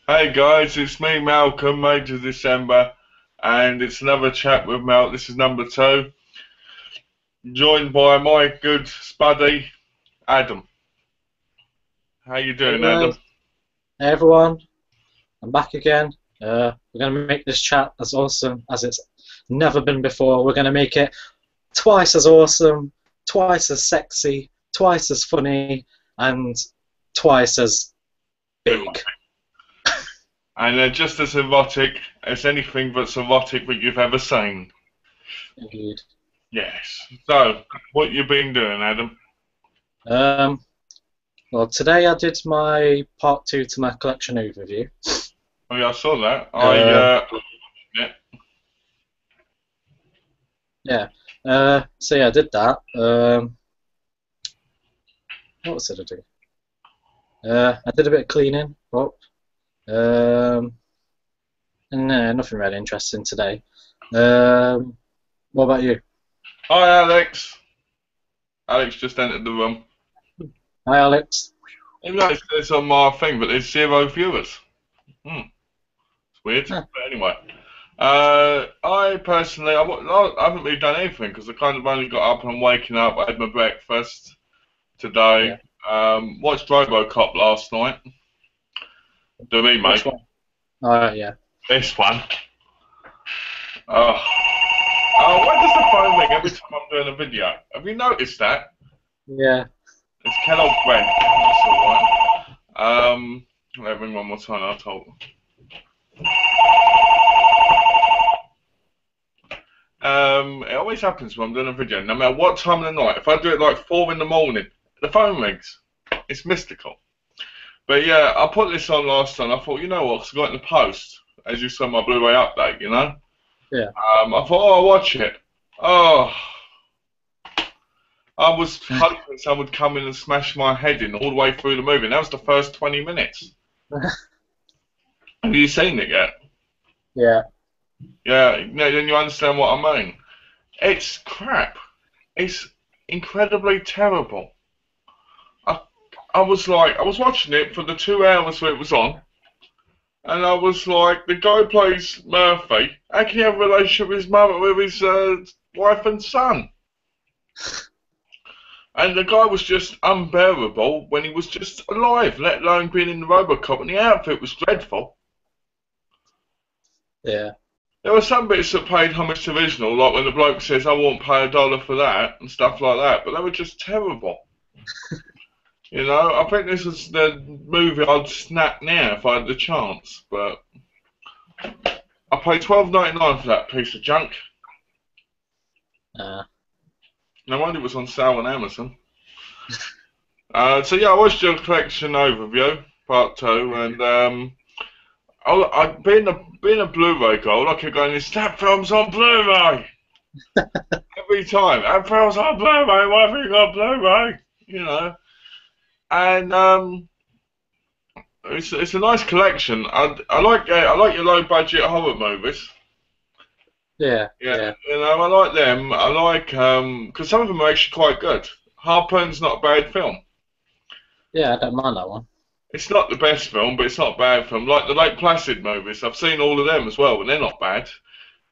Hey guys, it's me Malcolm, Major December, and it's another chat with Mel. This is number two, joined by my good spuddy Adam. How you Hey doing, guys, Adam? hey everyone, I'm back again. We're going to make this chat as awesome as it's never been before. We're going to make it twice as awesome, twice as sexy, twice as funny, and twice as Big big. one. And just as erotic as anything that's erotic that you've ever seen. Indeed. Yes. So, what you been doing, Adam? Um, well, today I did my part two to my collection overview. Oh yeah, I saw that. Uh, Yeah. yeah. So yeah, I did that. What else did I do? I did a bit of cleaning up. Um, No, nothing really interesting today. What about you? Hi, Alex. Alex just entered the room. Hi, Alex. Even though it says on my thing, but there's zero viewers. Hmm. It's weird. Huh, But anyway. I personally, I haven't really done anything because I kind of only got up and I'm waking up. I had my breakfast yeah. today. Watched RoboCop last night. The Which remake. one? Oh, yeah. This one. Oh, why does the phone ring every time I'm doing a video? Have you noticed that? Yeah. It's Kellogg Brent. That's alright. Let me ring one more time. I'll talk. It always happens when I'm doing a video, no matter what time of the night. If I do it like 4 in the morning, the phone rings. It's mystical. But yeah, I put this on last time. I thought, you know what? 'Cause I got in the post, as you saw my Blu-ray update, you know. Yeah. I thought, oh, I'll watch it. Oh, I was hoping someone would come in and smash my head in all the way through the movie. And that was the first 20 minutes. Have you seen it yet? Yeah. Yeah, no, then you understand what I mean. It's crap. It's incredibly terrible. I, I was like, I was watching it for the 2 hours that it was on. And I was like, the guy who plays Murphy. How can he have a relationship with his mother, with his wife and son? And the guy was just unbearable when he was just alive, let alone being in the Robocop. And the outfit was dreadful. Yeah. There were some bits that paid homage to the original, like when the bloke says, "I won't pay $1 for that" and stuff like that. But they were just terrible. You know, I think this is the movie I'd snap now if I had the chance. But I paid $12.99 for that piece of junk. Uh, No wonder it was on sale on Amazon. So yeah, I watched your collection overview, part two, and being a Blu-ray guy, I kept going, "That film's on Blu-ray!" Every time. "That film's on Blu-ray, why have you got Blu-ray?" You know. And it's a nice collection. I like your low-budget horror movies. yeah. Yeah, Yeah. you know, I like them. I like because some of them are actually quite good. Harpoon's not a bad film. Yeah, I don't mind that one. It's not the best film, but it's not a bad film. Like the Lake Placid movies, I've seen all of them as well, and they're not bad.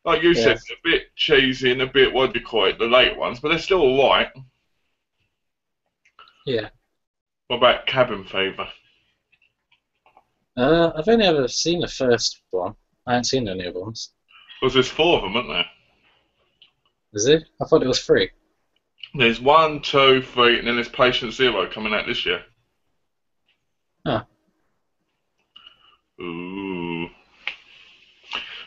Like you Yeah. said, a bit cheesy and a bit, what do you call it, the late ones, but they're still alright. Yeah. What about Cabin Fever? I've only ever seen the first one. I haven't seen any other ones. Because there's four of them, aren't there? Is it? I thought it was free. There's one, two, three, and then there's Patient Zero coming out this year. Oh, Ooh.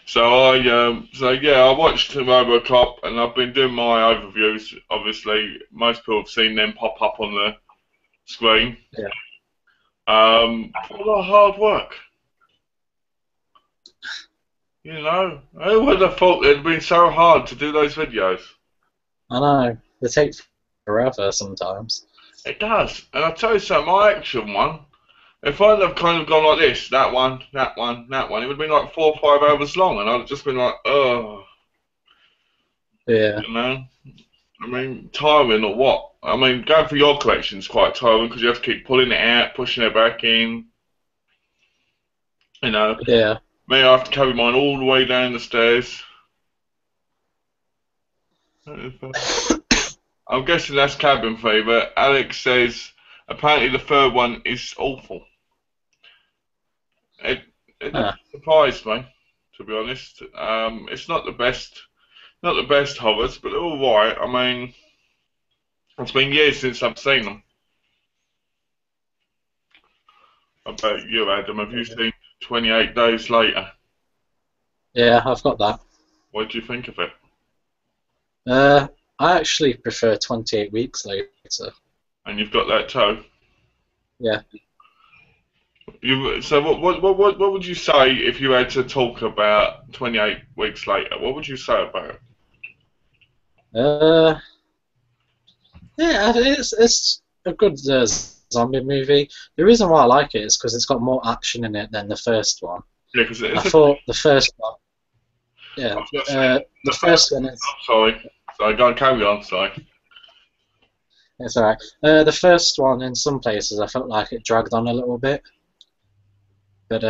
So yeah, I watched RoboCop, and I've been doing my overviews. Obviously, most people have seen them pop up on the screen. yeah. A lot of hard work. You know, who would have thought it'd been so hard to do those videos? I know. They take forever sometimes. It does. And I'll tell you something, my action one, if I'd have kind of gone like this, that one, that one, that one, it would have been like 4 or 5 hours long, and I'd have just been like, oh, Yeah. you know? I mean, tiring or what? I mean, going for your collection is quite tiring because you have to keep pulling it out, pushing it back in. You know, Yeah. me, I have to carry mine all the way down the stairs. I'm guessing that's cabin fever. Alex says apparently the third one is awful. It it doesn't Huh. surprise me, to be honest. It's not the best horrors, but they're all right. I mean, it's been years since I've seen them. I bet you, Adam. Have you seen 28 Days Later? Yeah, I've got that. What do you think of it? I actually prefer 28 weeks later. And you've got that too. Yeah. So what would you say if you had to talk about 28 weeks later? What would you say about it? Uh, yeah, it's a good zombie movie. The reason why I like it is because it's got more action in it than the first one. Yeah, because I it's a. thought the first one, I yeah, was gonna say the the first. first one is. I'm sorry. Sorry, go and carry on. Sorry. It's alright. The first one, in some places, I felt like it dragged on a little bit, but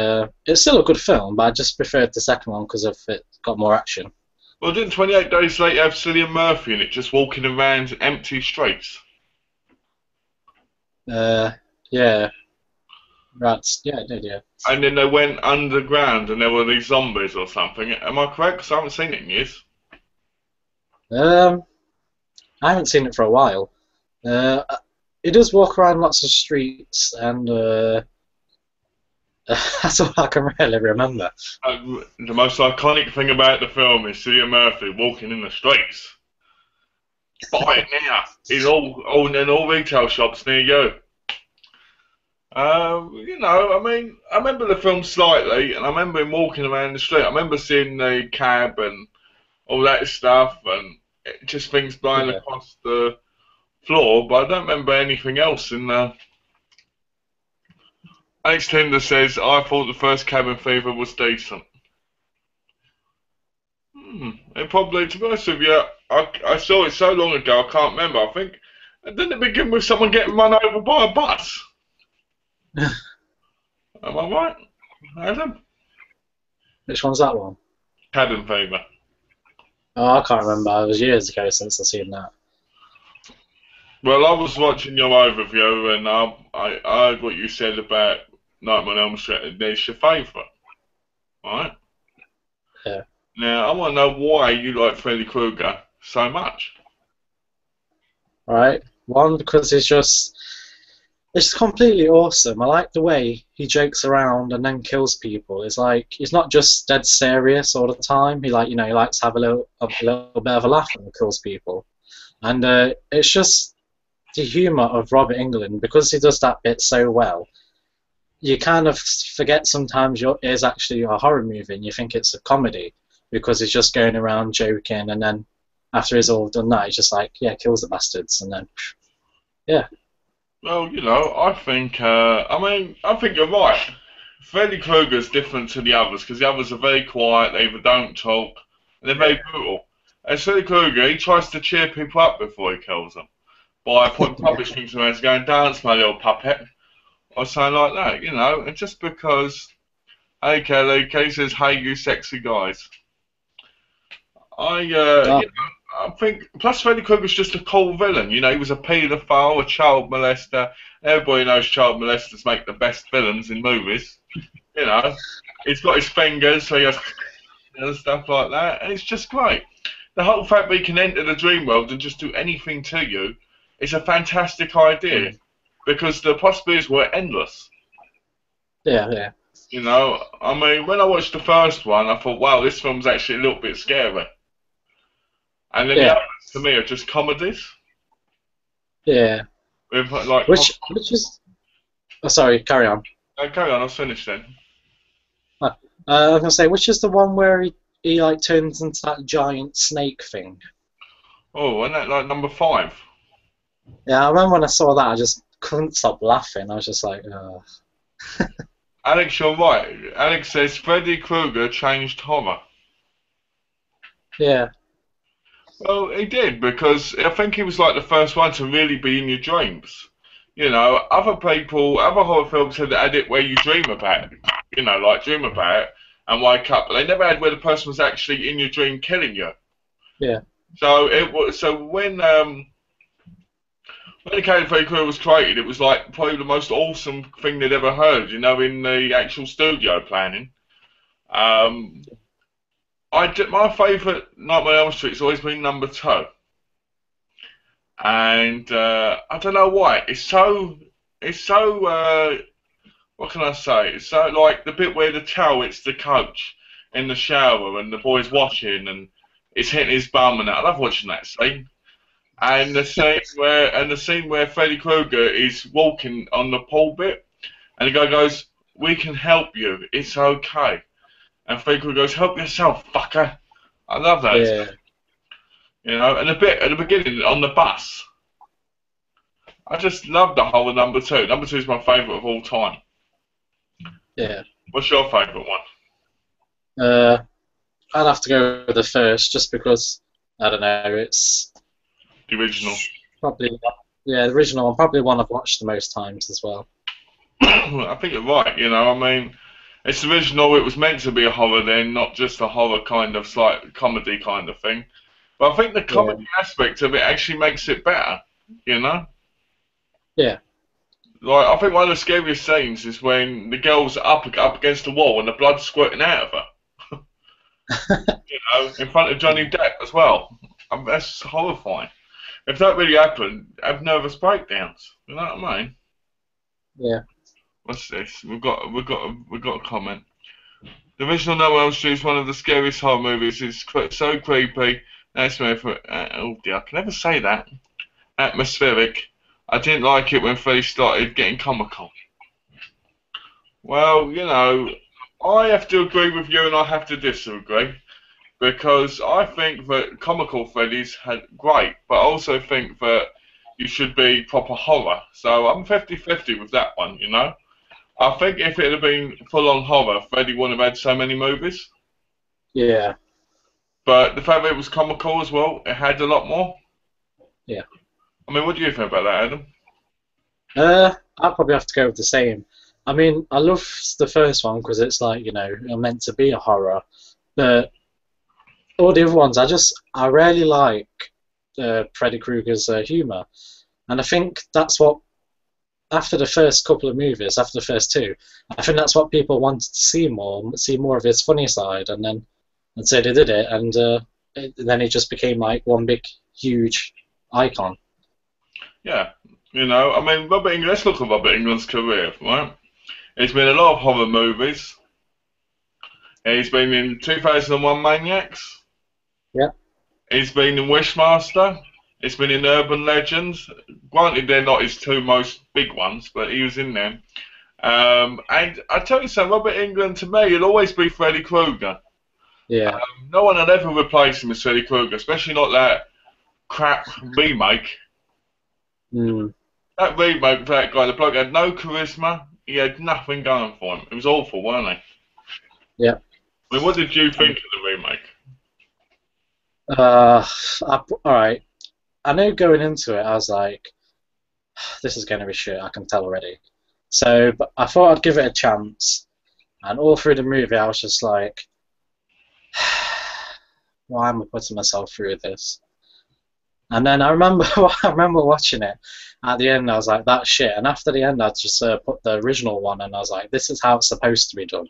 it's still a good film. But I just preferred the second one because of it got more action. Well, didn't 28 Days Later have Cillian Murphy in it, just walking around empty streets? Uh, yeah, right. Yeah, it did. Yeah. And then they went underground and there were these zombies or something. Am I correct? 'Cause I haven't seen it in years. Um, I haven't seen it for a while. Uh, it does walk around lots of streets, and that's all I can really remember. The most iconic thing about the film is Cillian Murphy walking in the streets. Buy it now in all retail shops near you. I mean, I remember the film slightly, and I remember him walking around the street. I remember seeing the cab and all that stuff, and just things flying Yeah. across the floor, but I don't remember anything else in there. Alex Tinder says, I thought the first Cabin Fever was decent. It probably, to be honest with you, I saw it so long ago, I can't remember. I think, didn't it begin with someone getting run over by a bus? Am I right, Adam? Which one's that one? Cabin Fever. Oh, I can't remember. It was years ago since I've seen that. Well, I was watching your overview, and I heard what you said about Nightmare on Elm Street, and it's your favourite, right? Yeah. Now, I want to know why you like Freddy Krueger so much. Right. One, because it's completely awesome. I like the way he jokes around and then kills people. It's like he's not just dead serious all the time. He he likes to have a little bit of a laugh when he kills people. And it's just the humour of Robert Englund, because he does that bit so well. You kind of forget sometimes it is actually a horror movie and you think it's a comedy because he's just going around joking, and then after he's all done that, he's just like, yeah, kills the bastards, and then yeah. Well, I think you're right. Freddy Krueger's different to the others because the others are very quiet, they either don't talk, and they're very brutal. And Freddy Krueger, he tries to cheer people up before he kills them by putting puppet strings around and going, dance, my little puppet, or something like that, and just because, hey Kelly, Kelly says, hey, you sexy guys. Oh, I think, plus Freddy Krueger's just a cool villain. He was a paedophile, a child molester. Everybody knows child molesters make the best villains in movies. You know, he's got his fingers, so he has stuff like that, and it's just great. The whole fact that he can enter the dream world and just do anything to you is a fantastic idea because the possibilities were endless. yeah. I mean, when I watched the first one, I thought, wow, this film's actually a little bit scary. And then the Yeah. others, to me, are just comedies. Yeah. With, like, Which is. Oh, sorry, carry on. carry on, I'll finish then. I was gonna say, which is the one where he like turns into that giant snake thing? Oh, isn't that like number 5? Yeah, I remember when I saw that, I just couldn't stop laughing. I was just like, oh. Alex, you're right. Alex says Freddy Krueger changed horror. Yeah. Well, he did because I think he was like the first one to really be in your dreams. Other horror films had it where you dream about it. you know, like dream about it and wake up. But they never had where the person was actually in your dream killing you. Yeah. So it was so when the Cave Crew was created, it was like probably the most awesome thing they'd ever heard. You know, in the actual studio planning. Um, my favourite Nightmare on Elm Street has always been number 2, and I don't know why. It's so what can I say? It's so like the bit where the towel hits the coach in the shower and the boy's washing and it's hitting his bum and that. I love watching that scene. And the scene where Freddy Krueger is walking on the pool bit and the guy goes, "We can help you. It's okay." And Freddy Krueger goes, "Help yourself, fucker." I love that. Yeah. You know, and a bit at the beginning on the bus. I just love the whole of number 2. Number 2 is my favourite of all time. Yeah. What's your favourite one? I'd have to go with the first, just because I don't know. It's The original. probably the original one. Probably one I've watched the most times as well. I think you're right, you know, I mean, it's original, it was meant to be a horror then, not just a horror kind of slight comedy kind of thing. But I think the Yeah. comedy aspect of it actually makes it better, you know? Yeah. Like, I think one of the scariest scenes is when the girl's up against the wall and the blood's squirting out of her, you know, in front of Johnny Depp as well. That's horrifying. If that really happened, I'd have nervous breakdowns, you know what I mean? Yeah. What's this? We've got a comment. The original No Elm Street is one of the scariest horror movies. It's so creepy. Oh dear, I can never say that. Atmospheric. I didn't like it when Freddy started getting comical. Well, you know, I have to agree with you and I have to disagree. Because I think that comical Freddy's had great, but I also think that you should be proper horror. So I'm 50-50 with that one, you know? I think if it had been full-on horror, Freddy wouldn't have had so many movies. Yeah. But the fact that it was comical as well, it had a lot more. Yeah. I mean, what do you think about that, Adam? I'd probably have to go with the same. I mean, I love the first one because it's like, you know, meant to be a horror. But all the other ones, I really like Freddy Krueger's humour. And I think that's what, after the first couple of movies, after the first 2, I think that's what people wanted to see more of his funny side. And so they did it, and then he just became like one big, huge icon. Yeah, you know, I mean, let's look at Robert England's career, right? He's been in a lot of horror movies. He's been in 2001 Maniacs. Yeah. He's been in Wishmaster. He's been in Urban Legends. Granted, they're not his 2 most big ones, but he was in them. And I tell you something, Robert England, to me, he'll always be Freddy Krueger. Yeah. No one will ever replace him as Freddy Krueger, especially not that crap remake. Mm. That remake, that guy, the bloke had no charisma. He had nothing going for him. It was awful, wasn't he? Yeah. I mean, what did you think of the remake? Alright. I know going into it, I was like, this is going to be shit, I can tell already. So, but I thought I'd give it a chance, and all through the movie I was just like, why am I putting myself through this? And then I remember watching it at the end, I was like, that's shit. And after the end, I just put the original one, and I was like, this is how it's supposed to be done.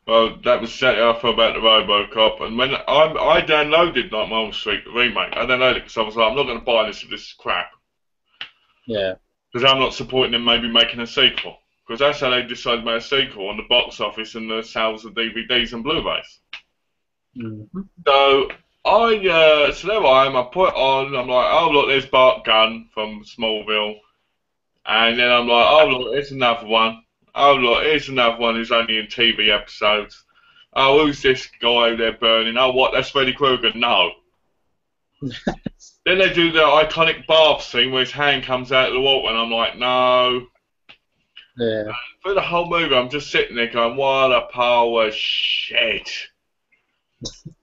Well, that was exactly how I felt about the RoboCop. And when I downloaded Nightmare on Elm Street, the remake, I downloaded it because I was like, I'm not going to buy this if this is crap. Yeah. Because I'm not supporting them maybe making a sequel. Because that's how they decided to make a sequel, on the box office and the sales of DVDs and Blu-rays. Mm-hmm. So so there I am. I put on. I'm like, oh look, there's Bart Gunn from Smallville, and then I'm like, oh look, here's another one. Oh look, here's another one who's only in TV episodes. Oh, who's this guy they're burning? Oh, what? That's Freddy Krueger. No. Then they do the iconic bath scene where his hand comes out of the water, and I'm like, no. Yeah. For the whole movie, I'm just sitting there going, what a pile of shit.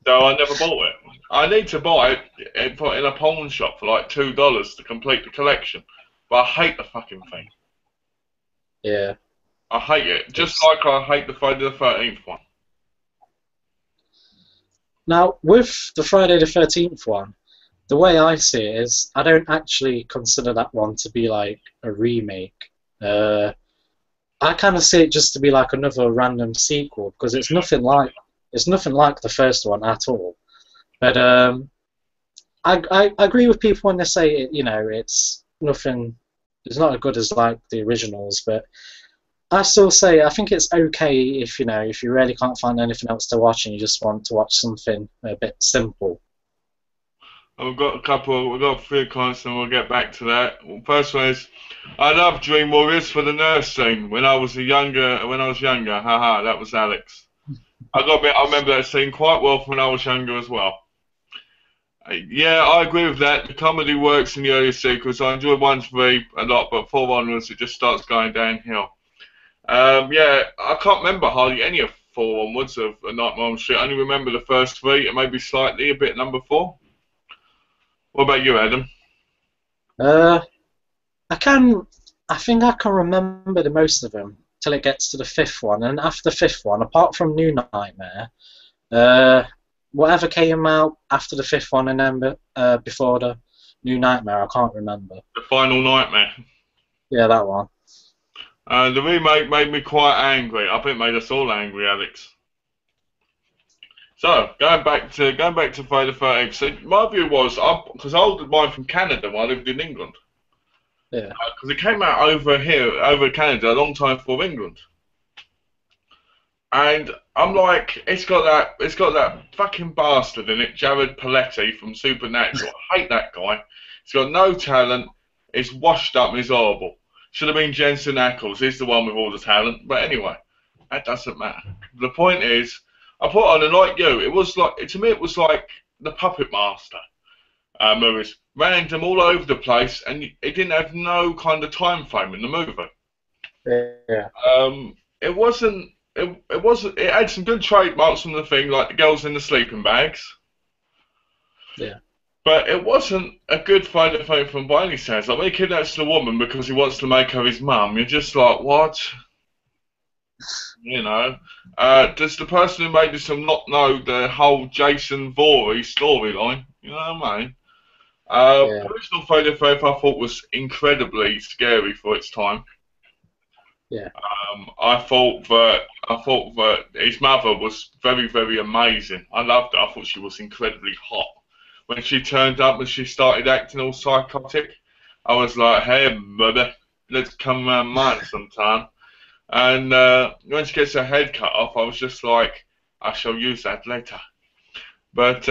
So I never bought it. I need to buy it in a pawn shop for like $2 to complete the collection. But I hate the fucking thing. Yeah. I hate it. Just It's like I hate the Friday the 13th one. now with the Friday the 13th one. The way I see it is, I don't actually consider that one to be like a remake. I kind of see it just to be like another random sequel because it's nothing like the first one at all. But I agree with people when they say it, it's nothing. It's not as good as like the originals, but I still say I think it's okay if if you really can't find anything else to watch and you just want to watch something a bit simple. We've got we've got 3 comments and we'll get back to that. Well, first one is, I love Dream Warriors for the nurse scene when I was younger. Haha, that was Alex. I remember that scene quite well from when I was younger as well. Yeah, I agree with that. The comedy works in the earlier sequels. I enjoyed 1 to 3 a lot, but 4 onwards it just starts going downhill. Yeah, I can't remember hardly any of 4 onwards of A Nightmare on Elm Street. I only remember the first 3 and maybe slightly a bit number 4. What about you, Adam? Uh, I can. I think I can remember the most of them till it gets to the fifth one, and after the fifth one, apart from New Nightmare, uh, whatever came out after the fifth one and then before the New Nightmare, I can't remember. The Final Nightmare. Yeah, that one. The remake made me quite angry. I think it made us all angry, Alex. So going back to Friday the 13th. So my view was, because I ordered mine from Canada when I lived in England, Yeah, because it came out over Canada, a long time before England. And I'm like, it's got that fucking bastard in it, Jared Paletti from Supernatural. I hate that guy. He's got no talent. He's washed up and he's horrible. Should have been Jensen Ackles. He's the one with all the talent. But anyway, that doesn't matter. The point is, I put on, and like you, it was like, to me, it was like the Puppet Master movies. Random all over the place, and it didn't have no kind of time frame in the movie. yeah, It wasn't. It wasn't. It had some good trademarks from the thing, like the girls in the sleeping bags. yeah, But it wasn't a good Friday the 13th film by any sense. Like when he kidnaps the woman because he wants to make her his mum, you're just like, what? You know? Does the person who made this film not know the whole Jason Voorhees storyline? You know what I mean? yeah, The original Friday the 13th I thought was incredibly scary for its time. yeah, I thought that his mother was very, very amazing. I loved her. I thought she was incredibly hot. When she turned up and she started acting all psychotic, I was like, "Hey, brother, let's come around mine sometime." And when she gets her head cut off, I was just like, "I shall use that later." But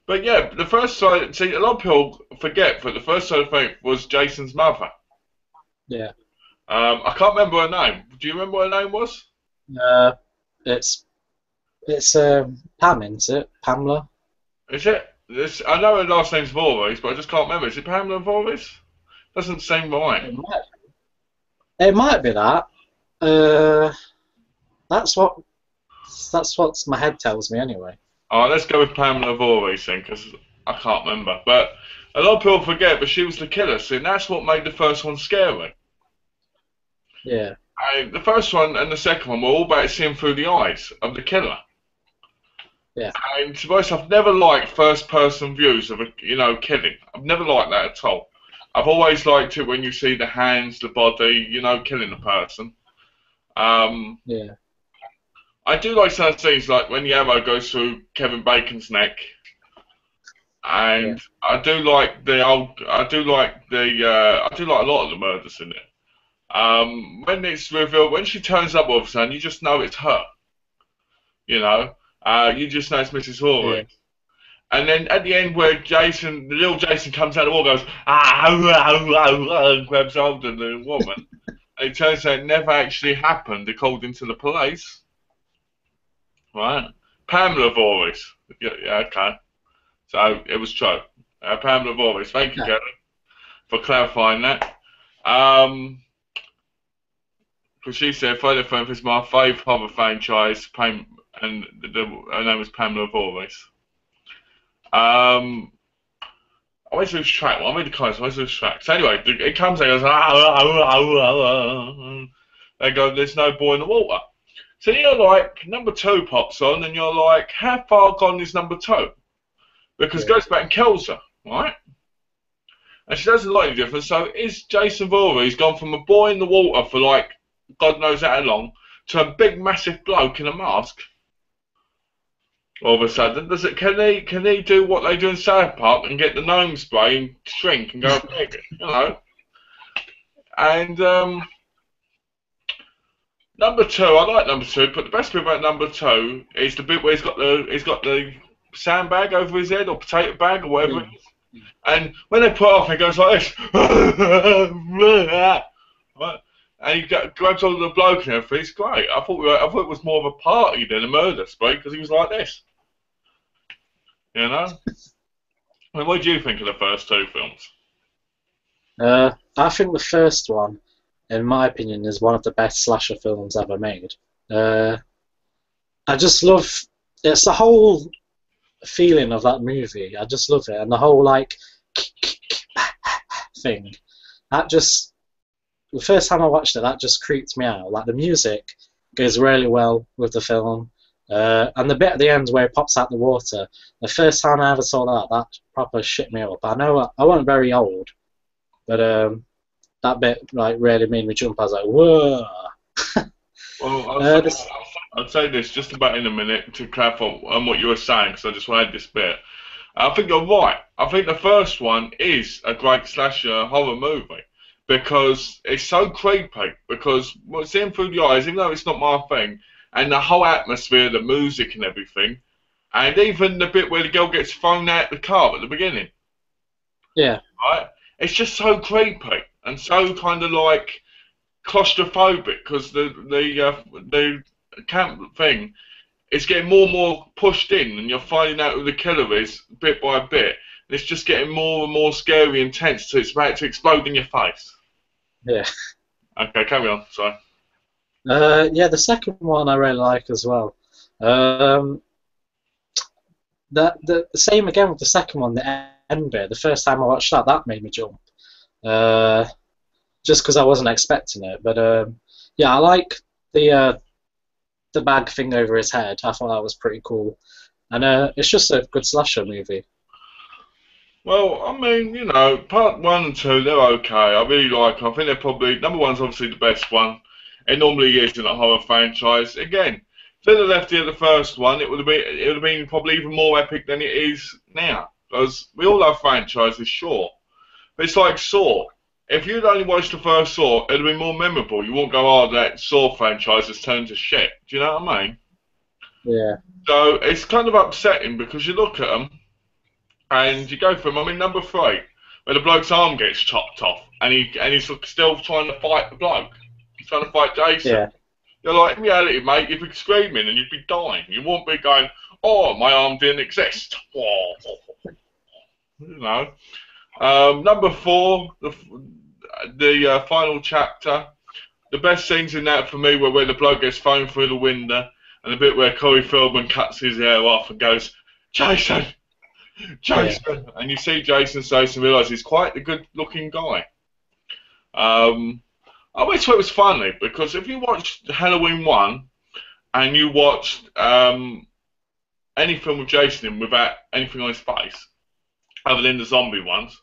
but yeah, the first side. See, a lot of people forget that the first side of fame was Jason's mother. yeah. I can't remember her name. Do you remember what her name was? Uh, it's it's Pam, isn't it? Pamela. Is it? I know her last name's Voorhees, but I just can't remember. Is it Pamela Voorhees? Doesn't seem right. It might be that. Uh, that's what my head tells me anyway. Alright, let's go with Pamela Voorhees then, because I can't remember. But a lot of people forget, but she was the killer. See, and that's what made the first one scary. Yeah, The first one and the second one were all about seeing through the eyes of the killer. yeah, And to be honest, I've never liked first-person views of killing. I've never liked that at all. I've always liked it when you see the hands, the body, killing the person. Um, yeah, I do like some scenes like when the arrow goes through Kevin Bacon's neck, yeah, and I do like the old, I do like the, I do like a lot of the murders in it. When it's revealed, when she turns up all of a sudden, you just know it's her. You know, you just know it's Mrs. yeah, Horley. And then at the end, where Jason, the little Jason comes out of the wall, goes and grabs hold of the woman. And it turns out it never actually happened, according to the police. Right? Pamela Voorhees. Yeah, okay. So it was true. Pamela Voorhees. Thank you, yeah, Kevin, for clarifying that. Because she said Friday the 13th is my favourite horror franchise, and her name was Pamela Voorhees. I went to lose track. Well, I made the comments. I went to lose track. So anyway, it comes and goes. They go, there's no boy in the water. So you're like, number 2 pops on, and you're like, how far gone is number 2? Because Yeah. goes back and kills her, right? And she doesn't like any difference. So is Jason Voorhees gone from a boy in the water for like God knows how long to a big massive bloke in a mask? All of a sudden, does it? Can he do what they do in South Park and get the gnome spray and shrink and go big? You know. And number 2, I like number 2, but the best bit about number 2 is the bit where he's got the sandbag over his head or potato bag or whatever it Mm. is. And when they put it off, he goes like this. Right? And he grabs hold of the bloke and everything. It's great. I thought it was more of a party than a murder spree because he was like this. You know? I mean, what do you think of the first 2 films? I think the first one, in my opinion, is one of the best slasher films ever made. I just love it's the whole feeling of that movie. I just love it, and the whole like thing. That just the first time I watched it, that just creeped me out. Like the music goes really well with the film, and the bit at the end where it pops out the water. The first time I ever saw that, that proper shit me up. I know I wasn't very old, but that bit like really made me jump. I was like, whoa. Well, This, I'll say this just about in a minute to clarify on what you were saying because I just want to add this bit. I think you're right. I think the first one is a great slasher horror movie because it's so creepy. Because what's in through the eyes, even though it's not my thing, and the whole atmosphere, the music and everything, and even the bit where the girl gets thrown out the car at the beginning, yeah, right? It's just so creepy and so kind of like claustrophobic because the camp thing is getting more and more pushed in, and you're finding out who the killer is bit by bit. And it's just getting more and more scary and tense, so it's about to explode in your face. yeah. Okay, carry on. Sorry. Yeah, the second one I really like as well. Um, the same again with the second one, the end bit. The first time I watched that, that made me jump. Uh, just because I wasn't expecting it. But yeah, I like the bag thing over his head. I thought that was pretty cool, and it's just a good slasher movie. Well, I mean, you know, part 1 and 2, they're okay. I really like them. I think they're probably number 1's obviously the best one. It normally is in a horror franchise. Again, if they'd have left it at the first one, it would have been probably even more epic than it is now. Because we all love franchises, sure, but it's like Saw. If you'd only watched the first Saw, it'd have been more memorable. You won't go, oh, that Saw franchise has turned to shit. Do you know what I mean? Yeah, So it's kind of upsetting because you look at them and you go for them. I mean, number 3, where the bloke's arm gets chopped off and he's still trying to fight the bloke. He's trying to fight Jason. yeah, You're like, in reality, mate, you'd be screaming and you'd be dying. You won't be going, oh, my arm didn't exist. You know. Number 4, the final chapter. The best scenes in that for me were where the bloke gets thrown through the window and the bit where Corey Feldman cuts his hair off and goes, Jason, yeah, Jason, and you see Jason Statham realise he's quite a good-looking guy. I always thought it was funny because if you watched Halloween 1 and you watched any film with Jason in without anything on his face, other than the zombie ones,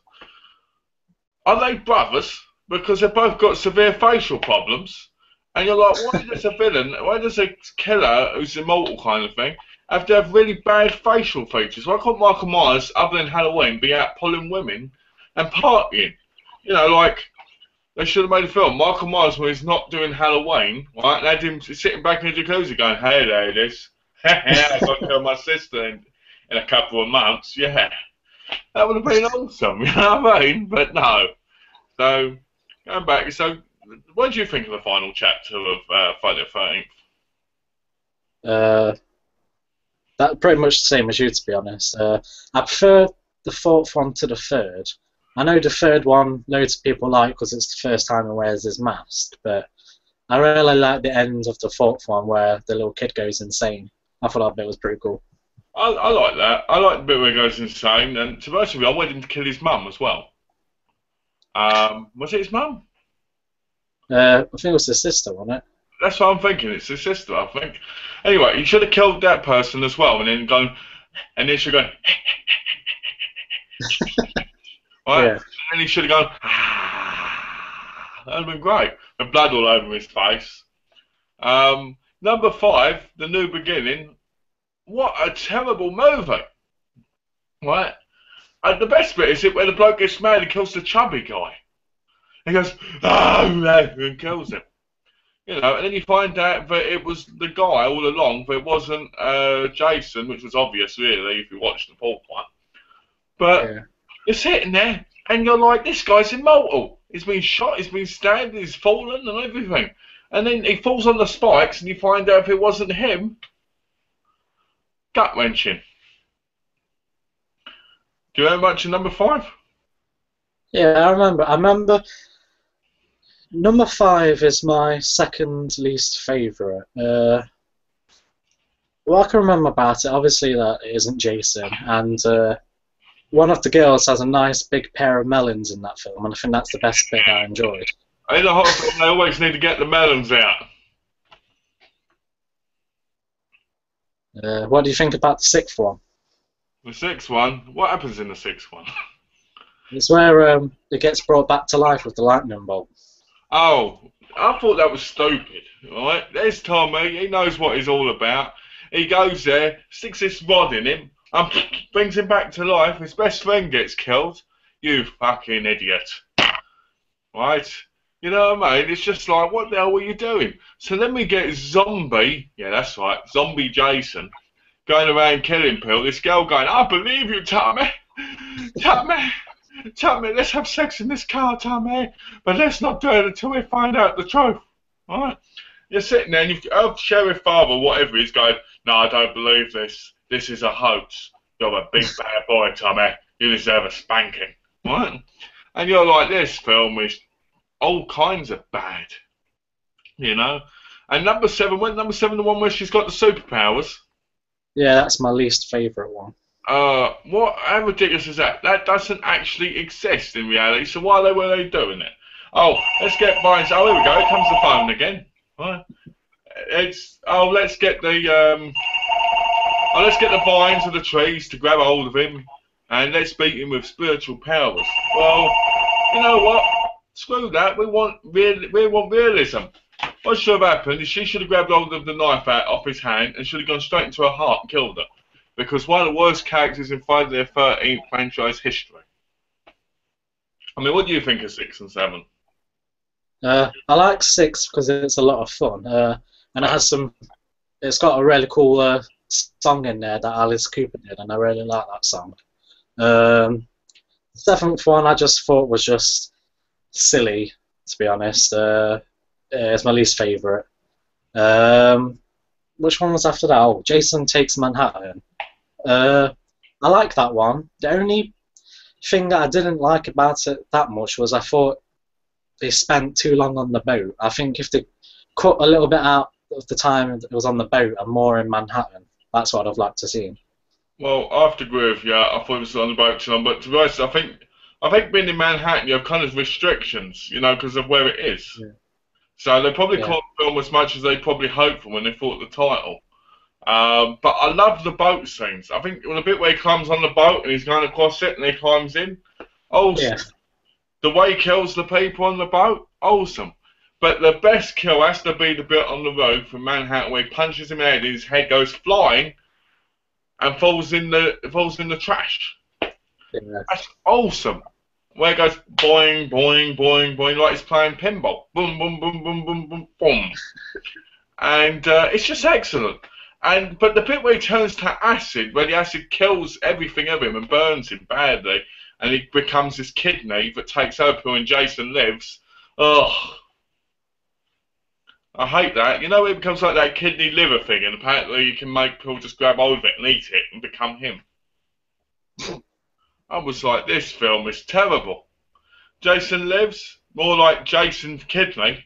are they brothers? Because they've both got severe facial problems. And you're like, why does a villain, why does a killer who's immortal kind of thing, have to have really bad facial features? Why can't Michael Myers, other than Halloween, be out pulling women and partying? You know, like, they should have made a film. Michael Myers, when he's not doing Halloween, right, and had him sitting back in the jacuzzi going, hey there it is. I've got to kill my sister in a couple of months. Yeah. That would have been awesome, you know what I mean? But no. So, going back, so what do you think of the final chapter of Friday the 13th? uh, that pretty much the same as you, to be honest. I prefer the fourth one to the third. I know the third one loads of people like because it's the first time he wears his mask, but I really like the end of the fourth one where the little kid goes insane. I thought that bit was pretty cool. I like that. I like the bit where he goes insane, and to be honest with you, I wanted him to kill his mum as well. Was it his mum? I think it was his sister, wasn't it? That's what I'm thinking. It's his sister, I think. Anyway, he should have killed that person as well, and then gone, and then should have gone, right? Yeah. And then he should have gone, ah. That'd have been great. The blood all over his face. Number 5, The New Beginning. What a terrible movie, right? And the best bit is it when the bloke gets mad and kills the chubby guy. He goes, oh, no, and kills him. You know, and then you find out that it was the guy all along, but it wasn't Jason, which was obvious, really, if you watched the fourth one. But Yeah. you're sitting there, and you're like, this guy's immortal. He's been shot, he's been stabbed, he's fallen, and everything. And then he falls on the spikes, and you find out if it wasn't him, gut-wrenching. Do you know much of number 5? Yeah, I remember. I remember. Number 5 is my second least favourite. What I can remember about it, obviously, that it isn't Jason, and one of the girls has a nice big pair of melons in that film, and I think that's the best bit I enjoyed. In the hospital, they always need to get the melons out. What do you think about the 6th one? The 6th one, what happens in the 6th one? It's where it gets brought back to life with the lightning bolt. Oh, I thought that was stupid, right? There's Tommy, he knows what he's all about. He goes there, sticks this rod in him, and brings him back to life. His best friend gets killed. You fucking idiot. Right? You know what I mean? It's just like, what the hell were you doing? So then we get Zombie, yeah, that's right, Zombie Jason, going around killing people. This girl going, I believe you, Tommy. Tommy, let's have sex in this car, Tommy. But let's not do it until we find out the truth. Alright? You're sitting there and you've Sheriff Father, whatever, he's going, no, I don't believe this. This is a hoax. You're a big bad boy, Tommy. You deserve a spanking. Right? And you're like, this film is all kinds of bad. You know? And number 7, went number 7 the one where she's got the superpowers? Yeah, that's my least favourite one. How ridiculous is that? That doesn't actually exist in reality, so why were they doing it? Oh, let's get vines. Oh, here we go. Here comes the phone again. Right. Let's get the vines of the trees to grab hold of him, and let's beat him with spiritual powers. Well, you know what? Screw that. We want realism. What should have happened is she should have grabbed hold of the knife out off his hand and should have gone straight into her heart and killed her. Because one of the worst characters in Friday the 13th franchise history. I mean, what do you think of 6 and 7? I like 6 because it's a lot of fun, and it's got a really cool song in there that Alice Cooper did, and I really like that song. The 7th one I just thought was just silly, to be honest. It's my least favourite. Which one was after that? Oh, Jason Takes Manhattan. I like that one. The only thing that I didn't like about it that much was I thought they spent too long on the boat. I think if they cut a little bit out of the time it was on the boat and more in Manhattan, that's what I'd have liked to see. Well, I have to agree with you. I thought it was on the boat too long, but to be honest, I think being in Manhattan, you have kind of restrictions, you know, because of where it is. Yeah. So they probably can't film as much as they probably hoped for when they thought the title. But I love the boat scenes. I think the bit where he climbs on the boat and he's going across it and he climbs in. Awesome. Yeah. The way he kills the people on the boat, awesome. But the best kill has to be the bit on the road from Manhattan where he punches him in the head and his head goes flying and falls in the trash. Yeah. That's awesome. Where it goes boing, boing, boing, boing, like he's playing pinball. Boom, boom, boom, boom, boom, boom, boom. And it's just excellent. But the bit where he turns to acid, where the acid kills everything of him and burns him badly, and he becomes this kidney that takes over when Jason lives. Ugh. I hate that. You know, it becomes like that kidney liver thing, and apparently you can make people just grab hold of it and eat it and become him. I was like, this film is terrible. Jason Lives, more like Jason Kidney.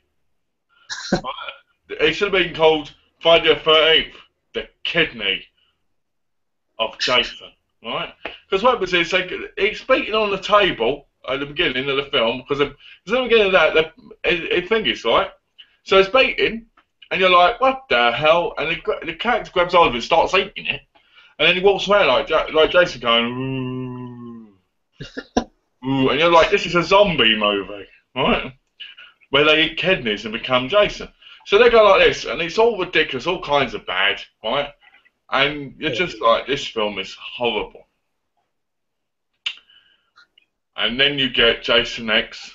It should have been called Friday the 13th, the kidney of Jason, right? Because what happens is he's beating on the table at the beginning of the film, because at the beginning of that, it thingies, right? So it's beating, and you're like, what the hell? And the character grabs hold of it and starts eating it, and then he walks around like Jason going, ooh, ooh, and you're like, this is a zombie movie, right? Where they eat kidneys and become Jason. So they go like this, and it's all ridiculous, all kinds of bad, right? And you're just like, this film is horrible. And then you get Jason X.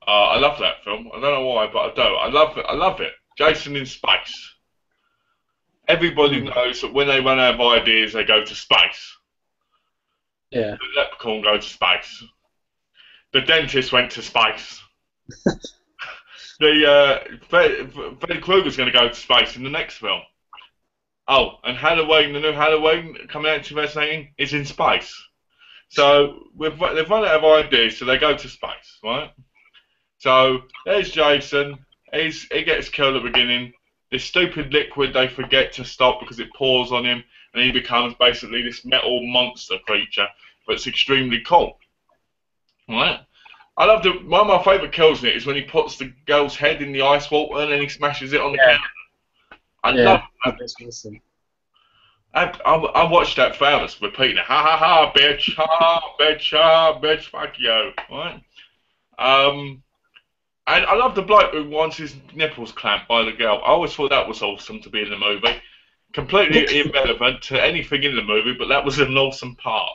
I love that film. I don't know why, but I do. I love it. I love it. Jason in space. Everybody knows that when they run out of ideas, they go to space. Yeah. The leprechaun goes to space. The dentist went to space. Freddy Krueger's going to go to space in the next film. Oh, and Halloween, the new Halloween coming out in 2018 is in space. So they've run out of ideas, so they go to space, right? So there's Jason. He gets killed at the beginning. This stupid liquid they forget to stop because it pours on him, and he becomes basically this metal monster creature, but it's extremely cool. Right? I love one of my favourite kills in it is when he puts the girl's head in the ice water and then he smashes it on the counter. I love that. That's awesome. I watched that for hours, repeating it. Ha ha ha, bitch, ha, bitch, fuck you. Right? And I love the bloke who wants his nipples clamped by the girl. I always thought that was awesome to be in the movie. Completely irrelevant to anything in the movie, but that was an awesome part.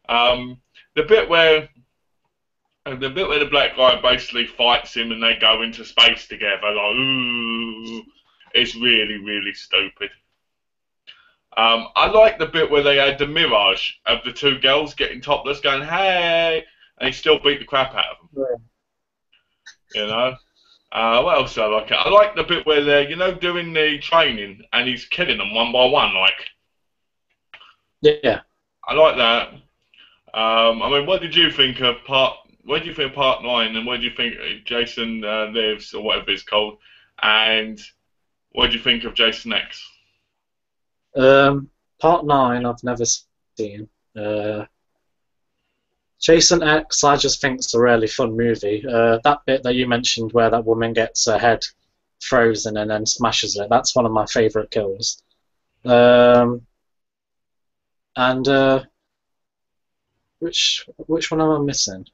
The bit where the black guy basically fights him and they go into space together, like, ooh, it's really, really stupid. I like the bit where they had the mirage of the two girls getting topless, going, hey, and he still beat the crap out of them. Yeah. You know? What else do I like? I like the bit where they're, doing the training and he's killing them one by one, like. Yeah. I like that. I mean, what did you think of part 9, and what do you think Jason Lives, or whatever it's called, and what do you think of Jason X? Part 9 I've never seen. Jason X I just think it's a really fun movie. That bit that you mentioned where that woman gets her head frozen and then smashes it, that's one of my favourite kills. Which one am I missing?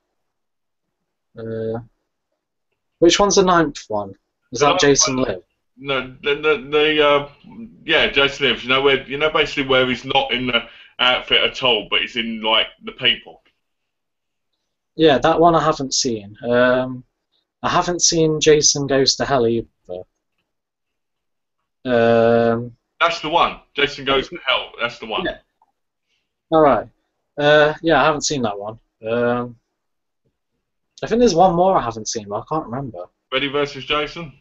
Which one's the 9th one? Is that Jason Lives? No, yeah, Jason Lives. Basically where he's not in the outfit at all, but he's in like the people. Yeah, that one I haven't seen. I haven't seen Jason Goes to Hell either. That's the one. Jason Goes to Hell. That's the one. Yeah. All right. Yeah, I haven't seen that one. I think there's one more I haven't seen, but I can't remember. Freddy versus Jason?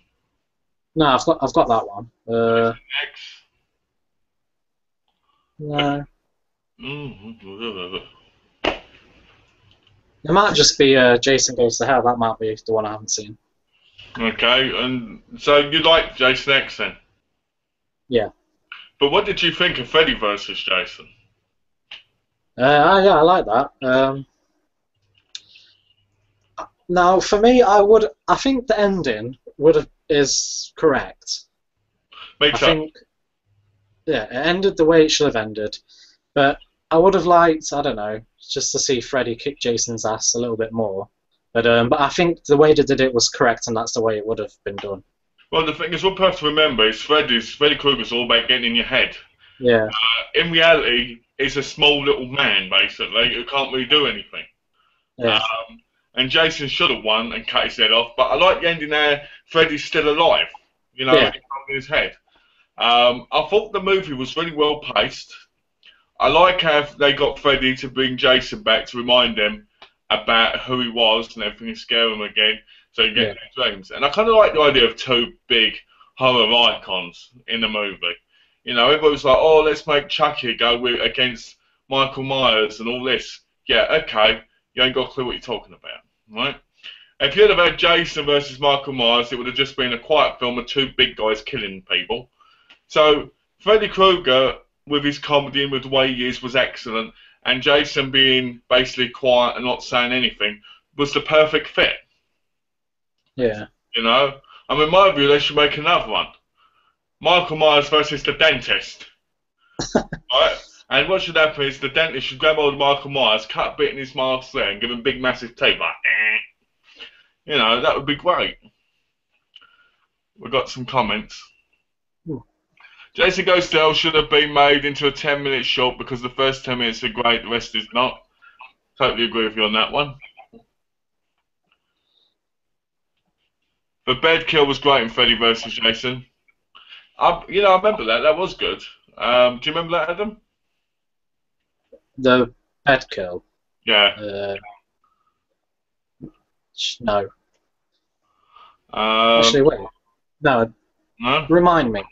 No, I've got that one. X? No. It might just be Jason Goes to Hell. That might be the one I haven't seen. Okay, and so you like Jason X then? Yeah. But what did you think of Freddy versus Jason? Yeah, I like that. Now, for me, I think the ending is correct. Me too. I think, yeah, it ended the way it should have ended, but I would have liked, I don't know, just to see Freddy kick Jason's ass a little bit more. But I think the way they did it was correct, and that's the way it would have been done. Well, the thing is, what we have to remember is Freddy Krueger's all about getting in your head. Yeah. In reality, he's a small little man, basically, who can't really do anything. Yeah. And Jason should have won and cut his head off, but I like the ending there. Freddy's still alive, in his head. I thought the movie was really well paced. I like how they got Freddy to bring Jason back to remind them about who he was and everything, and scare him again, so he gets new dreams. And I kind of like the idea of two big horror icons in the movie. Everybody was like, oh, let's make Chucky go against Michael Myers and all this. Yeah, okay. You ain't got a clue what you're talking about, right? If you'd have had Jason versus Michael Myers, it would have just been a quiet film of two big guys killing people. So Freddy Krueger, with his comedy and with the way he is, was excellent. and Jason being basically quiet and not saying anything was the perfect fit. Yeah. You know, I mean, in my view, they should make another one. Michael Myers versus the dentist. Right? And what should happen is the dentist should grab hold of Michael Myers, cut a bit in his mask there, and give him big, massive teeth, like, eh. You know, that would be great. We've got some comments. Ooh. Jason Goes to Hell should have been made into a 10-minute short because the first 10 minutes are great, the rest is not. Totally agree with you on that one. The bed kill was great in Freddy vs. Jason. I remember that. That was good. Do you remember that, Adam? The bed kill. Yeah. No. Actually, wait. No. No? Remind me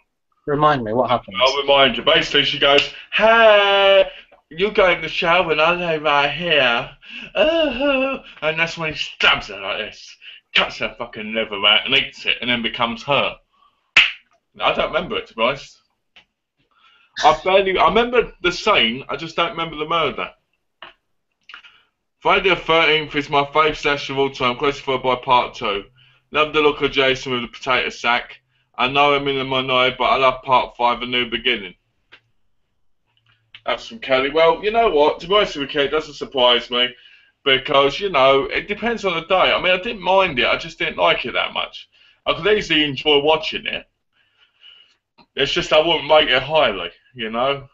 what happens. I'll remind you. Basically, she goes, "Hey, you go in the shower and I lay right here." Oh, and that's when he stabs her like this, cuts her fucking liver out and eats it, and then becomes her. I don't remember it, to be honest. I remember the scene. I just don't remember the murder. Friday the 13th is my favourite slasher of all time, closely followed by part 2. Love the look of Jason with the potato sack. I know I'm in the minority, but I love part 5, A New Beginning. That's from Kelly. Well, you know what? To be honest with you, Kelly, it doesn't surprise me because, it depends on the day. I mean, I didn't mind it. I just didn't like it that much. I could easily enjoy watching it. It's just I wouldn't rate it highly, What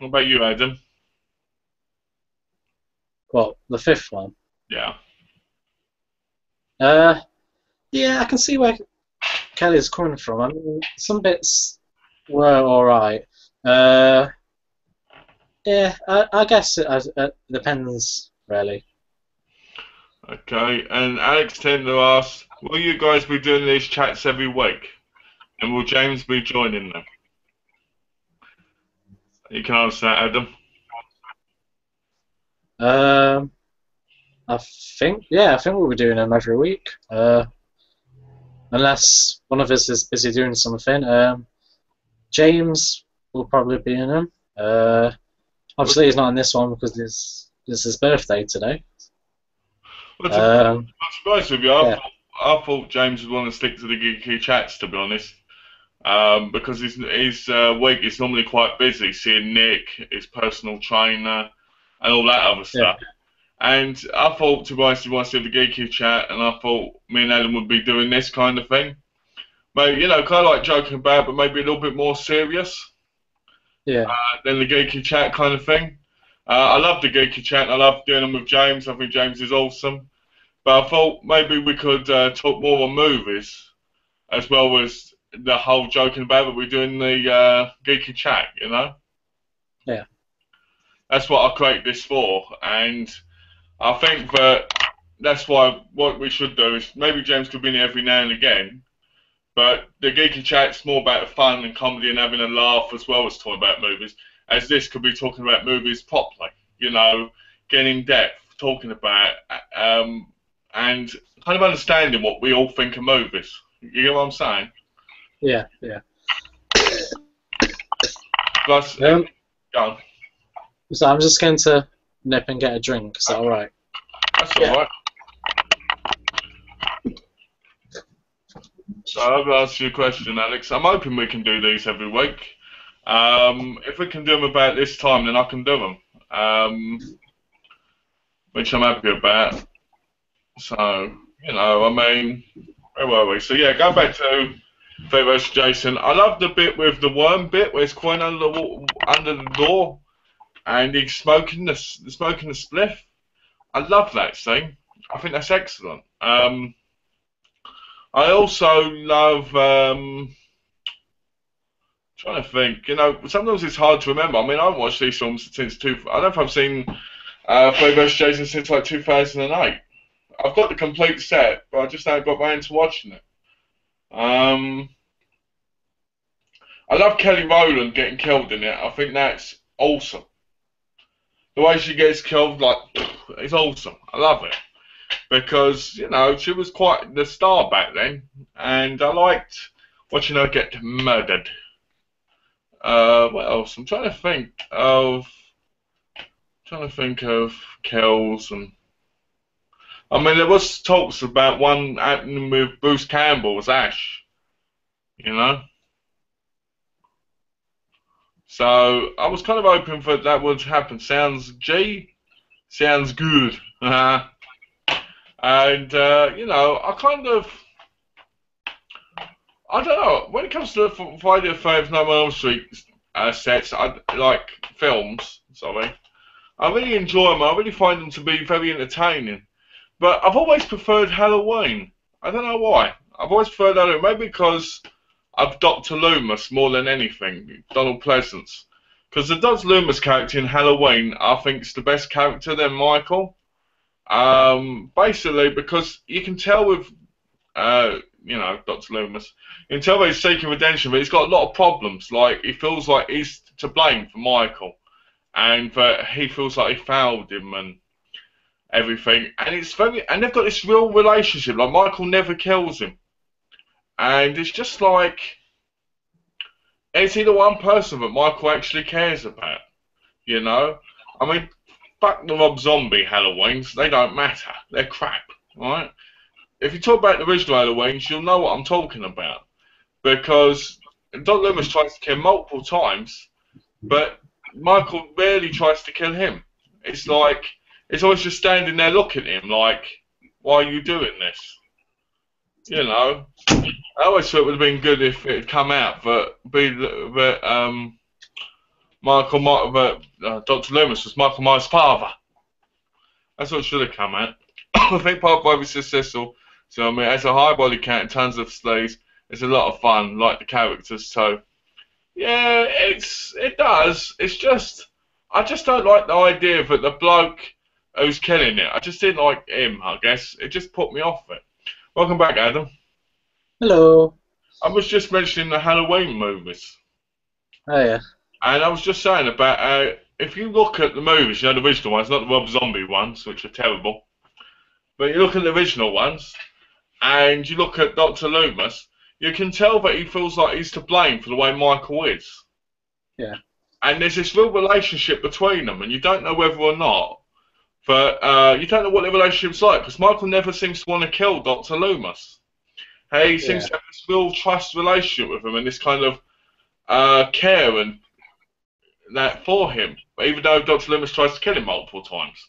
about you, Adam? What, the 5th one? Yeah. Yeah, I can see where Kelly's coming from. I mean, some bits were alright. Yeah, I guess it depends, really. Okay, and Alex Tender asks, will you guys be doing these chats every week? And will James be joining them? You can answer that, Adam. I think we'll be doing them every week. Unless one of us is busy doing something. James will probably be in them. Obviously, he's not in this one because it's his birthday today. Well, to be honest with you, Yeah. I thought James would want to stick to the geeky chats, to be honest. Because his week is normally quite busy, seeing Nick, his personal trainer, and all that other stuff. Yeah. And I thought, to be honest, he wants to do the geeky chat, and I thought me and Adam would be doing this kind of thing. Maybe, kind of like joking about, but maybe a little bit more serious. Yeah. Than the geeky chat kind of thing. I love the geeky chat, and I love doing them with James. I think James is awesome. But I thought maybe we could talk more on movies, as well as the whole joking about it. We're doing the geeky chat, Yeah. That's what I created this for, and I think that's why what we should do is maybe James could be in here every now and again, but the geeky chat's more about the fun and comedy and having a laugh as well as talking about movies, as this could be talking about movies properly, getting in depth, talking about, and kind of understanding what we all think of movies. You get what I'm saying? Yeah. Plus, go on. So I'm just going to nip and get a drink. Is that all right? That's all right. So I've asked you a question, Alex. I'm hoping we can do these every week. If we can do them about this time, then I can do them, which I'm happy about. So, I mean, where were we? So yeah, go back to Freddy vs. Jason. I love the bit with the worm bit where it's crawling under the door, and he's smoking the spliff. I love that scene. I think that's excellent. I also love. Trying to think. Sometimes it's hard to remember. I mean, I haven't watched these films since I don't know if I've seen Freddy vs. Jason since like 2008. I've got the complete set, but I just haven't got around to watching it. I love Kelly Rowland getting killed in it. I think that's awesome. The way she gets killed, it's awesome. I love it. Because, she was quite the star back then. And I liked watching her get murdered. What else? I'm trying to think of Trying to think of kills and. I mean, there was talks about one happening with Bruce Campbell as Ash, you know. So I was kind of hoping for that would happen. Sounds good. And you know, I don't know. When it comes to the Friday the 13th Nightmare on Elm Street sets, I like films. Sorry, I really enjoy them. I really find them to be very entertaining. But I've always preferred Halloween. I don't know why. I've always preferred Halloween. Maybe because of Dr. Loomis more than anything, Donald Pleasance. Because the Dr. Loomis character in Halloween, I think, is the best character than Michael. Basically, because you can tell with, you know, Dr. Loomis, you can tell that he's seeking redemption, but he's got a lot of problems. Like, he feels like he's to blame for Michael, and that he feels like he failed him and everything. And they've got this real relationship. Like, Michael never kills him, and it's just like, is he the one person that Michael actually cares about? You know, I mean, fuck the Rob Zombie Halloweens, they don't matter. They're crap, right? If you talk about the original Halloweens, you'll know what I'm talking about. Because Don Loomis tries to kill multiple times, but Michael rarely tries to kill him. It's like, it's always just standing there looking at him like, why are you doing this? You know? I always thought it would have been good if it had come out, but Dr. Loomis was Michael Myers' father. That's what should have come out. I think part 5 is successful. So I mean, it's a high body count and tons of slays. It's a lot of fun, like the characters. So yeah, it does. It's just I just don't like the idea that the bloke who's killing it. I just didn't like him. I guess it just put me off it. Welcome back, Adam. Hello. I was just mentioning the Halloween movies. Oh yeah. And I was just saying about if you look at the movies, you know, the original ones, not the Rob Zombie ones, which are terrible, but you look at the original ones, and you look at Dr. Loomis, you can tell that he feels like he's to blame for the way Michael is. Yeah. And there's this real relationship between them, and you don't know whether or not, but you don't know what the relationship's like, because Michael never seems to want to kill Dr. Loomis. He seems to have this real trust relationship with him, and this kind of care and that for him, even though Dr. Loomis tries to kill him multiple times.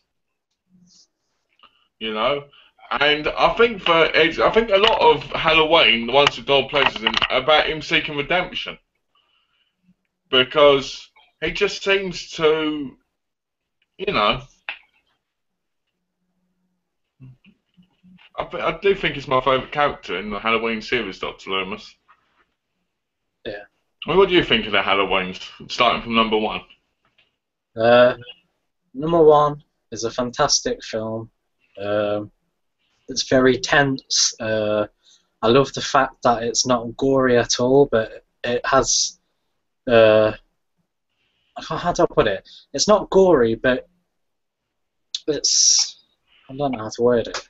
You know, and I think I think a lot of Halloween, the ones with Donald Pleasance in, about him seeking redemption, because he just seems to, you know, I do think he's my favourite character in the Halloween series, Dr. Loomis. Yeah. I mean, what do you think of the Halloweens, starting from number 1? Number 1 is a fantastic film. It's very tense. I love the fact that it's not gory at all, but it has. How do I put it? It's not gory, but it's. I don't know how to word it.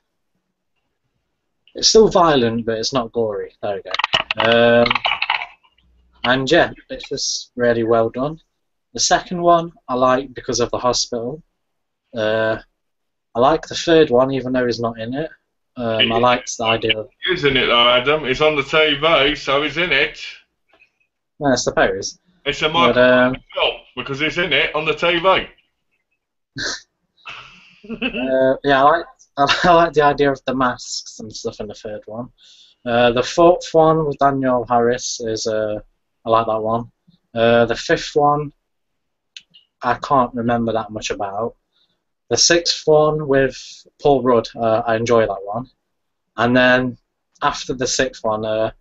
It's still violent, but it's not gory. There we go. And yeah, it's just really well done. The second one I like because of the hospital. I like the third one, even though he's not in it. I liked the idea of... He's in it though, Adam. He's on the TV, so he's in it. I suppose. It's a Michael film, because he's in it on the TV. Yeah, I like the idea of the masks and stuff in the third one. The fourth one with Daniel Harris is... I like that one. The fifth one, I can't remember that much about. The sixth one with Paul Rudd, I enjoy that one. And then after the sixth one, they're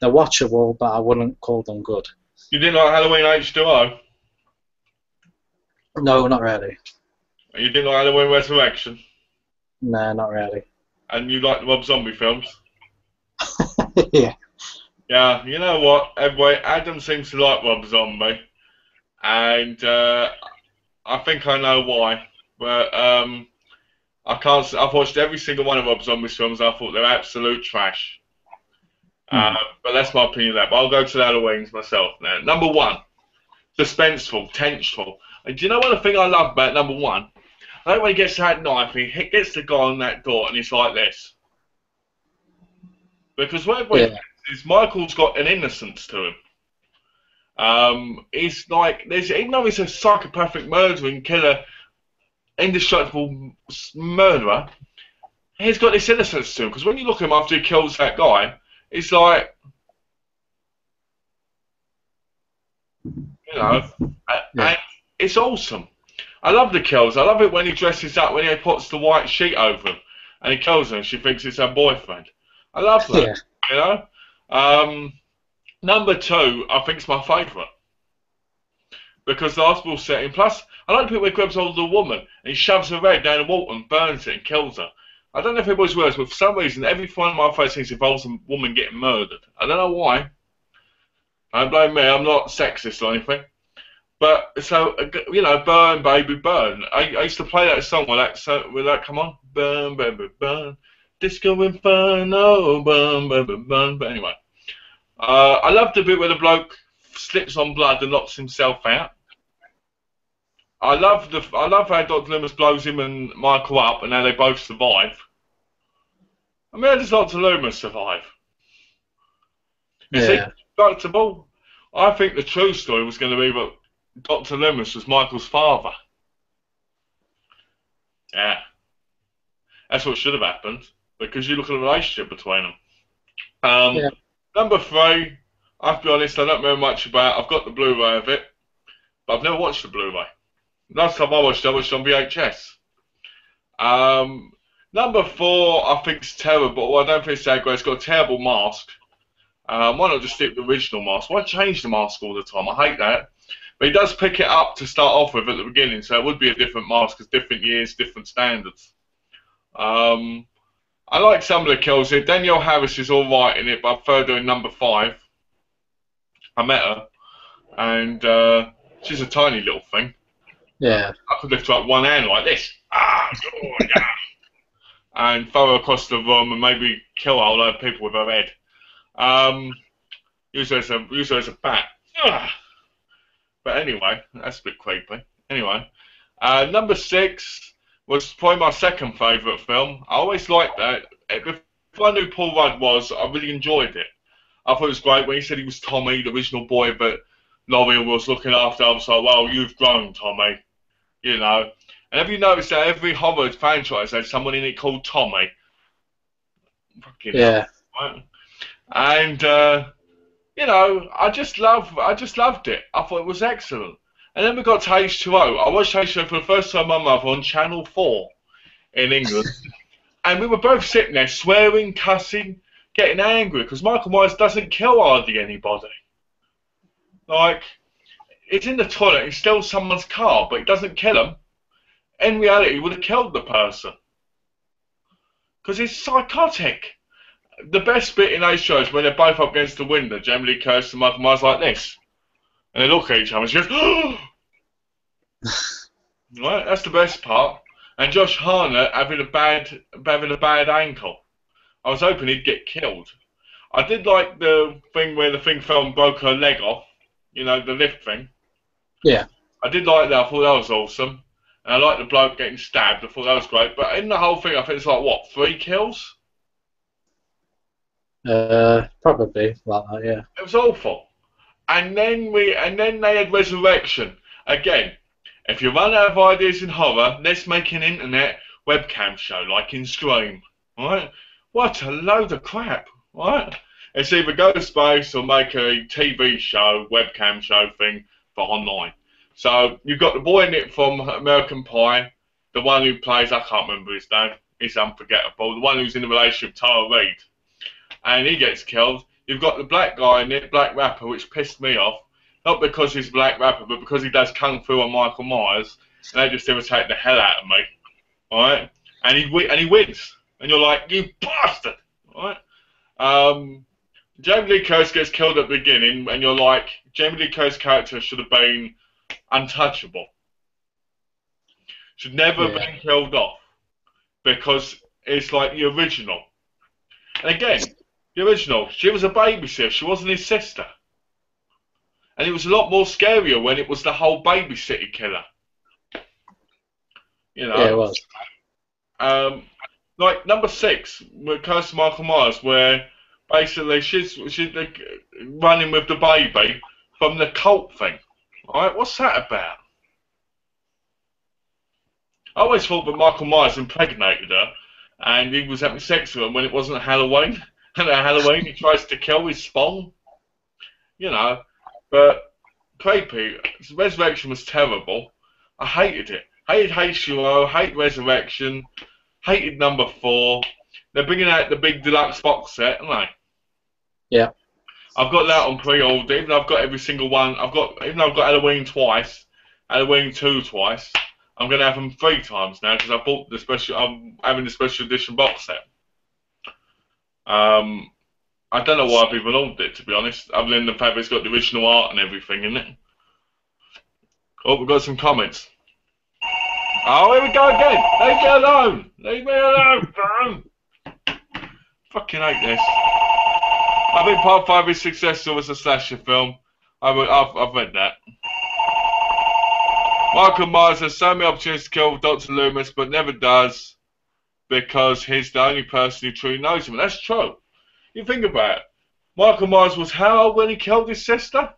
watchable, but I wouldn't call them good. You didn't like Halloween H2O? No, not really. You didn't like Halloween Resurrection? No, not really. And you like the Rob Zombie films? Yeah. Yeah, you know what, everybody, Adam seems to like Rob Zombie, and I think I know why, but I've watched every single one of Rob Zombie's films, and I thought they're absolute trash. But that's my opinion of that, but I'll go to the Halloweens myself now. Number 1, suspenseful, tenseful. And do you know one thing I love about number one? I like when he gets that knife, he gets the guy on that door, and he's like this. Because what everybody Yeah, thinks is Michael's got an innocence to him. He's like, even though he's a psychopathic murdering killer, indestructible murderer, he's got this innocence to him. Because when you look at him after he kills that guy, it's like, you know, yeah, and it's awesome. I love the kills. I love it when he dresses up, when he puts the white sheet over him, and he kills her, and she thinks it's her boyfriend. I love that, yeah, you know. Um, Number two, I think, is my favourite. Because the hospital setting, plus, I like the bit where he grabs hold of the woman and he shoves her head down the water and burns it and kills her. I don't know if everybody's realised, but for some reason, every one of my first things involves a woman getting murdered. I don't know why. Don't blame me, I'm not sexist or anything. But, so, you know, burn, baby, burn. I used to play that song with that, come on, burn, baby, burn. Disco Inferno, burn, baby, burn. But anyway. I love the bit where the bloke slips on blood and knocks himself out. I love how Dr. Loomis blows him and Michael up and how they both survive. I mean, how does Dr. Loomis survive? Is he yeah, destructible? I think the true story was going to be that Dr. Loomis was Michael's father. Yeah, that's what should have happened because you look at the relationship between them. Um, yeah. Number three, I have to be honest, I don't know much about. I've got the Blu-ray of it, but I've never watched the Blu-ray. Last time I watched it on VHS. Um, Number four, I think it's terrible. Well, I don't think it's that great. It's got a terrible mask. Why not just stick with the original mask? Why change the mask all the time? I hate that. But he does pick it up to start off with at the beginning, so it would be a different mask because different years, different standards. Um, I like some of the kills here. Danielle Harris is all right in it, but I prefer doing number five. I met her, and she's a tiny little thing. Yeah. I could lift her up one hand like this. Oh, yeah. And throw her across the room and maybe kill a load of people with her head. Use her as a bat. But anyway, that's a bit creepy. Anyway, number six was probably my second favourite film. I always liked that. Before I knew Paul Rudd was, I really enjoyed it. I thought it was great when he said he was Tommy, the original boy that Laurie was looking after. I was like, well, you've grown, Tommy. You know. And have you noticed that every horror franchise has someone in it called Tommy? Fucking Yeah. hell, right? And you know, I just loved it. I thought it was excellent. And then we got to H2O. I watched H2O for the first time with my mother on Channel 4 in England. And we were both sitting there swearing, cussing, getting angry because Michael Myers doesn't kill hardly anybody. Like, it's in the toilet, he steals someone's car, but he doesn't kill them. In reality, he would have killed the person. Because he's psychotic. The best bit in those shows when they're both up against the window, Jamie Lee Curtis and Michael Myers like this. And they look at each other and she goes, oh! Right, that's the best part. And Josh Hartnett having a bad ankle. I was hoping he'd get killed. I did like the thing where the thing fell and broke her leg off. You know, the lift thing. Yeah. I did like that. I thought that was awesome. And I liked the bloke getting stabbed. I thought that was great. But in the whole thing, I think it's like, what, 3 kills? Probably like that, yeah. It was awful. And then they had Resurrection. Again, if you run out of ideas in horror, let's make an internet webcam show like in Scream. Right? What a load of crap. Right? It's either go to space or make a TV show, webcam show thing for online. So you've got the boy in it from American Pie, the one who plays, I can't remember his name, he's unforgettable, the one who's in a relationship with Tara Reid. And he gets killed. You've got the black guy in it, black rapper, which pissed me off. Not because he's a black rapper, but because he does Kung Fu on Michael Myers. And they just irritate the hell out of me. Alright? And he wins. And you're like, you bastard! Alright? Jamie Lee Curtis gets killed at the beginning, and you're like, Jamie Lee Curtis' character should have been untouchable. Should never have been killed off. Because it's like the original. And again, the original, she was a babysitter, she wasn't his sister. And it was a lot more scarier when it was the whole babysitter killer. You Yeah, it know? was. Like number 6, with Kirsty Michael Myers, where basically she's like, running with the baby from the cult thing. Alright, what's that about? I always thought that Michael Myers impregnated her and he was having sex with her when it wasn't Halloween. And at Halloween he tries to kill his spawn. You know. But creepy. Resurrection was terrible. I hated it. Hated H2O, hate Resurrection, hated number 4. They're bringing out the big deluxe box set, aren't they? Yeah. I've got that on pre-order, even though I've got every single one. Even though I've got Halloween twice, Halloween 2 twice. I'm going to have them 3 times now because I bought the special. I'm having the special edition box set. I don't know why I've even ordered it, to be honest, other than the fact it's got the original art and everything in it. Oh, we've got some comments. Oh, here we go again. Leave me alone. Leave me alone, man. Fucking hate this. I think Part 5 is successful as a slasher film. I've read that. Michael Myers has so many opportunities to kill Dr. Loomis, but never does because he's the only person who truly knows him. And that's true. You think about it. Michael Myers was how old when he killed his sister?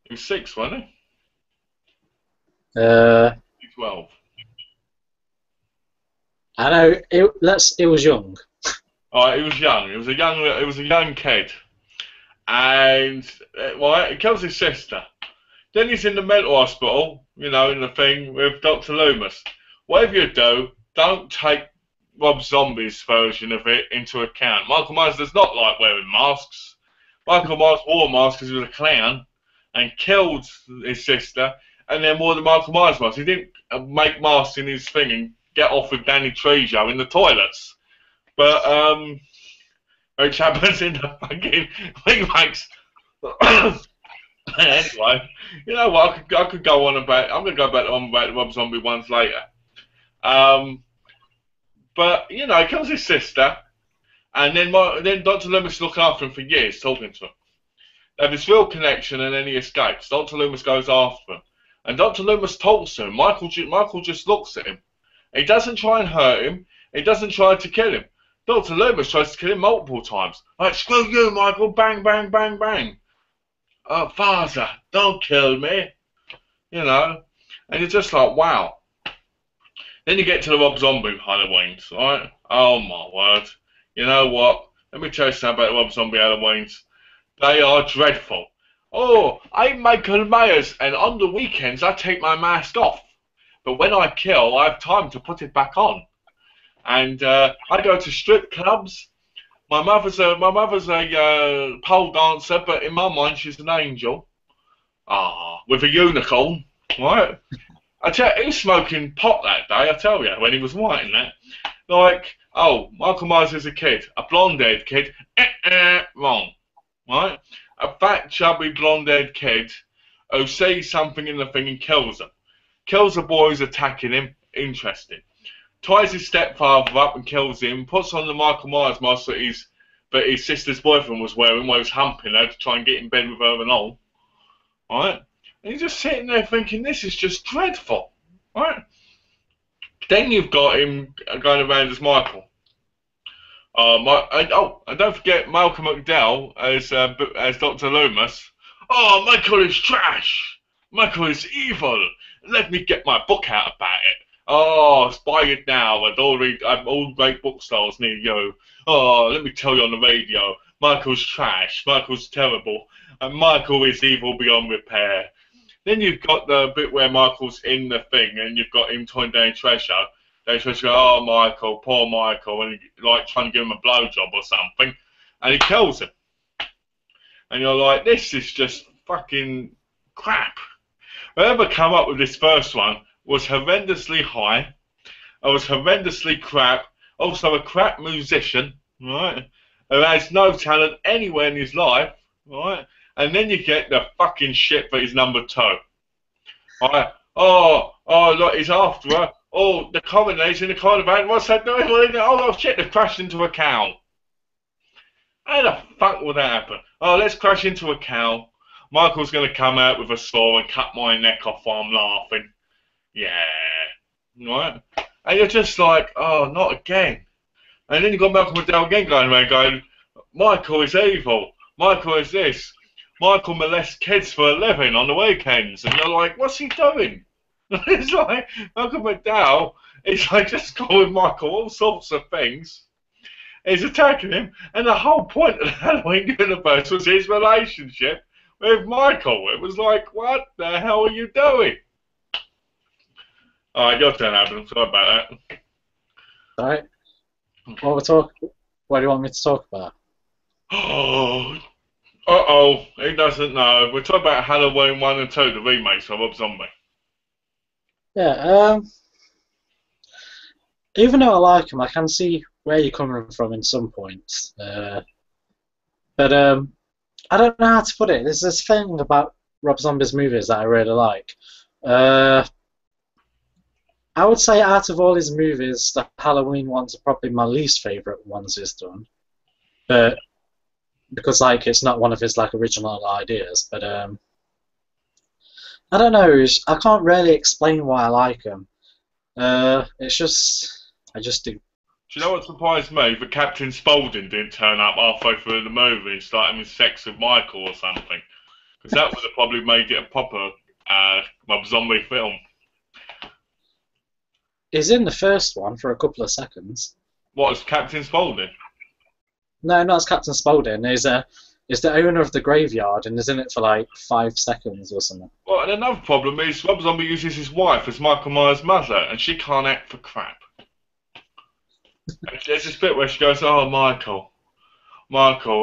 He was 6, wasn't he? 12. I know. It was young. He was young. He was a young kid, and well, he kills his sister. Then he's in the mental hospital, you know, in the thing with Dr. Loomis. Whatever you do, don't take Rob Zombie's version of it into account. Michael Myers does not like wearing masks. Michael Myers wore a mask because he was a clown and killed his sister, and then wore the Michael Myers mask. He didn't make masks in his thing and get off with Danny Trejo in the toilets. But, which happens in the fucking remakes. Anyway, you know what? I could go on about. I'm going to go back on about the Rob Zombie ones later. But you know, he kills his sister, and then Dr. Loomis looks after him for years, talking to him. They have this real connection, and then he escapes. Dr. Loomis goes after him, and Dr. Loomis talks to him. Michael just looks at him. He doesn't try and hurt him. He doesn't try to kill him. Dr. Loomis tries to kill him multiple times. Like, screw you, Michael! Bang, bang, bang, bang. Oh, father, don't kill me. You know, and you're just like, wow. Then you get to the Rob Zombie Halloweens, right? Oh my word. You know what? Let me tell you something about the Rob Zombie Halloweens. They are dreadful. Oh, I'm Michael Myers, and on the weekends I take my mask off. But when I kill, I have time to put it back on. And I go to strip clubs. My mother's a pole dancer, but in my mind she's an angel. With a unicorn, right? I tell you, he was smoking pot that day, I tell you, when he was writing that. Like, oh, Michael Myers is a kid, a blonde-haired kid, wrong, right? A fat, chubby, blonde-haired kid who sees something in the thing and kills him. Kills the boy who's attacking him, interesting. Ties his stepfather up and kills him, puts on the Michael Myers mask that his sister's boyfriend was wearing while he was humping her to try and get in bed with her and all. Right? And you're just sitting there thinking, this is just dreadful. Right? Then you've got him going around as Michael. And don't forget Malcolm McDowell as Dr. Loomis. Oh, Michael is trash. Michael is evil. Let me get my book out about it. Oh, buy it now at all great bookstores near you. Oh, let me tell you on the radio. Michael's trash. Michael's terrible. And Michael is evil beyond repair. Then you've got the bit where Michael's in the thing and you've got him tying down Treasure. They try to go, oh, Michael, poor Michael, and like trying to give him a blowjob or something, and he kills him. And you're like, this is just fucking crap. Whoever came up with this first one was horrendously high. I was horrendously crap. Also a crap musician, right? Who has no talent anywhere in his life, right? And then you get the fucking shit for his number 2. Right? Oh, look, he's after her. Oh, the coroner's in the coroner van. What's that doing? Oh, shit, they've crashed into a cow. How the fuck would that happen? Oh, let's crash into a cow. Michael's gonna come out with a saw and cut my neck off while I'm laughing. Yeah. Right? And you're just like, oh, not again. And then you've got Malcolm McDowell again going around going, Michael is evil. Michael is this. Michael molests kids for a living on the weekends. And you're like, what's he doing? It's like, Malcolm McDowell is like just calling Michael all sorts of things. He's attacking him. And the whole point of the Halloween universe was his relationship with Michael. It was like, what the hell are you doing? Alright, your turn, Adam. Sorry about that. Alright. What do you want me to talk about? Oh, uh-oh, he doesn't know. We're talking about Halloween 1 and 2, the remakes of Rob Zombie. Yeah, even though I like him, I can see where you're coming from in some points. But I don't know how to put it. There's this thing about Rob Zombie's movies that I really like. I would say out of all his movies, the Halloween ones are probably my least favourite ones he's done. But because like it's not one of his like original ideas. But I don't know. I can't really explain why I like him. It's just I just do. Do you know what surprised me? That Captain Spaulding didn't turn up halfway through the movie and start having sex with Michael or something. Because that would have probably made it a proper Rob Zombie film. He's in the first one for a couple of seconds. What, is Captain Spaulding? No, not as Captain Spaulding. He's the owner of the graveyard and is in it for like 5 seconds or something. Well, and another problem is Rob Zombie uses his wife as Michael Myers' mother, and she can't act for crap. And there's this bit where she goes, "Oh, Michael,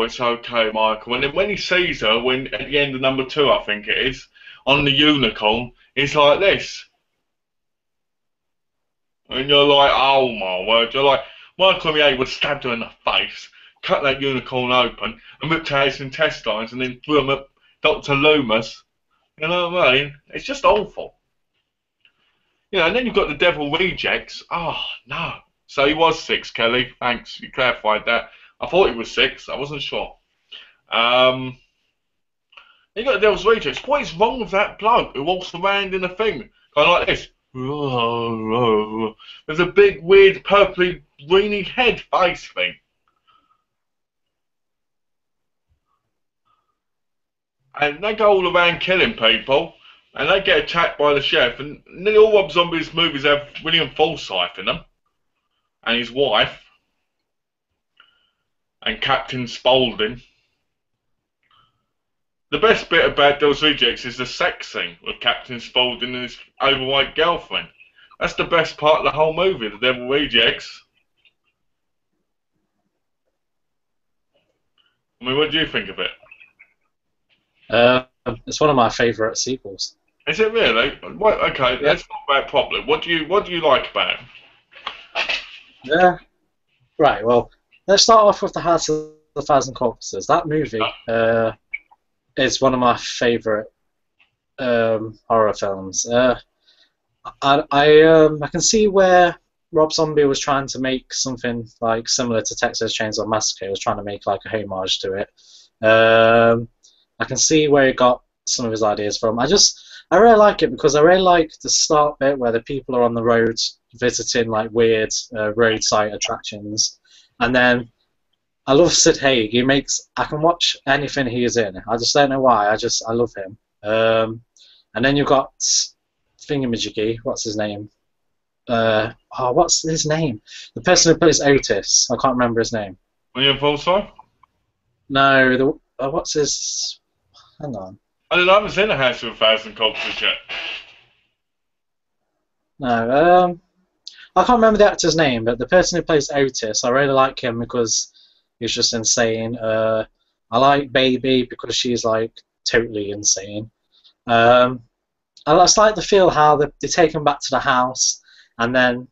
it's okay, Michael." And then when he sees her, when at the end of number 2, I think it is, on the unicorn, he's like this. And you're like, oh my word, you're like, Michael Myers would stab her in the face, cut that unicorn open, and ripped out his intestines, and then threw them at Dr. Loomis. You know what I mean? It's just awful. You know, and then you've got the Devil Rejects. Oh, no. So he was 6, Kelly. Thanks, you clarified that. I thought he was 6. I wasn't sure. Then you got the Devil's Rejects. What is wrong with that bloke who walks around in a thing? Kind of like this. There's a big, weird, purpley, greeny head face thing. And they go all around killing people, and they get attacked by the chef, and nearly all Rob Zombie's movies have William Forsythe in them, and his wife, and Captain Spaulding. The best bit about Devil's Rejects is the sex scene with Captain Spaulding and his overweight girlfriend. That's the best part of the whole movie, the Devil Rejects. I mean, what do you think of it? It's one of my favourite sequels. Is it really? Well, okay, Yeah. let's talk about it properly. What do you like about it? Yeah. Right. Well, let's start off with the House of the Thousand Corpses. That movie is one of my favourite horror films. I can see where Rob Zombie was trying to make something like similar to Texas Chainsaw Massacre. He was trying to make like a homage to it. I can see where he got some of his ideas from. I really like it because I really like the start bit where the people are on the road visiting like weird roadside attractions, and then I love Sid Haig. I can watch anything he is in. I just don't know why. I love him. And then you've got Thingamajiggy. What's his name? What's his name? The person who plays Otis. I can't remember his name. William Forsythe? No. What's his? Hang on. I don't know. I haven't seen the House of a Thousand Corpses yet. No. I can't remember the actor's name, but the person who plays Otis, I really like him because he's just insane. I like Baby because she's like totally insane. I just like the feel how they take him back to the house and then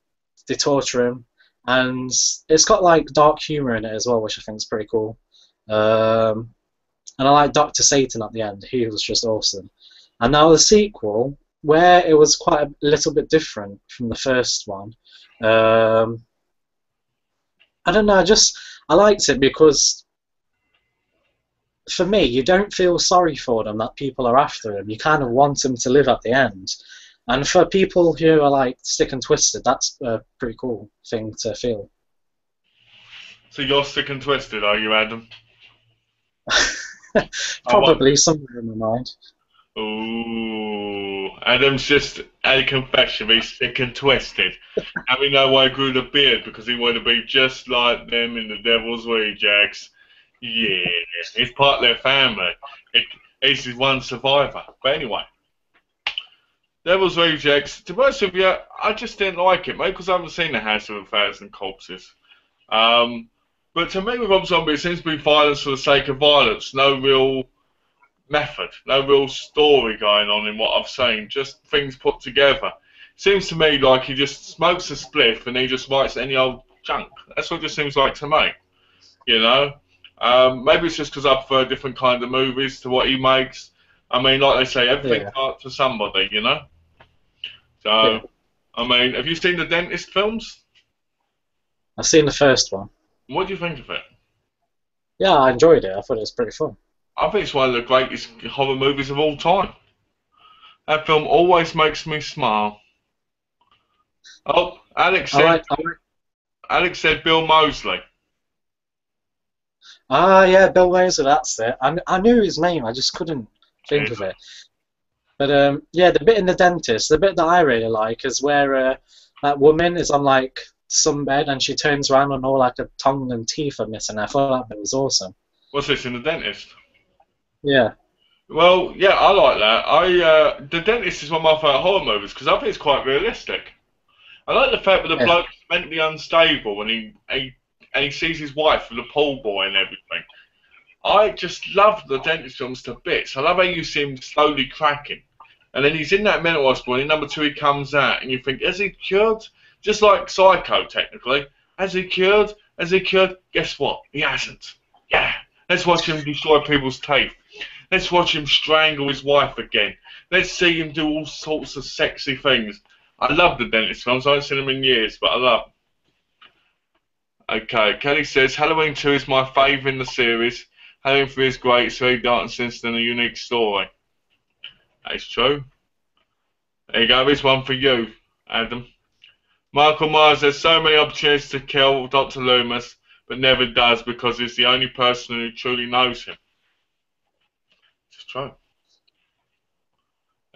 they torture him, and it's got like dark humor in it as well, which I think is pretty cool. And I like Dr. Satan at the end. He was just awesome. And now the sequel, where it was quite a little bit different from the first one. I don't know. I liked it because for me, you don't feel sorry for them that people are after them. You kind of want them to live at the end. And for people who are like sick and twisted, that's a pretty cool thing to feel. So you're sick and twisted, are you, Adam? I won't. Probably somewhere in my mind. Ooh, Adam's just had a confession. He's sick and twisted, and we know why he grew the beard because he wanted to be just like them in the Devil's Rejects. Yeah, he's part of their family. He's his one survivor. But anyway, Devil's Rejects. To be honest with you, I just didn't like it, mate, because I haven't seen the House of a Thousand Corpses. Um, but to me, with Rob Zombie, it seems to be violence for the sake of violence. No real method, no real story going on in what I've seen, just things put together. Seems to me like he just smokes a spliff and he just writes any old junk. That's what it just seems like to me, you know? Maybe it's just because I prefer different kind of movies to what he makes. I mean, like they say, everything's Yeah, art for somebody, you know? yeah. So, I mean, have you seen the Dentist films? I've seen the first one. What do you think of it? Yeah, I enjoyed it. I thought it was pretty fun. I think it's one of the greatest horror movies of all time. That film always makes me smile. Oh, I like. Alex said Bill Moseley. Ah, yeah, Bill Moseley, that's it. I knew his name, I just couldn't think Yeah. of it. But yeah, the bit in the dentist, the bit that I really like is where that woman is on like some bed and she turns around and all like her tongue and teeth are missing. I thought that bit was awesome. What's this in The Dentist? Yeah, Well, yeah, I like that. The Dentist is one of my favourite horror movies because I think it's quite realistic. I like the fact that the yeah, bloke's mentally unstable and he sees his wife with a pool boy and everything. I just love the Dentist films to bits. I love how you see him slowly cracking. And then he's in that mental hospital, and in number two he comes out, and you think, has he cured? Just like Psycho, technically. Has he cured? Has he cured? Guess what? He hasn't. Yeah. Let's watch him destroy people's teeth. Let's watch him strangle his wife again. Let's see him do all sorts of sexy things. I love the Dentist films. I haven't seen them in years, but I love them. Okay, Kelly says, Halloween 2 is my favourite in the series. Halloween 3 is great, it's very dark and sinister and a unique story. That is true. There you go, here's one for you, Adam. Michael Myers has so many opportunities to kill Dr. Loomis, but never does because he's the only person who truly knows him. It's true.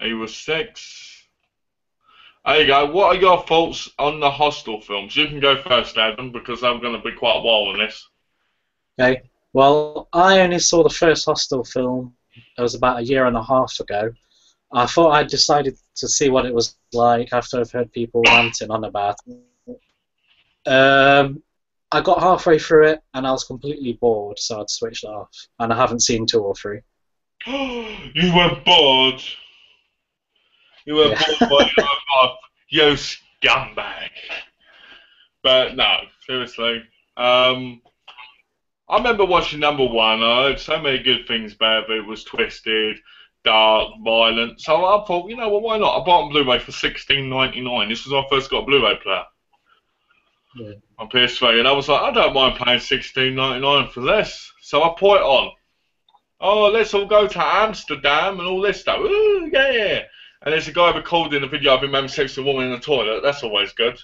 He was 6. There you go. What are your thoughts on the Hostel films? You can go first, Adam, because I'm going to be quite a while on this. okay. Well, I only saw the first Hostel film. It was about a year and a half ago. I thought I decided to see what it was like after I've heard people ranting on about it. I got halfway through it and I was completely bored, so I'd switched it off. And I haven't seen 2 or 3. You were bored. You were Yeah. bored by your life, you scumbag. But no, seriously. I remember watching number 1. I heard so many good things about it. It was twisted, dark, violent. So I thought, you know, well, why not? I bought it on Blu-ray for $16.99. This was when I first got a Blu-ray player Yeah. on PS3, and I was like, I don't mind paying $16.99 for this. So I put it on. Oh, let's all go to Amsterdam and all this stuff. Ooh, yeah. And there's a guy recording a video of him having sex with a woman in the toilet. That's always good.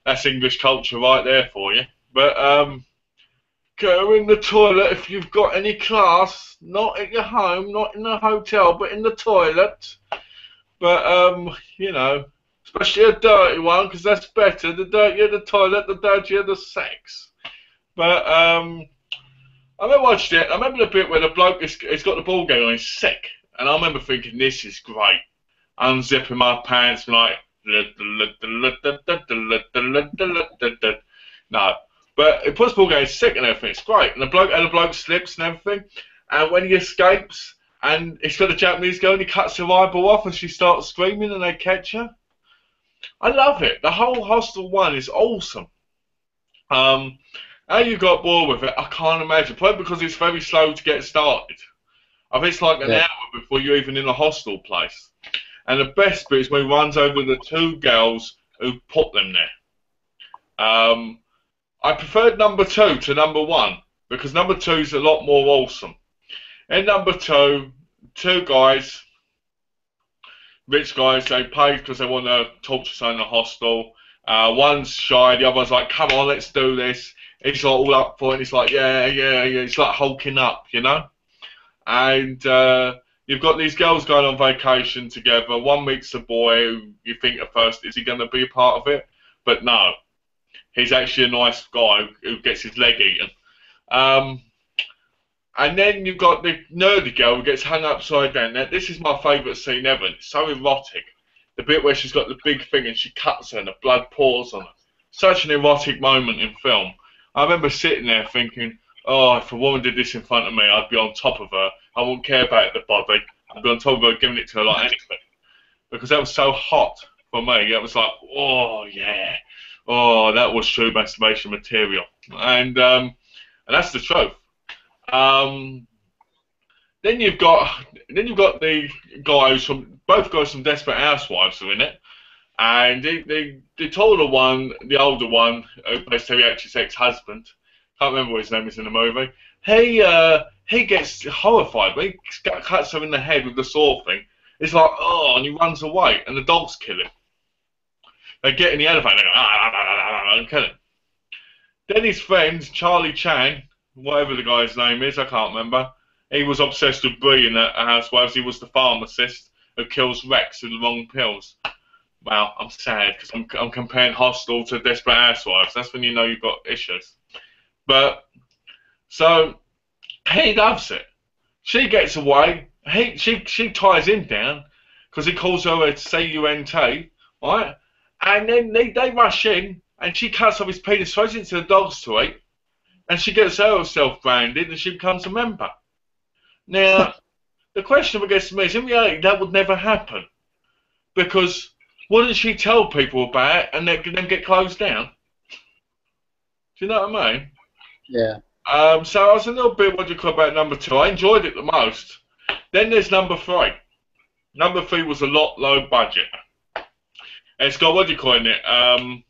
That's English culture right there for you. But go in the toilet if you've got any class. Not at your home, not in a hotel, but in the toilet. But you know, especially a dirty one, because that's better. The dirtier the toilet, the dirtier the sex. But I remember watching it. I remember the bit where the bloke he's got the ball game on. He's sick, and I remember thinking, this is great. Unzipping my pants, and like no. But it puts ball game sick and everything. It's great, and the bloke slips and everything. And when he escapes, and he's got a Japanese girl, and he cuts her eyeball off, and she starts screaming, and they catch her. I love it. The whole Hostel 1 is awesome. How you got bored with it, I can't imagine. Probably because it's very slow to get started. I think it's like an Yeah. hour before you're even in a hostel place. And the best bit is when he runs over the 2 girls who put them there. I preferred number 2 to number 1 because number 2 is a lot more awesome. In number two, two guys, rich guys, they pay because they want to torture someone in the hostel. One's shy, the other one's like, come on, let's do this. He's like all up for it, and he's like, yeah, yeah, yeah. He's like hulking up, you know? And you've got these girls going on vacation together. One meets a boy who you think at first, is he going to be a part of it? But no, he's actually a nice guy who gets his leg eaten. Um, and then you've got the nerdy girl who gets hung upside down. Now, this is my favourite scene ever. It's so erotic. The bit where she's got the big thing and she cuts her and the blood pours on her. Such an erotic moment in film. I remember sitting there thinking, oh, if a woman did this in front of me, I'd be on top of her. I wouldn't care about the body. I'd be on top of her, giving it to her like anything. Because that was so hot for me. It was like, oh, yeah. Oh, that was true masturbation material. And that's the truth. Um, then you've got the guys from both guys from Desperate Housewives are in it, and the taller one, the older one, who plays Terry Hatcher's ex-husband, can't remember what his name is in the movie. He gets horrified when he cuts her in the head with the saw thing. It's like, oh, and he runs away, and the dogs kill him. They get in the elevator, and they go, and kill him. Then his friend Charlie Chan, whatever the guy's name is, I can't remember. He was obsessed with Bree in that Housewives. He was the pharmacist who kills Rex with the wrong pills. Wow, I'm sad because I'm comparing Hostel to Desperate Housewives. That's when you know you've got issues. But so he loves it. She gets away. She ties him down because he calls her a cunt, right? And then they rush in and she cuts off his penis, throws it into the dogs to eat, and she gets herself branded and she becomes a member. Now, the question that gets to me is, in reality, that would never happen. Because wouldn't she tell people about it and then get closed down? Do you know what I mean? Yeah. So I was a little bit, what do you call about number two? I enjoyed it the most. Then there's number three. Number three was a lot low budget. And it's got, what do you call it?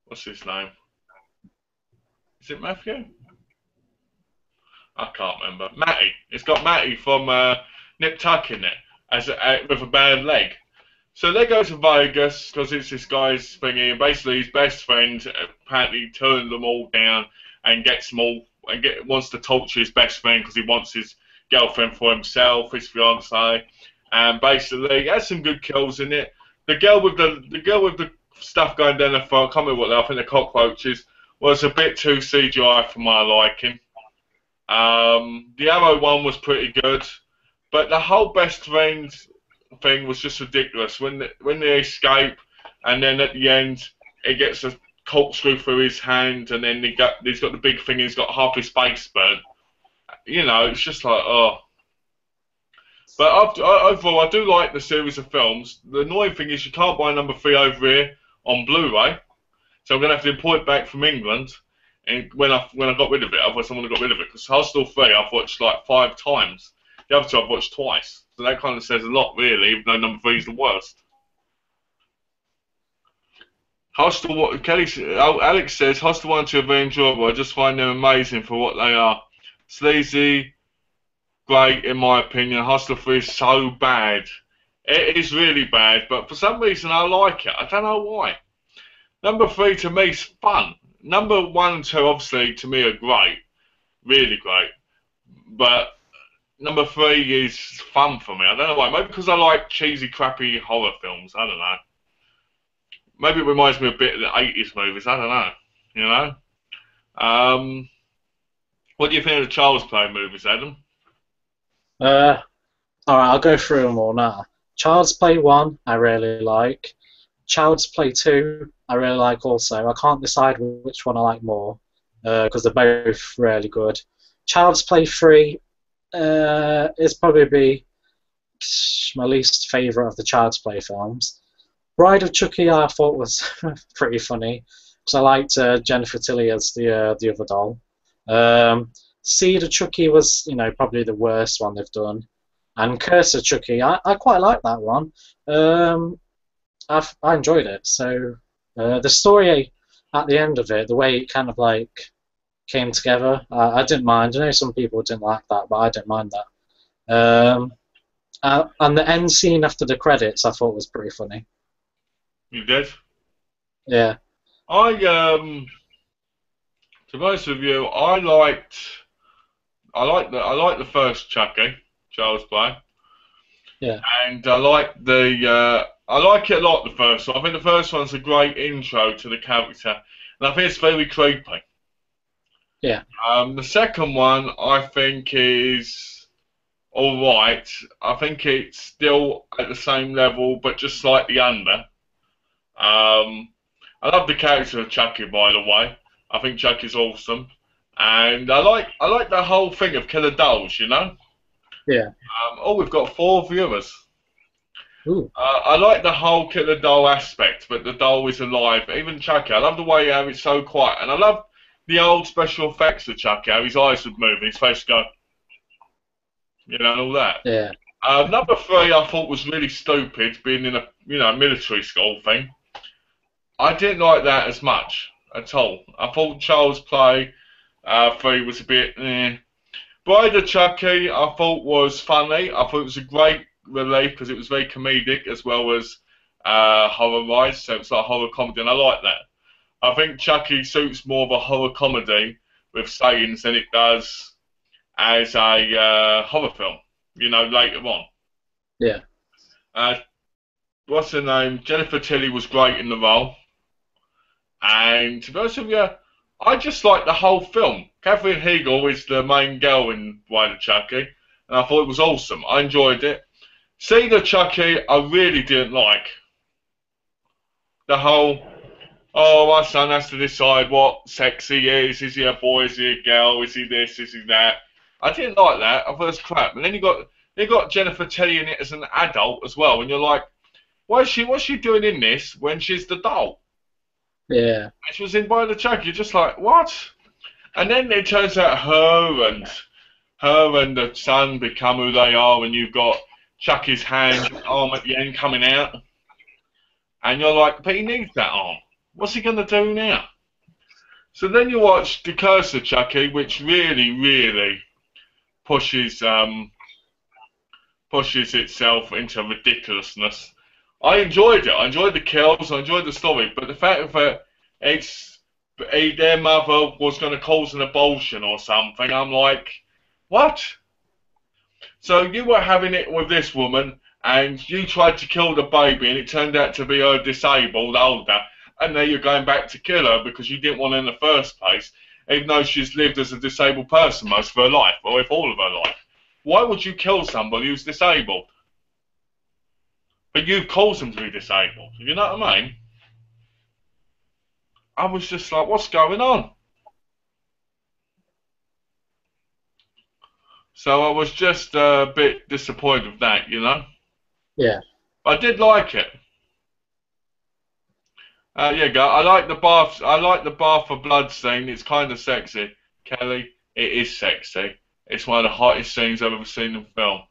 What's his name? Is it Matthew? I can't remember. Matty. It's got Matty from Nip Tuck in it with a bad leg. So they go to Vegas because it's this guy's thingy, and basically his best friend apparently turned them all down and gets them all and wants to torture his best friend because he wants his girlfriend for himself, his fiance, and basically he has some good kills in it. The girl with the stuff going down the front, I can't remember what they are, I think the cockroaches, was a bit too CGI for my liking. The Arrow one was pretty good, but the whole best friends thing was just ridiculous. When they escape, and then at the end, he gets a corkscrew through his hand, and then he's got the big thing. He's got half his face burnt. You know, it's just like, oh. But overall, I do like the series of films. The annoying thing is you can't buy number three over here on Blu-ray, so I'm gonna have to import it back from England. And when I got rid of it, otherwise I'm gonna got rid of it because Hostel 3 I've watched like 5 times. The other two I've watched twice. So that kind of says a lot, really, even though number 3 is the worst. Alex says, Hostel 1 and 2 are very enjoyable. I just find them amazing for what they are. Sleazy, great in my opinion. Hostel 3 is so bad. It is really bad, but for some reason I like it. I don't know why. Number 3 to me is fun. Number 1 and 2 obviously to me are great. Really great. But number 3 is fun for me. I don't know why. Maybe because I like cheesy, crappy horror films. I don't know. Maybe it reminds me a bit of the 80s movies. I don't know. You know? What do you think of the Child's Play movies, Adam? Alright, I'll go through them all now. Child's Play 1, I really like. Child's Play 2, I really like also. I can't decide which one I like more, because they're both really good. Child's Play 3 is probably my least favourite of the Child's Play films. Bride of Chucky I thought was pretty funny, because I liked Jennifer Tilly as the other doll. Seed of Chucky was, probably the worst one they've done. And Curse of Chucky, I quite like that one. I enjoyed it. So the story at the end of it, the way it kind of like came together. I didn't mind. I know some people didn't like that, but I didn't mind that. And the end scene after the credits, I thought was pretty funny. You did? Yeah, To be honest with you, I liked the first Chucky, Charles Play, yeah, and I like it a lot. The first one, I think the first one's a great intro to the character, and I think it's very creepy. yeah, The second one, I think, is all right. I think it's still at the same level, but just slightly under. Um, I love the character of Chucky, by the way. I think Chucky's awesome, and I like the whole thing of killer dolls. You know. yeah. Oh, we've got 4 viewers. Ooh, I like the whole killer doll aspect, but the doll is alive. Even Chucky, I love the way how it's so quiet, and I love the old special effects of Chucky, how his eyes would move, and his face would go, and all that. yeah, Number 3, I thought was really stupid, being in a military school thing. I didn't like that as much at all. I thought Charles Play 3 was a bit. Bride of Chucky, I thought was funny. I thought it was a great relief because it was very comedic as well as horror-wise, so it's like horror comedy, and I like that. I think Chucky suits more of a horror comedy with sayings than it does as a horror film. Later on. yeah, Uh, what's her name? Jennifer Tilly was great in the role, and to be honest with you, I just like the whole film. Catherine Hegel is the main girl in Bride of Chucky, and I thought it was awesome. I enjoyed it. See the Chucky, I really didn't like. The whole, oh, my son has to decide what sex he is. Is he a boy? Is he a girl? Is he this? Is he that? I didn't like that. I thought it was crap. And then you got Jennifer Tilly in it as an adult as well, and you're like, what's she doing in this when she's the doll? yeah, And she was in Bride of Chucky. You're just like, what? And then it turns out her and the son become who they are, and you've got Chucky's hand arm at the end coming out, and you're like, but he needs that arm. What's he gonna do now? So then you watch The Curse of Chucky, which really, really pushes itself into ridiculousness. I enjoyed it. I enjoyed the kills. I enjoyed the story, but the fact that their mother was going to cause an abortion or something, I'm like, what? So you were having it with this woman, and you tried to kill the baby, and it turned out to be her disabled, older, and now you're going back to kill her because you didn't want her in the first place, even though she's lived as a disabled person most of her life, or if all of her life. Why would you kill somebody who's disabled? But you've caused them to be disabled. You know what I mean? I was just like, what's going on? So I was just a bit disappointed with that, yeah, I did like it. Yeah, go. I like the bath. I like the bath of blood scene. It's kind of sexy, Kelly. It is sexy. It's one of the hottest scenes I've ever seen in film.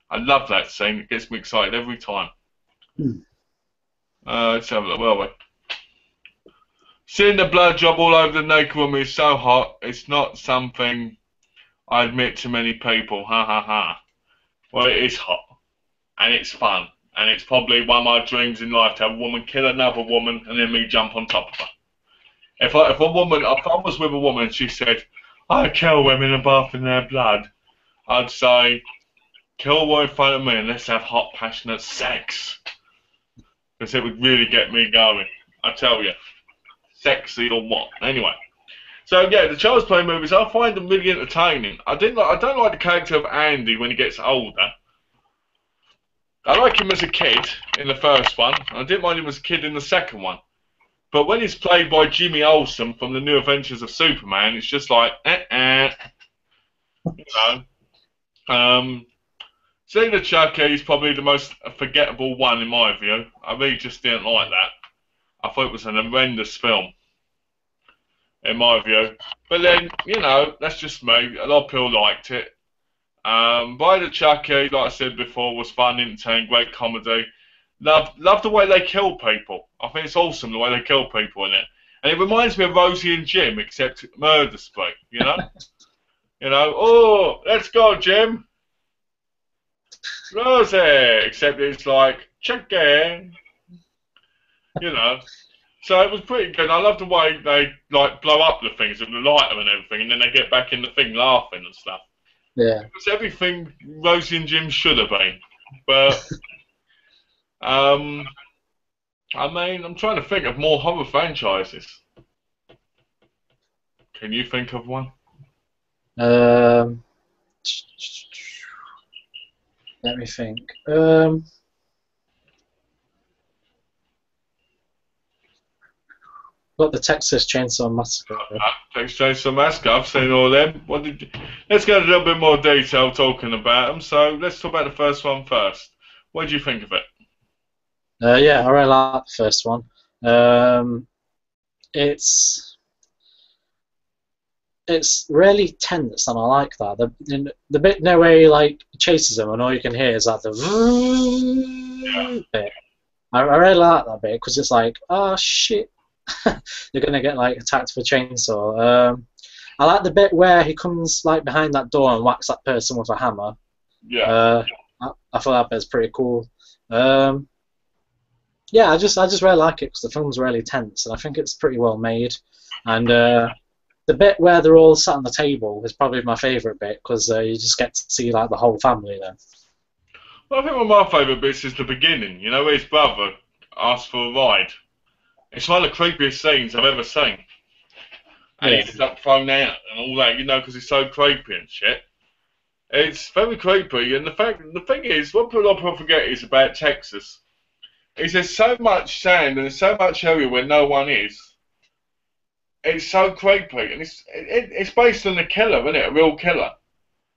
I love that scene. It gets me excited every time. Hmm. Let's have a look. Where are we? Seeing the blood drop all over the naked woman is so hot. It's not something I admit to many people. Ha ha ha. Well, it is hot, and it's fun, and it's probably one of my dreams in life to have a woman kill another woman and then me jump on top of her. If I was with a woman and she said, I kill women and bath in their blood, I'd say, kill one in front of me and let's have hot, passionate sex. Because it would really get me going. I tell you. Sexy or what? Anyway. So yeah, the Child's Play movies, I find them really entertaining. I don't like the character of Andy when he gets older. I like him as a kid in the first one. I didn't mind him as a kid in the second one. But when he's played by Jimmy Olsen from The New Adventures of Superman, it's just like, Seeing Chucky is probably the most forgettable one in my view. I really just didn't like that. I thought it was an horrendous film, in my view. But then, that's just me. A lot of people liked it. Bride of Chucky, like I said before, was fun, entertaining, great comedy. Love the way they kill people. I think it's awesome the way they kill people in it. And it reminds me of Rosie and Jim, except murder spree, you know? You know, oh, let's go, Jim. Rosie, except it's like, chicken, you know. So it was pretty good. I love the way they like blow up the things with the lighter and everything, and then they get back in the thing laughing and stuff. Yeah. It was everything Rosie and Jim should have been. But I mean, I'm trying to think of more horror franchises. Can you think of one? Um, let me think. Got the Texas Chainsaw Massacre. Texas Chainsaw Massacre. I've seen all them. Let's get a little bit more detail talking about them. So let's talk about the first one first. What did you think of it? Yeah, I really like the first one. It's really tense, and I like that. The bit now where he like chases him, and all you can hear is like the bit. I really like that bit because it's like, oh shit, you're gonna get like attacked with a chainsaw. I like the bit where he comes like behind that door and whacks that person with a hammer. Yeah. I thought that bit's pretty cool. Yeah, I just really like it because the film's really tense, and I think it's pretty well made. And the bit where they're all sat on the table is probably my favourite bit because you just get to see like the whole family then. Well, I think one of my favourite bits is the beginning. You know, where his brother asks for a ride. It's one of the creepiest scenes I've ever seen. And he ends up thrown out and all that, you know, because it's so creepy and shit. It's very creepy, and the thing is, what people forget is about Texas. Is there's so much sand and there's so much area where no one is. It's so creepy, and it's based on a killer, isn't it? A real killer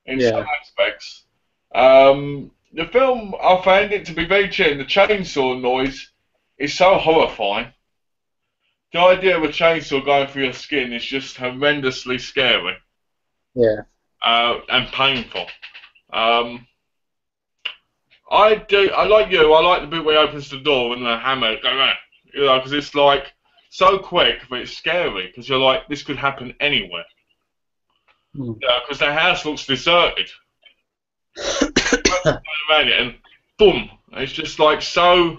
in some aspects. The film, I found it to be very chill. The chainsaw noise is so horrifying. The idea of a chainsaw going through your skin is just horrendously scary. Yeah. And painful. I like you. I like the bit where he opens the door and the hammer goes around. You know, because it's like so quick, but it's scary because you're like, this could happen anywhere. Yeah, because the house looks deserted. Around it and boom, it's just like so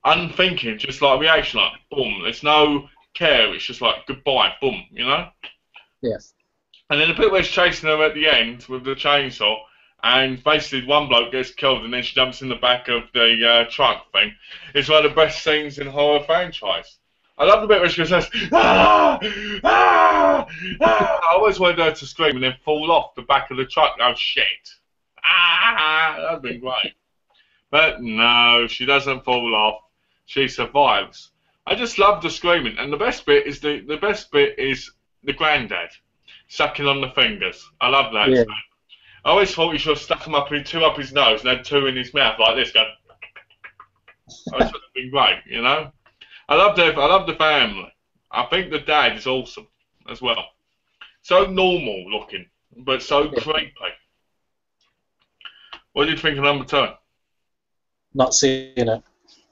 unthinking, just like reaction, like boom. There's no care. It's just like goodbye, boom. You know. Yes. And then the bit where she's chasing them at the end with the chainsaw, and basically one bloke gets killed, and then she jumps in the back of the truck thing. It's one of the best scenes in horror franchise. I love the bit where she says, ah, ah, ah. I always wanted her to scream and then fall off the back of the truck. Oh shit! Ah, that'd been great. But no, she doesn't fall off. She survives. I just love the screaming, and the best bit is the granddad sucking on the fingers. I love that. Yeah. I always thought he should have stuck them two up his nose and had two in his mouth like this, going. That would have been great, you know. I love the family. I think the dad is awesome as well. So normal looking, but so creepy. What do you think of number 2? Not seeing it.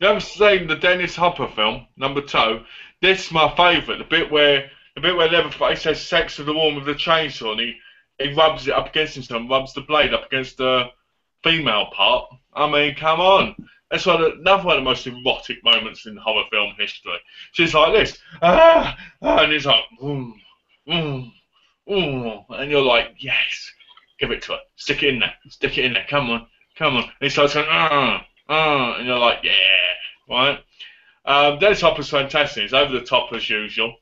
You haven't seen the Dennis Hopper film, number 2. This is my favourite. The bit where Leatherface has sex with the woman with the chainsaw and he rubs it up against himself, rubs the blade up against the female part. I mean, come on. That's another one of the most erotic moments in horror film history. She's like this, and he's like, and you're like, yes, give it to her, stick it in there, come on. And he starts going, and you're like, yeah, right? Dennis Hopper's fantastic. He's over the top as usual.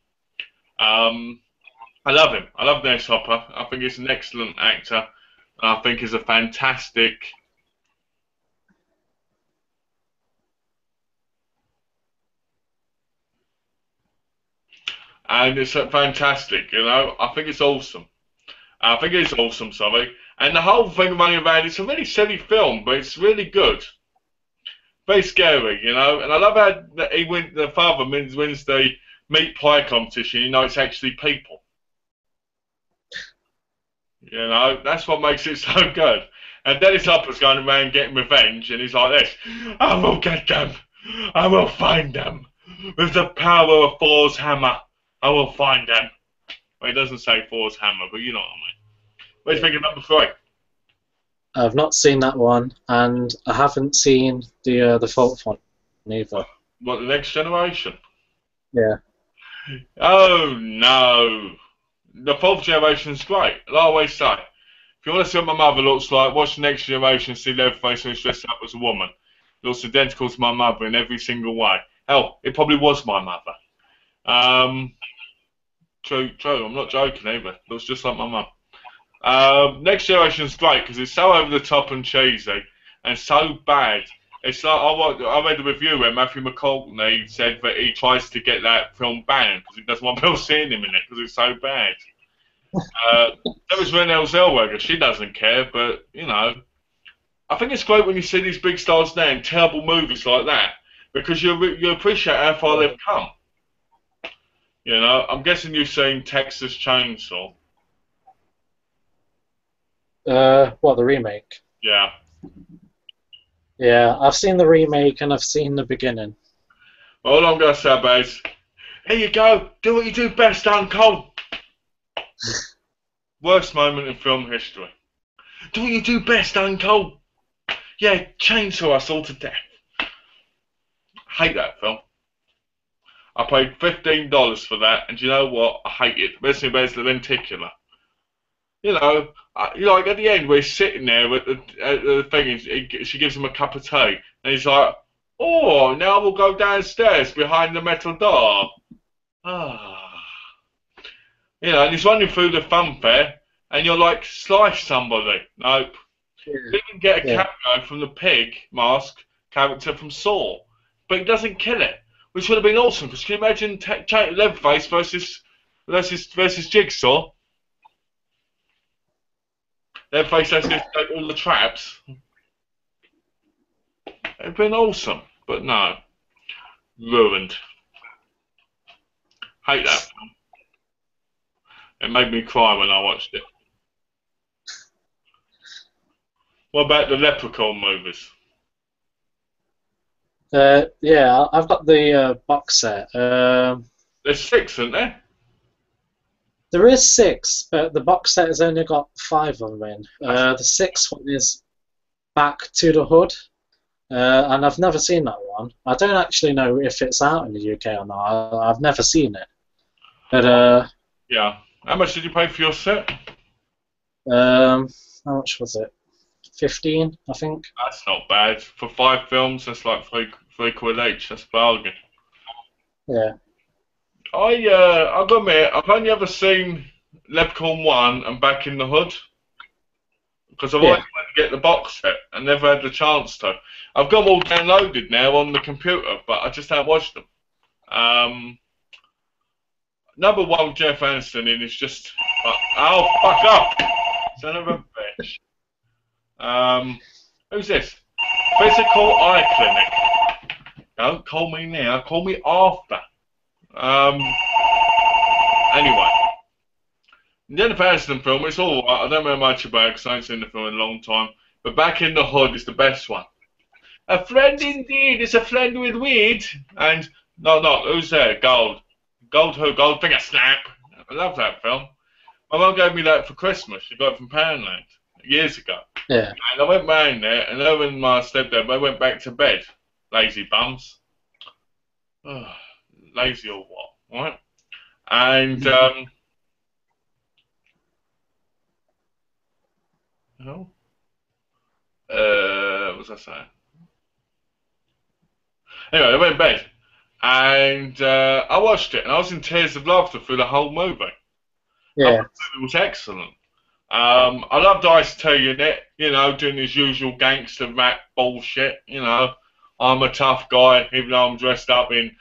I love him. I love Dennis Hopper. I think he's an excellent actor. I think he's a fantastic. And it's fantastic, you know. I think it's awesome. Sorry. And the whole thing running around, it's a really silly film, but it's really good. Very scary, you know. And I love how the father wins the meat pie competition. You know, it's actually people. You know, that's what makes it so good. And Dennis Hopper's going around getting revenge, and he's like this, I will get them. I will find them. With the power of Thor's hammer, I will find them. Well, it doesn't say Thor's hammer, but you know what I mean. What do you think of number 3? I've not seen that one, and I haven't seen the fourth one either. What, the next generation? Yeah. Oh no. The fourth generation's great. Like I always say, if you want to see what my mother looks like, watch the next generation, see Leatherface when he's dressed up as a woman. It looks identical to my mother in every single way. Hell, it probably was my mother. True, true. I'm not joking either. It looks just like my mum. Next generation's great because it's so over the top and cheesy and so bad. It's like I read a review where Matthew McConaughey said that he tries to get that film banned because he doesn't want people seeing him in it because it's so bad. That was Renée Zellweger. She doesn't care, but you know, I think it's great when you see these big stars now in terrible movies like that because you appreciate how far they've come. You know, I'm guessing you've seen Texas Chainsaw. What, the remake? Yeah. Yeah, I've seen the remake and I've seen the beginning. All I'm going to say about is, here you go, do what you do best, Uncle. Worst moment in film history. Do what you do best, Uncle. Yeah, chainsaw us all to death. I hate that film. I paid $15 for that, and you know what? I hate it. The best thing about it is the lenticular. You know, like at the end where he's sitting there at the thing, she gives him a cup of tea, and he's like, "Oh, now we'll go downstairs behind the metal door." Ah, you know, and he's running through the funfair, and you're like, "Slice somebody." Nope. Yeah. You can get a cameo from the pig mask character from Saw, but he doesn't kill it, which would have been awesome. Because can you imagine Leatherface versus Jigsaw? Leatherface has to take all the traps. It'd been awesome, but no, ruined. Hate that film. It made me cry when I watched it. What about the Leprechaun movies? Yeah, I've got the box set. There's 6, isn't there? There is 6, but the box set has only got 5 of them in. The 6th one is Back to the Hood, and I've never seen that one. I don't actually know if it's out in the UK or not. I've never seen it. But yeah. How much did you pay for your set? how much was it? 15, I think. That's not bad. For 5 films, that's like three quid each. That's a bargain. Yeah. I've got to admit, I've only ever seen Leprechaun 1 and Back in the Hood. Because I've always wanted to get the box set and never had the chance to. I've got them all downloaded now on the computer, but I just haven't watched them. Number 1 with Jeff Aniston in is just... oh, fuck up! Son of a bitch. Who's this? Physical Eye Clinic. Don't call me now, call me after. Anyway. The Jennifer Aniston film, it's alright. I don't know much about it because I haven't seen the film in a long time. But Back in the Hood is the best one. A friend indeed is a friend with weed. And, no, who's there? Gold. Gold who? Goldfinger Snap. I love that film. My mum gave me that for Christmas. She got it from Poundland years ago. Yeah. And I went round there, and her and my stepdad, they went back to bed. Lazy bums. Oh, lazy or what, right? And, what was I saying? Anyway, I went to bed, and I watched it, and I was in tears of laughter through the whole movie. Yeah. It was excellent. I loved Ice-T in it, you know, doing his usual gangster rap bullshit, you know. I'm a tough guy, even though I'm dressed up in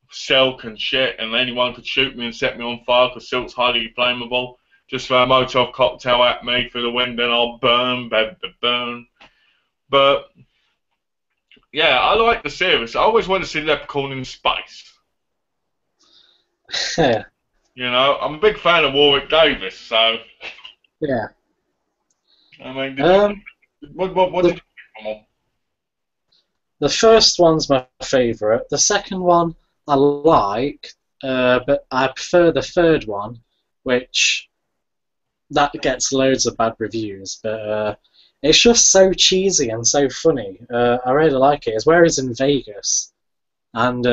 silk and shit, and anyone could shoot me and set me on fire because silk's highly flammable. Just throw a Molotov cocktail at me through the window and I'll burn, baby, burn. But, yeah, I like the series. I always want to see Leprechaun in space. Yeah. You know, I'm a big fan of Warwick Davis, so... Yeah. I mean, what did you think of? The first one's my favourite. The second one I like, but I prefer the third one, which that gets loads of bad reviews. But it's just so cheesy and so funny. I really like it. It's where he's in Vegas, and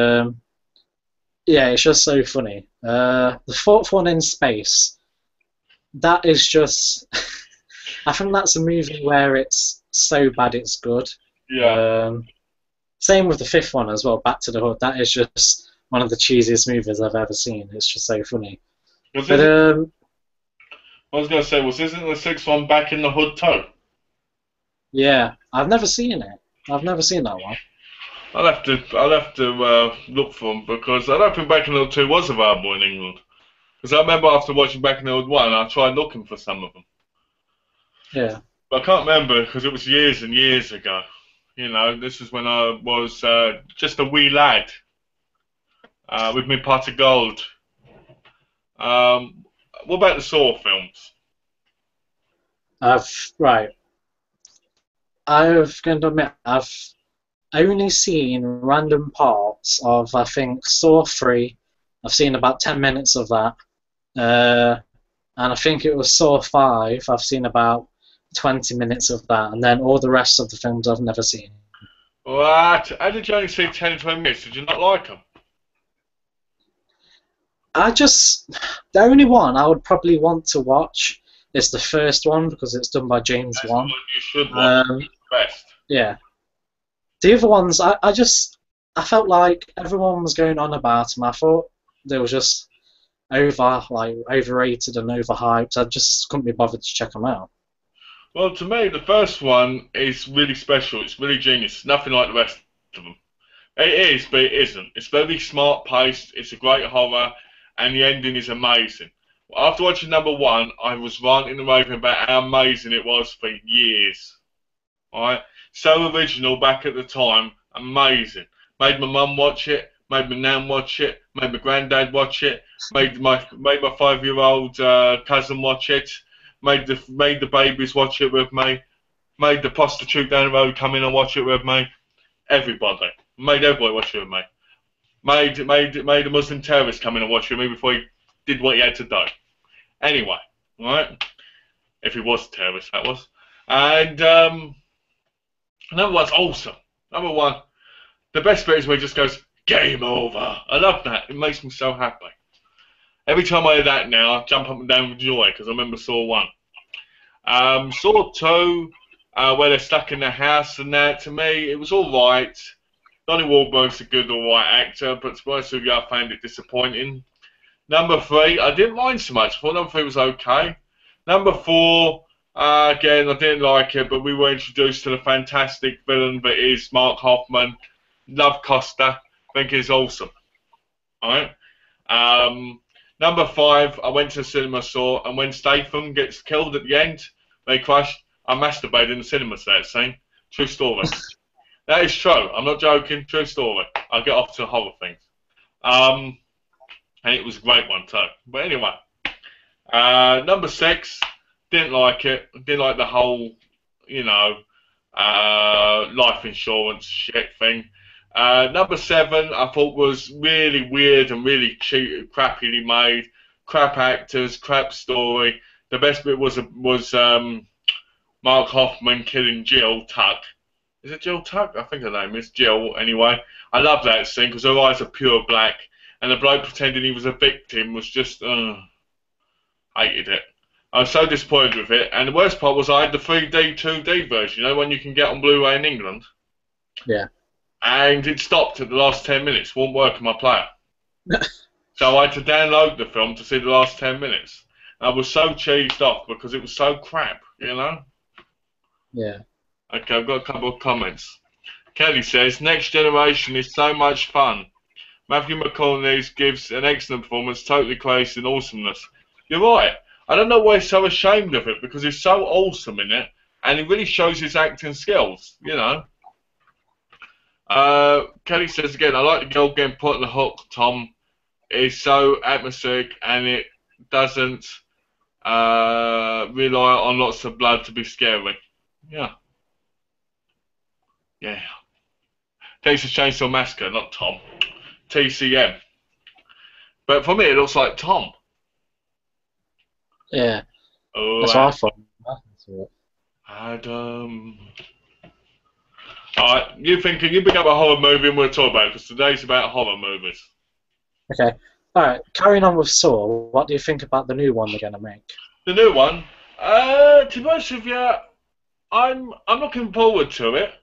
yeah, it's just so funny. The fourth one in space, that is just. I think that's a movie where it's so bad it's good. Yeah. Same with the fifth one as well, Back to the Hood. That is just one of the cheesiest movies I've ever seen. It's just so funny. But I was going to say, isn't the sixth one Back in the Hood too? yeah, I've never seen it. I've never seen that one. I'll have to look for them because I don't think Back in the Hood 2 was available in England. Because I remember after watching Back in the Hood 1, I tried looking for some of them. Yeah. But I can't remember because it was years and years ago. You know, this is when I was just a wee lad with my pot of gold. What about the Saw films? Right. I've going to admit I've only seen random parts of I think Saw 3. I've seen about 10 minutes of that. And I think it was Saw 5. I've seen about 20 minutes of that, and then all the rest of the films I've never seen. What? How did you only see 10 to 20 minutes? Did you not like them? The only one I would probably want to watch is the first one because it's done by James That's Wan. the one you should watch. It's the best. Yeah. The other ones, I felt like everyone was going on about them. I thought they were just overrated and overhyped. I just couldn't be bothered to check them out. Well, to me, the first one is really special. It's really genius. It's nothing like the rest of them. It is, but it isn't. It's very smart paced. It's a great horror, and the ending is amazing. After watching number one, I was ranting and raving about how amazing it was for years. Alright? So original back at the time. Amazing. Made my mum watch it. Made my nan watch it. Made my granddad watch it. Made my 5-year-old cousin watch it. Made the babies watch it with me. Made the prostitute down the road come in and watch it with me. Everybody. Made everybody watch it with me. Made a Muslim terrorist come in and watch it with me before he did what he had to do. Anyway, right? If he was a terrorist, that was. And number one's awesome. Number one, the best bit is where he just goes, game over. I love that. It makes me so happy. Every time I hear that now, I jump up and down with joy because I remember Saw 1. Saw 2, where they're stuck in the house and that, to me, it was alright. Donnie Wahlberg's a good, alright actor, but to be honest with you, I found it disappointing. Number 3, I didn't mind so much. I thought number 3 was okay. Number 4, again, I didn't like it, but we were introduced to the fantastic villain that is Mark Hoffman. Love Costa. Think he's awesome. Alright? Number 5, I went to the cinema, saw, and when Statham gets killed at the end, they crash, I masturbated in the cinema for that scene. True story. That is true. I'm not joking. True story. I'll get off to horror things. And it was a great one too. But anyway, number 6, didn't like it. Didn't like the whole, life insurance shit thing. Number 7, I thought was really weird and really cheap, crappily made. Crap actors, crap story. The best bit was Mark Hoffman killing Jill Tuck. Is it Jill Tuck? I think her name is Jill. Anyway, I love that scene because her eyes are pure black, and the bloke pretending he was a victim was just hated it. I was so disappointed with it, and the worst part was I had the 3D, 2D version. You know, one you can get on Blu-ray in England. Yeah. And it stopped at the last 10 minutes. Won't work on my player. So I had to download the film to see the last 10 minutes. I was so cheesed off because it was so crap, Yeah. Okay, I've got a couple of comments. Kelly says, Next Generation is so much fun. Matthew McConaughey gives an excellent performance, totally crazy and awesomeness. You're right. I don't know why he's so ashamed of it because he's so awesome in it and he really shows his acting skills, Kelly says again, I like the girl getting put on the hook, Tom. It's so atmospheric and it doesn't rely on lots of blood to be scary. Yeah. Texas Chainsaw Massacre, not Tom. TCM. But for me, it looks like Tom. Yeah, Oh, that's what I thought. Adam. Alright, you pick up a horror movie and we'll talk about it, because today's about horror movies. Okay. Alright, carrying on with Saw, what do you think about the new one they're going to make? The new one, to be honest with you, I'm looking forward to it,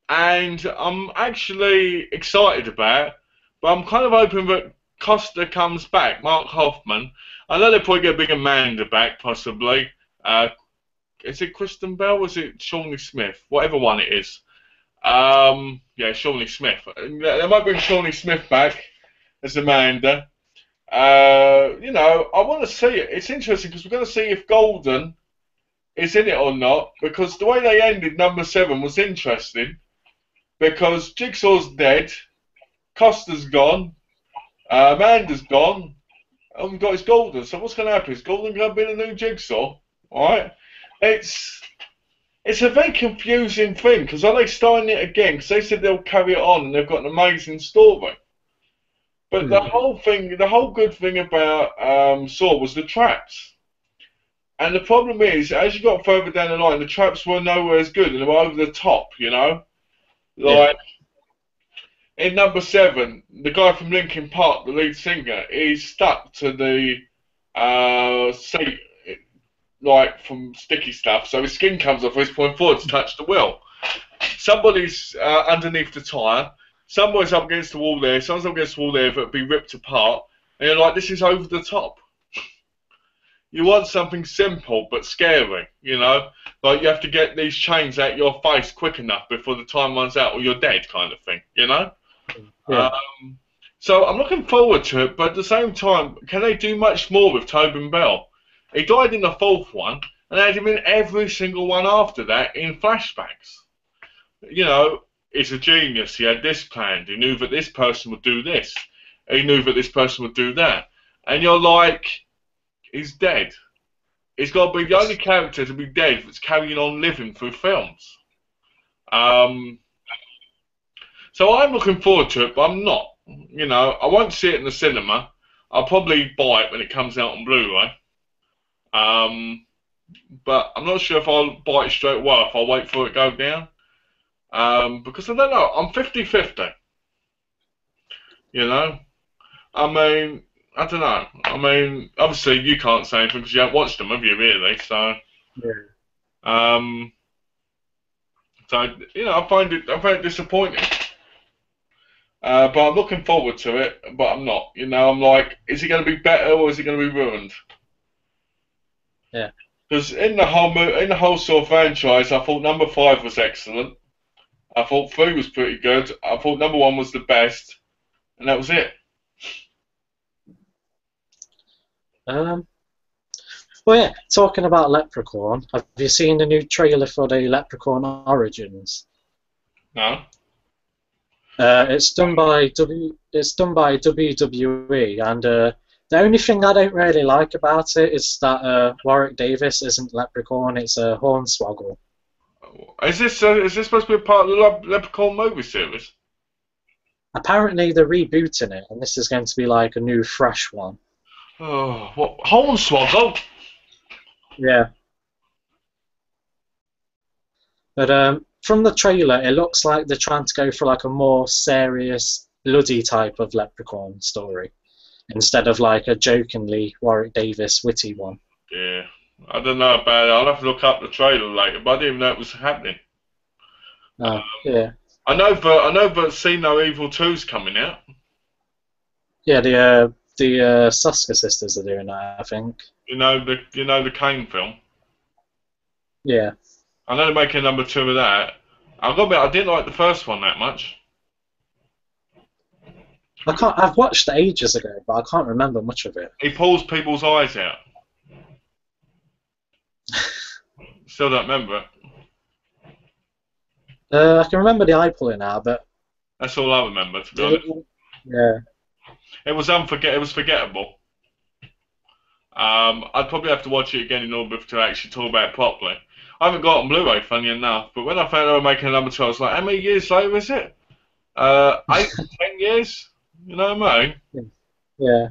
and I'm actually excited about it, but I'm kind of hoping that Costa comes back, Mark Hoffman. I know they'll probably get Big Amanda back, possibly. Is it Kristen Bell or is it Shawnee Smith? Whatever one it is. Yeah, Shawnee Smith. They might bring Shawnee Smith back as Amanda. You know, I want to see it. It's interesting because we're going to see if Golden is in it or not, because the way they ended number 7 was interesting, because Jigsaw's dead, Costa's gone, Amanda's gone, and we've got his Golden. So what's going to happen? Is Golden going to be the new Jigsaw? Alright? It's a very confusing thing, because are they starting it again? Because they said they'll carry it on and they've got an amazing story. But the whole good thing about Saw was the traps. And the problem is, as you got further down the line, the traps were nowhere as good and they were over the top, you know? Like, in number 7, the guy from Linkin Park, the lead singer, is stuck to the seat, like, from sticky stuff, so his skin comes off, he's pulling forward to touch the wheel. Somebody's underneath the tyre, somebody's up against the wall there, someone's up against the wall there that'd be ripped apart, and you're like, this is over the top. You want something simple but scary, you know? Like, you have to get these chains out your face quick enough before the time runs out or you're dead, kind of thing, you know? Yeah. So I'm looking forward to it, but at the same time, can they do much more with Tobin Bell? He died in the 4th one, and they had him in every single one after that in flashbacks. You know, he's a genius. He had this planned. He knew that this person would do this. He knew that this person would do that. And you're like, he's dead. He's got to be the only character to be dead that's carrying on living through films. So I'm looking forward to it, but I'm not. You know, I won't see it in the cinema. I'll probably buy it when it comes out on Blu-ray. But I'm not sure if I'll buy it straight away, if I'll wait for it to go down. Because I don't know, I'm 50-50. You know? I mean, I don't know. I mean, obviously you can't say anything because you haven't watched them, have you, really? So, so you know, I find it disappointing. But I'm looking forward to it, but I'm not. You know, I'm like, is it going to be better or is it going to be ruined? Yeah. Because in the whole Saw franchise, I thought number 5 was excellent. I thought 3 was pretty good. I thought number 1 was the best, and that was it. Well, yeah. Talking about Leprechaun, have you seen the new trailer for the Leprechaun Origins? No. It's done by WWE, and the only thing I don't really like about it is that Warwick Davis isn't Leprechaun; it's a Hornswoggle. Is this supposed to be a part of the Leprechaun movie series? Apparently, they're rebooting it, and this is going to be like a new, fresh one. Oh, what Hornswoggle? Yeah. But from the trailer, it looks like they're trying to go for like a more serious, bloody type of Leprechaun story, instead of like a jokingly Warwick Davis witty one. Yeah, I don't know about it. I'll have to look up the trailer later, but I didn't even know it was happening. Yeah. I know that See No Evil 2's coming out. Yeah, the Susker sisters are doing that, I think. You know the Kane film. Yeah. I know they're making number 2 of that. I've got to admit, I didn't like the first one that much. I've watched it ages ago, but I can't remember much of it. He pulls people's eyes out. Still don't remember it. I can remember the eye pulling now, but that's all I remember, to be honest. Yeah. It was forgettable. I'd probably have to watch it again in order to actually talk about it properly. I haven't got it on Blu-ray, funny enough, but when I found they were making a number 2, I was like, how many years later is it? 8 to 10 years? You know what I mean? Yeah. Yeah.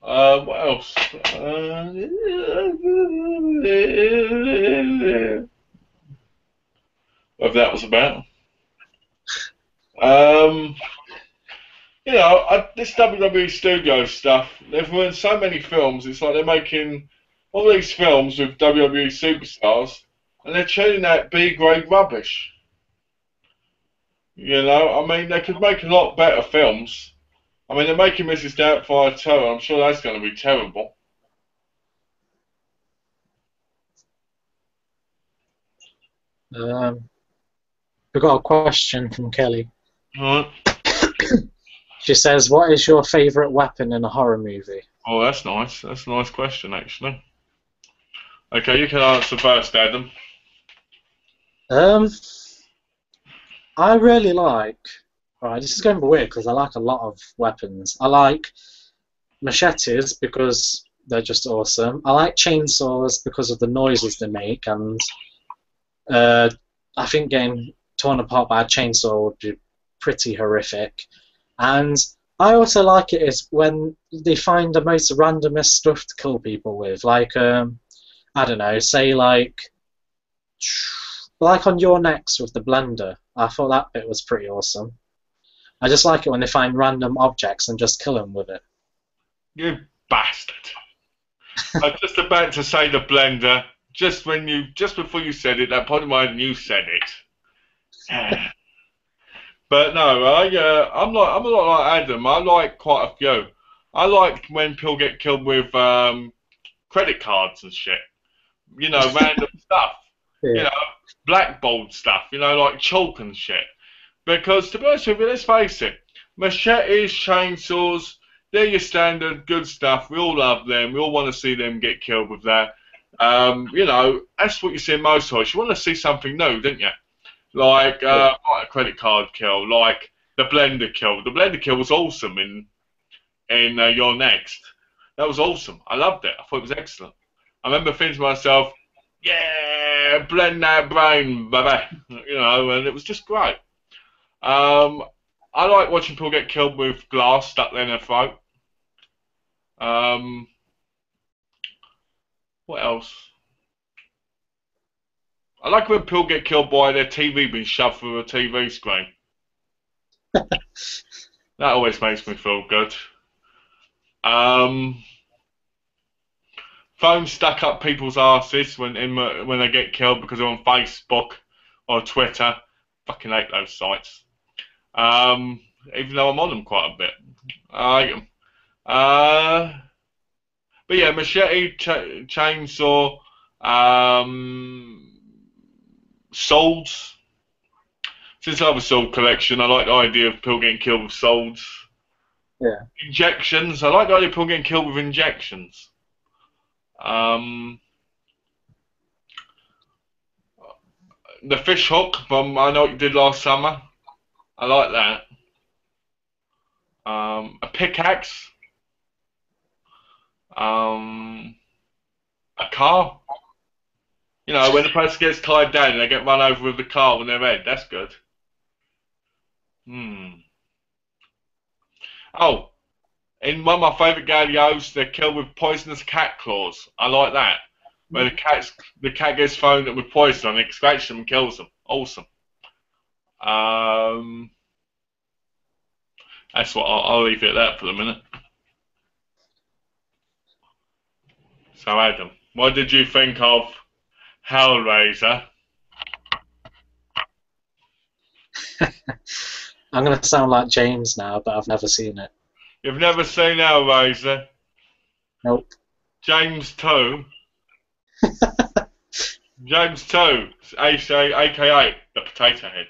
What else? Whatever that was about. Um, this WWE Studio stuff, they've run so many films, it's like they're making all these films with WWE superstars, and they're churning out B-grade rubbish. I mean, they could make a lot better films. I mean, they're making Mrs. Doubtfire 2, I'm sure that's going to be terrible. We got a question from Kelly. Right. She says, "What is your favourite weapon in a horror movie?" Oh, that's nice. That's a nice question, actually. Okay, you can answer first, Adam. Um, I really like. Right, this is going to be weird because I like a lot of weapons. I like machetes because they're just awesome. I like chainsaws because of the noises they make, and uh, I think getting torn apart by a chainsaw would be pretty horrific. And I also like it is when they find the most randomest stuff to kill people with, like I don't know, say like on Your Next with the blender. I thought that bit was pretty awesome. I just like it when they find random objects and just kill them with it. You bastard. I was just about to say the blender. Just before you said it, that part of mine you said it. But no, I'm a lot like Adam. I like quite a few. I like when people get killed with credit cards and shit. Random stuff. You Yeah. know, blackboard stuff. Like chalk and shit. Because to be honest with you, let's face it, machetes, chainsaws, they're your standard good stuff. We all love them. We all want to see them get killed with that. That's what you see in most horrors. You want to see something new, don't you? Like a credit card kill, like the blender kill. The blender kill was awesome in Your Next. That was awesome. I loved it. I thought it was excellent. I remember thinking to myself, yeah, blend that brain, baby. And it was just great. Um, I like watching people get killed with glass stuck in their throat. Um, what else? I like when people get killed by their TV being shoved through a TV screen. That always makes me feel good. Um, Phones stuck up people's asses when they get killed because they're on Facebook or Twitter. Fucking hate those sites. Even though I'm on them quite a bit. I like them. But yeah, machete, chainsaw, swords. Since I have a sword collection, I like the idea of people getting killed with swords. Yeah. Injections. I like the idea of people getting killed with injections. The fish hook from I Know What You Did Last Summer. I like that. A pickaxe. A car. When the person gets tied down and they get run over with the car on their head. That's good. Oh, in one of my favourite games, they're killed with poisonous cat claws. I like that. Where the cat gets thrown with poison and it scratches them and kills them. Awesome. That's what I'll leave it at that for the minute. So Adam, what did you think of Hellraiser? I'm going to sound like James now, but I've never seen it. You've never seen Hellraiser? Nope. James 2. James 2, aka the Potato Head.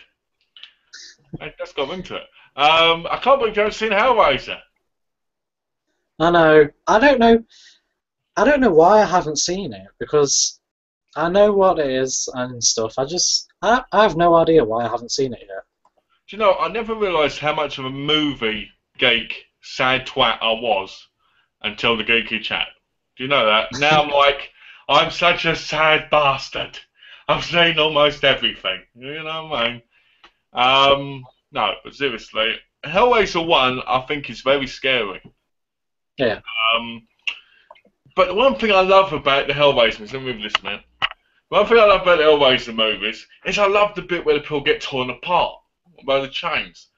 Let's go into it. I can't believe you haven't seen Hellraiser. I know. I don't know. I don't know why I haven't seen it because I know what it is and stuff. I have no idea why I haven't seen it yet. Do you know, I never realised how much of a movie geek, sad twat I was until the Geeky Chat. Do you know that? Now I'm like, I'm such a sad bastard. I've seen almost everything. You know what I mean? No, but seriously, Hellraiser 1, I think, is very scary. Yeah. Um, but the one thing I love about the Hellraiser movies, let me move this, man. One thing I love about the Hellraiser movies is I love the bit where the people get torn apart by the chains.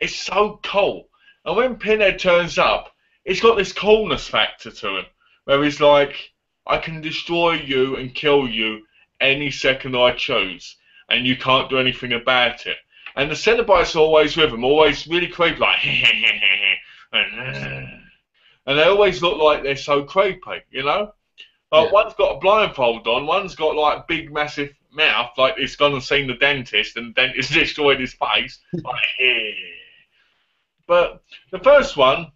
It's so cool. And when Pinhead turns up, he's got this coolness factor to him, where he's like, I can destroy you and kill you any second I choose, and you can't do anything about it. And the Cenobites are always with him, always really creepy, like, and they always look like they're so creepy, you know? Like, Yeah. one's got a blindfold on, one's got like big massive mouth, like he's gone and seen the dentist and the dentist destroyed his face. Like, eh. But the first one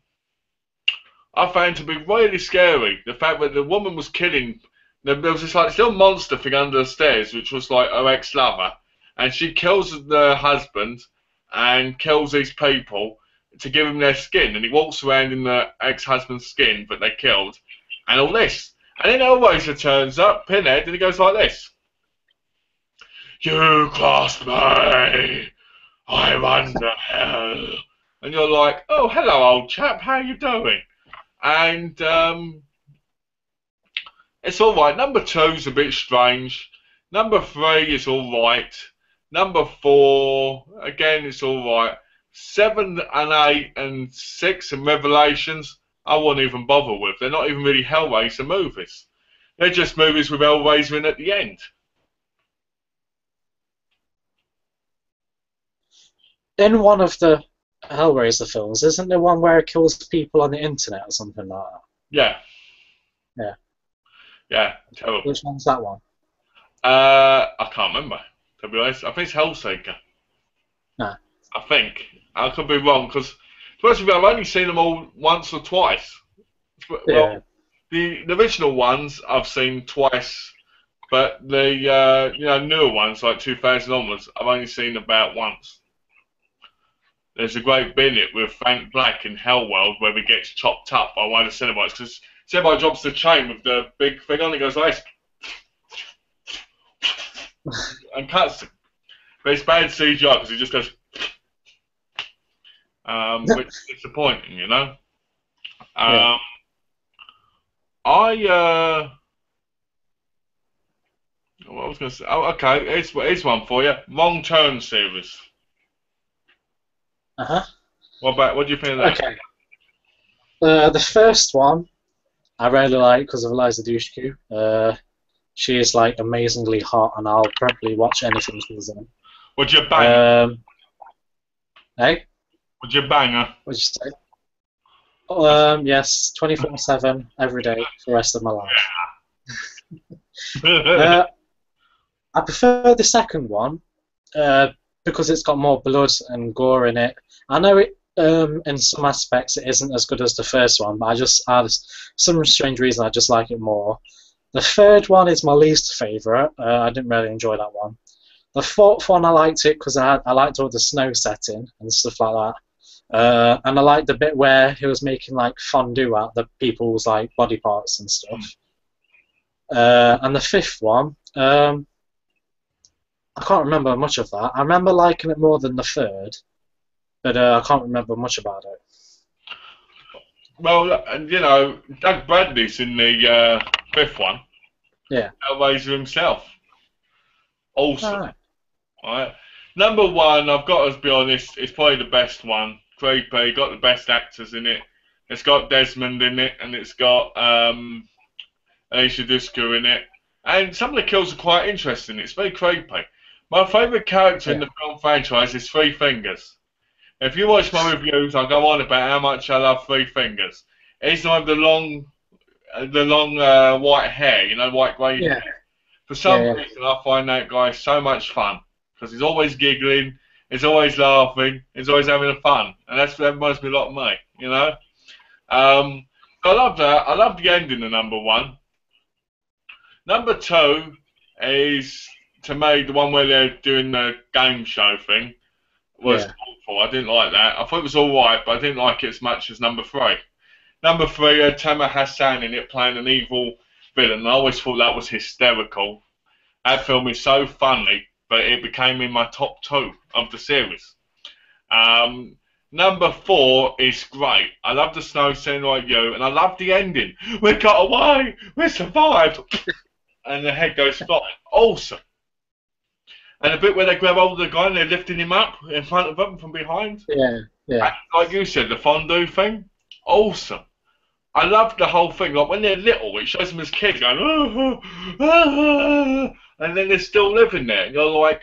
I found to be really scary. The fact that the woman was killing, there was this like little monster thing under the stairs, which was like her ex-lover, and she kills the husband and kills these people to give him their skin, and he walks around in the ex-husband's skin that they killed, and all this. And then Hellraiser turns up, Pinhead, and he goes like this. You crossed me, I'm under hell. And you're like, oh, hello, old chap, how you doing? And it's all right. Number 2's a bit strange. Number 3 is all right. Number 4, again, it's all right. 7 and 8 and 6 and Revelations, I won't even bother with. They're not even really Hellraiser movies. They're just movies with Hellraiser in at the end. In one of the Hellraiser films, isn't there one where it kills people on the internet or something like that? Yeah. Yeah. Yeah, terrible. Which one's that one? I can't remember, to be honest. I think it's Hellseeker. No. I think. I could be wrong, because, to be honest with you, I've only seen them all once or twice. Well, Yeah. the original ones I've seen twice, but the newer ones, like 2000 onwards, I've only seen about once. There's a great bit in it with Frank Black in Hellworld where he gets chopped up by one of the Cenobites, because Cenobite drops the chain with the big thing on, it goes like this, and cuts it. But it's bad CGI because he just goes, which is disappointing, you know. Yeah. What I was going to say, oh, okay, here's one for you. Wrong Turn series. Uh-huh. What do you think of that? Okay. The first one I really like because of Eliza Dushku. She is like amazingly hot, and I'll probably watch anything she's in. Would you bang? Hey? Would you bang her? What'd you say? Yes, 24/7 every day for the rest of my life. I prefer the second one because it's got more blood and gore in it. I know it in some aspects it isn't as good as the first one, but for some strange reason I just like it more. The third one is my least favourite. I didn't really enjoy that one. The fourth one I liked it because I liked all the snow setting and stuff like that. And I liked the bit where he was making like fondue out the people's like body parts and stuff. And the fifth one, I can't remember much of that. I remember liking it more than the third, but I can't remember much about it. Well, and you know, Doug Bradley's in the fifth one. Yeah. Hellraiser himself. Awesome. Alright. Right. Number 1, I've got to be honest, it's probably the best one. Creepy, got the best actors in it. It's got Desmond in it, and it's got Alicia Dushku in it. And some of the kills are quite interesting. It's very creepy. My favourite character in the film franchise is Three Fingers. If you watch my reviews, I'll go on about how much I love Three Fingers. He's like the long white hair, you know, white grey hair. For some reason, I find that guy so much fun because he's always giggling, he's always laughing, he's always having fun, and that reminds me a lot of me, you know. I love that. I love the ending of number 1. Number 2 is, to me, the one where they're doing the game show thing. Was awful. I didn't like that. I thought it was alright, but I didn't like it as much as number 3. Number 3 had Tamer Hassan in it playing an evil villain. I always thought that was hysterical. That film is so funny, but it became in my top 2 of the series. Number 4 is great. I love the snow scene like you, and I love the ending. We got away, we survived, and the head goes flying. Awesome. And the bit where they grab hold of the guy and they're lifting him up in front of them from behind. Yeah, yeah, And like you said, the fondue thing, awesome. I love the whole thing. Like when they're little, it shows them as kids going, and then they're still living there. And you're like,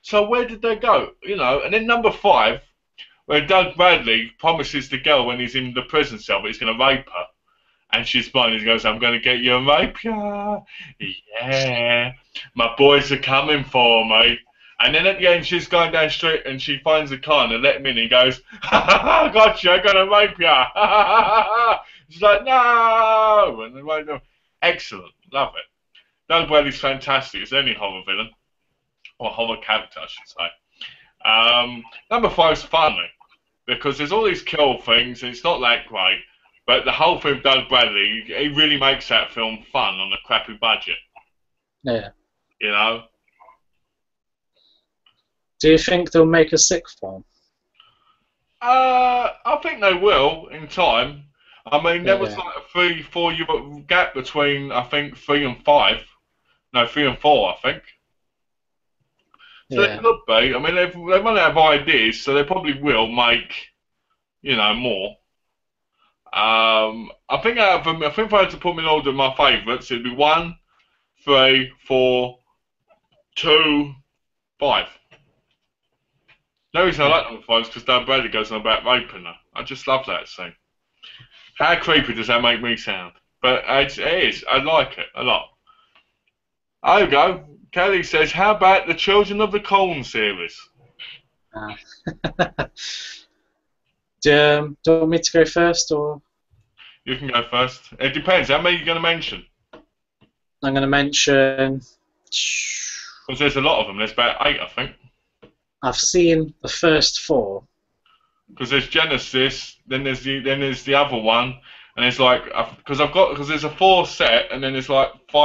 so where did they go? You know. And then number 5, where Doug Bradley promises the girl when he's in the prison cell that he's going to rape her, and she's smiling. He goes, "I'm going to get you and rape you. Yeah, my boys are coming for me." And then at the end, she's going down the street and she finds a car and they let him in. And he goes, "Ha ha ha! Gotcha! I'm going to rape you!" Ha ha ha ha! She's like, "No!" And they're like, "No." Excellent, love it. Doug Bradley's fantastic as any horror villain or horror character, I should say. Number 5's funny because there's all these kill things and it's not that great. But the whole thing with Doug Bradley, he really makes that film fun on a crappy budget. yeah. You know? Do you think they'll make a 6th one? I think they will in time. I mean, there was Yeah, like a 3-4 year gap between, I think, 3 and 5. No, 3 and 4, I think. So they yeah, could be. I mean, they might have ideas, so they probably will make, you know, more. I think out of them, I think if I had to put them in order of my favourites, it'd be 1, 3, 4, 2, 5. No reason I yeah. like number 5 is because Dad Bradley goes on about raping her. I just love that scene. How creepy does that make me sound? But it is. I like it a lot. There we go. Kelly says, how about the Children of the Corn series? Ah. Do you want me to go first, or You can go first. It depends. How many are you going to mention? I'm going to mention? Because there's a lot of them. There's about 8, I think. I've seen the first 4. Because there's Genesis, then there's the other one, and it's like because there's a 4 set, and then there's like 3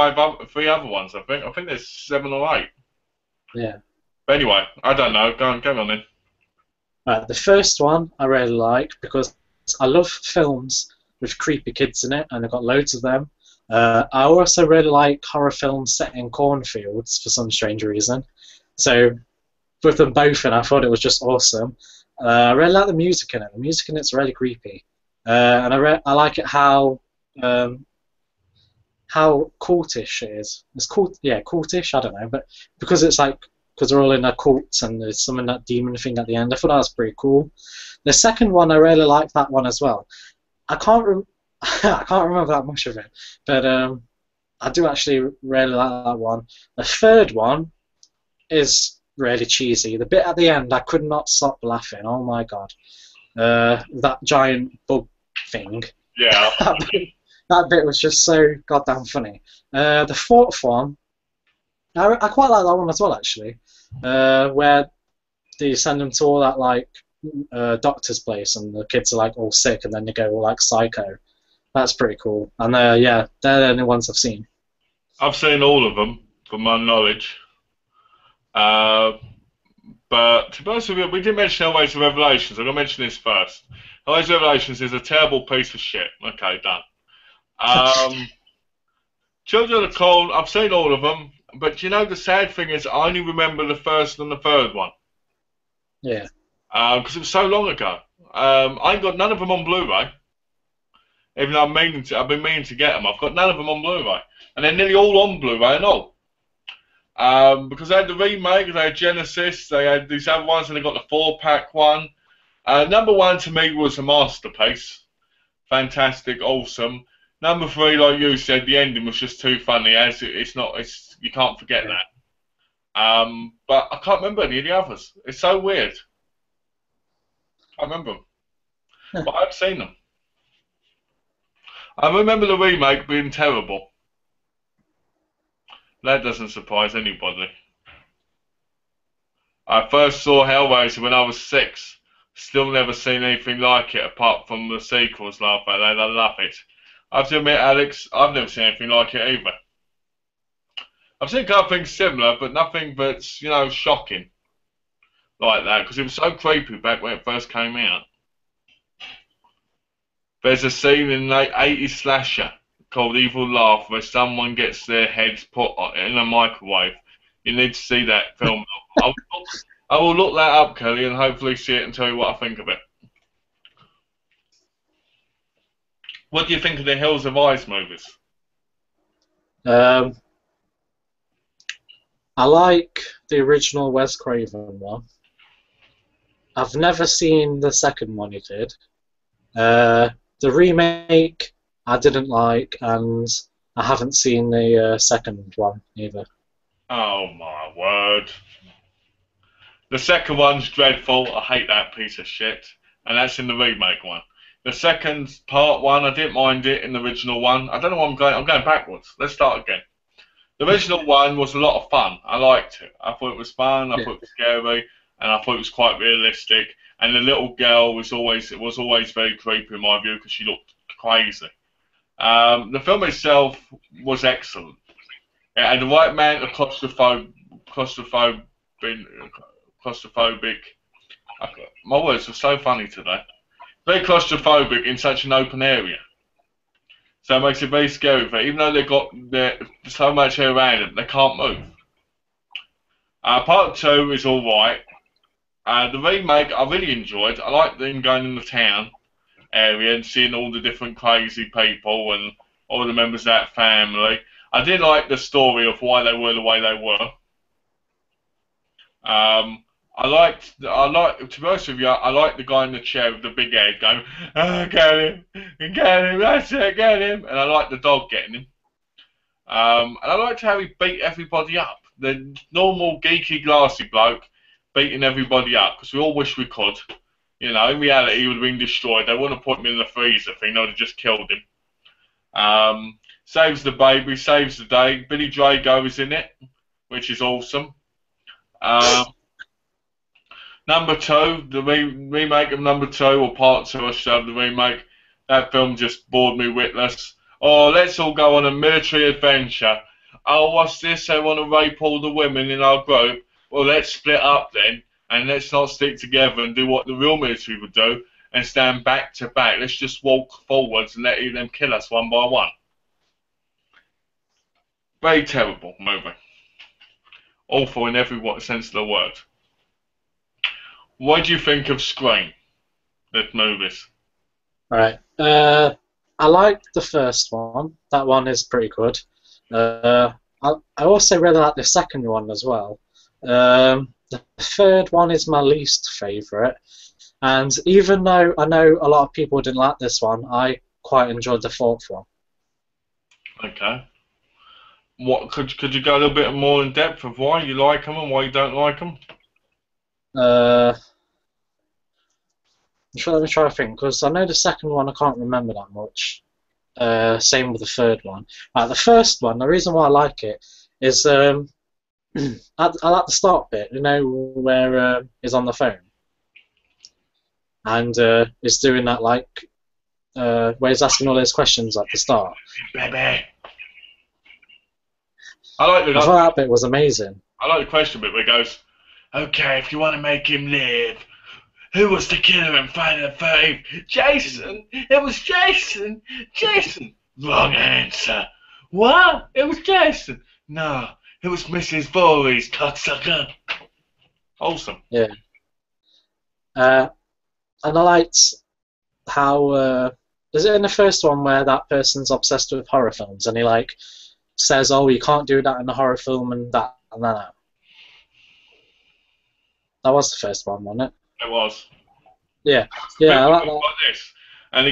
other ones. I think there's 7 or 8. Yeah. But anyway, I don't know. Go on then. Right, the first one I really like because I love films with creepy kids in it, and I've got loads of them. I also really like horror films set in cornfields for some strange reason. So with them both in, I thought it was just awesome. I really like the music in it. The music in it's really creepy, and I like it how cultish it is. It's cultish. I don't know, but because it's like because they're all in a cult and there's some in that demon thing at the end. I thought that was pretty cool. The second one, I really like that one as well. I can't I can't remember that much of it, but I do actually really like that one. The third one is really cheesy. The bit at the end, I could not stop laughing. Oh my god, that giant bug thing. Yeah. That bit was just so goddamn funny. The fourth one, I quite like that one as well actually, where they send them to all that like doctor's place and the kids are like all sick and then they go all like psycho. That's pretty cool. And yeah, they're the only ones I've seen. I've seen all of them, from my knowledge. But to be honest with you, we didn't mention Hellraiser Revelations. I'm going to mention this first. Hellraiser Revelations is a terrible piece of shit. Okay, done. Children of the Corn, I've seen all of them, but you know the sad thing is I only remember the first and the third one. Yeah. Because it was so long ago. I ain't got none of them on Blu-ray. Even though I've been meaning to get them. I've got none of them on Blu-ray. And they're nearly all on Blu-ray and all. Because they had the remake, they had Genesis, they had these other ones, and they got the 4-pack one. Number 1 to me was a masterpiece. Fantastic, awesome. Number 3, like you said, the ending was just too funny. You can't forget that. But I can't remember any of the others. It's so weird. I remember them, but I've seen them. I remember the remake being terrible. That doesn't surprise anybody. I first saw Hellraiser when I was 6. Still never seen anything like it apart from the sequels. I love it. I have to admit, Alex, I've never seen anything like it either. I've seen a couple of things similar, but nothing that's, shocking like that, because it was so creepy back when it first came out. There's a scene in an 80s slasher called Evil Laugh where someone gets their heads put in a microwave. You need to see that film. I will look that up, Kelly, and hopefully see it and tell you what I think of it. What do you think of the Hills of Eyes movies? Um, I like the original Wes Craven one. I've never seen the second one he did. The remake I didn't like, and I haven't seen the second one either. Oh my word. The second one's dreadful. I hate that piece of shit. And that's in the remake one. The second part one, I didn't mind it in the original one. I don't know where I'm going. I'm going backwards. Let's start again. The original one was a lot of fun. I liked it. I thought it was fun. I Yeah. thought it was scary, and I thought it was quite realistic. And the little girl was always very creepy in my view because she looked crazy. The film itself was excellent. It had the right amount of claustrophobic. My words are so funny today. Very claustrophobic in such an open area. So it makes it very scary for even though they've got so much air around them, they can't move. Part two is alright. The remake I really enjoyed. I liked them going in the town area and seeing all the different crazy people and all the members of that family. I did like the story of why they were the way they were. To be honest with you, I liked the guy in the chair with the big head going, oh, get him, that's it, get him. And I liked the dog getting him. And I liked how he beat everybody up. The normal geeky glassy bloke beating everybody up because we all wish we could. You know, in reality, he would have been destroyed. They wouldn't have put him in the freezer thing. They would have just killed him. Saves the baby, saves the day. Billy Drago is in it, which is awesome. Number two, the remake of number two, or part two, I should have the remake. That film just bored me witless. Oh, let's all go on a military adventure. Oh, what's this? They want to rape all the women in our group. Well, let's split up then, and let's not stick together and do what the real military would do and stand back to back. Let's just walk forwards and let them kill us one by one. Very terrible movie. Awful in every sense of the word. What do you think of Scream, the movies? Right. I liked the first one. That one is pretty good. I also really like the second one as well. The third one is my least favourite. And even though I know a lot of people didn't like this one, I quite enjoyed the fourth one. Okay. What could you go a little bit more in depth of why you like them and why you don't like them? Let me try to think, because I know the second one I can't remember that much. Same with the third one. The first one, the reason why I like it is I like the start bit, you know, where he's on the phone and he's doing that where he's asking all those questions at the start. Baby. I thought that bit was amazing. I like the question bit where he goes, okay, if you want to make him live, who was the killer in Friday the 13th? Jason! It was Jason! Jason! Wrong answer. What? It was Jason. No, it was Mrs. Voorhees, cocksucker. Awesome. Yeah. And I liked how is it in the first one where that person's obsessed with horror films and he says, oh, you can't do that in a horror film and that and that. That was the first one, wasn't it? It was. Yeah. Yeah, I like that. Like this. And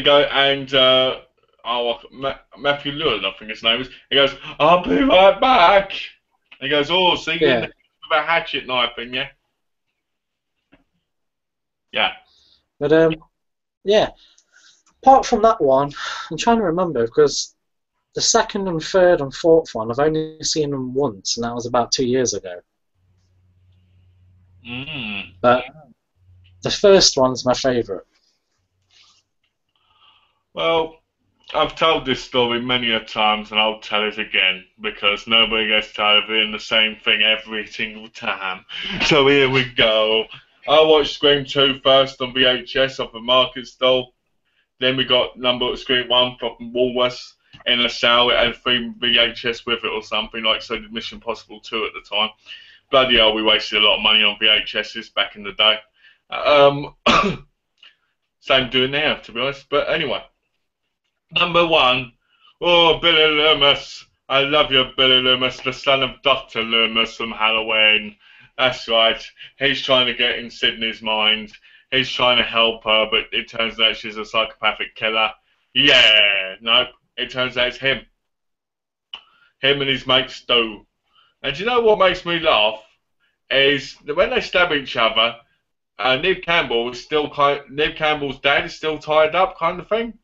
Matthew Lillard, I think his name is. He goes, I'll be right back. And he goes, oh, see you with a hatchet knife in you. Yeah. But yeah. Apart from that one, I'm trying to remember because the second and third and fourth one, I've only seen them once, and that was about 2 years ago. But the first one's my favourite. Well, I've told this story many a times, and I'll tell it again because nobody gets tired of hearing the same thing every single time. So here we go. I watched Scream 2 first on VHS off a market stall. Then we got number screen 1 from Woolworths in a sale. It had 3 VHS with it or something, like so did Mission Impossible 2 at the time. Bloody hell, we wasted a lot of money on VHSs back in the day. Same doing now, to be honest. But anyway, number 1. Oh, Billy Loomis. I love you, Billy Loomis, the son of Dr. Loomis from Halloween. That's right. He's trying to get in Sydney's mind. He's trying to help her, but it turns out she's a psychopathic killer. Yeah, no, it turns out it's him. Him and his mate Stu. And do you know what makes me laugh? Is that when they stab each other, Neve Campbell's dad is still tied up, kind of thing.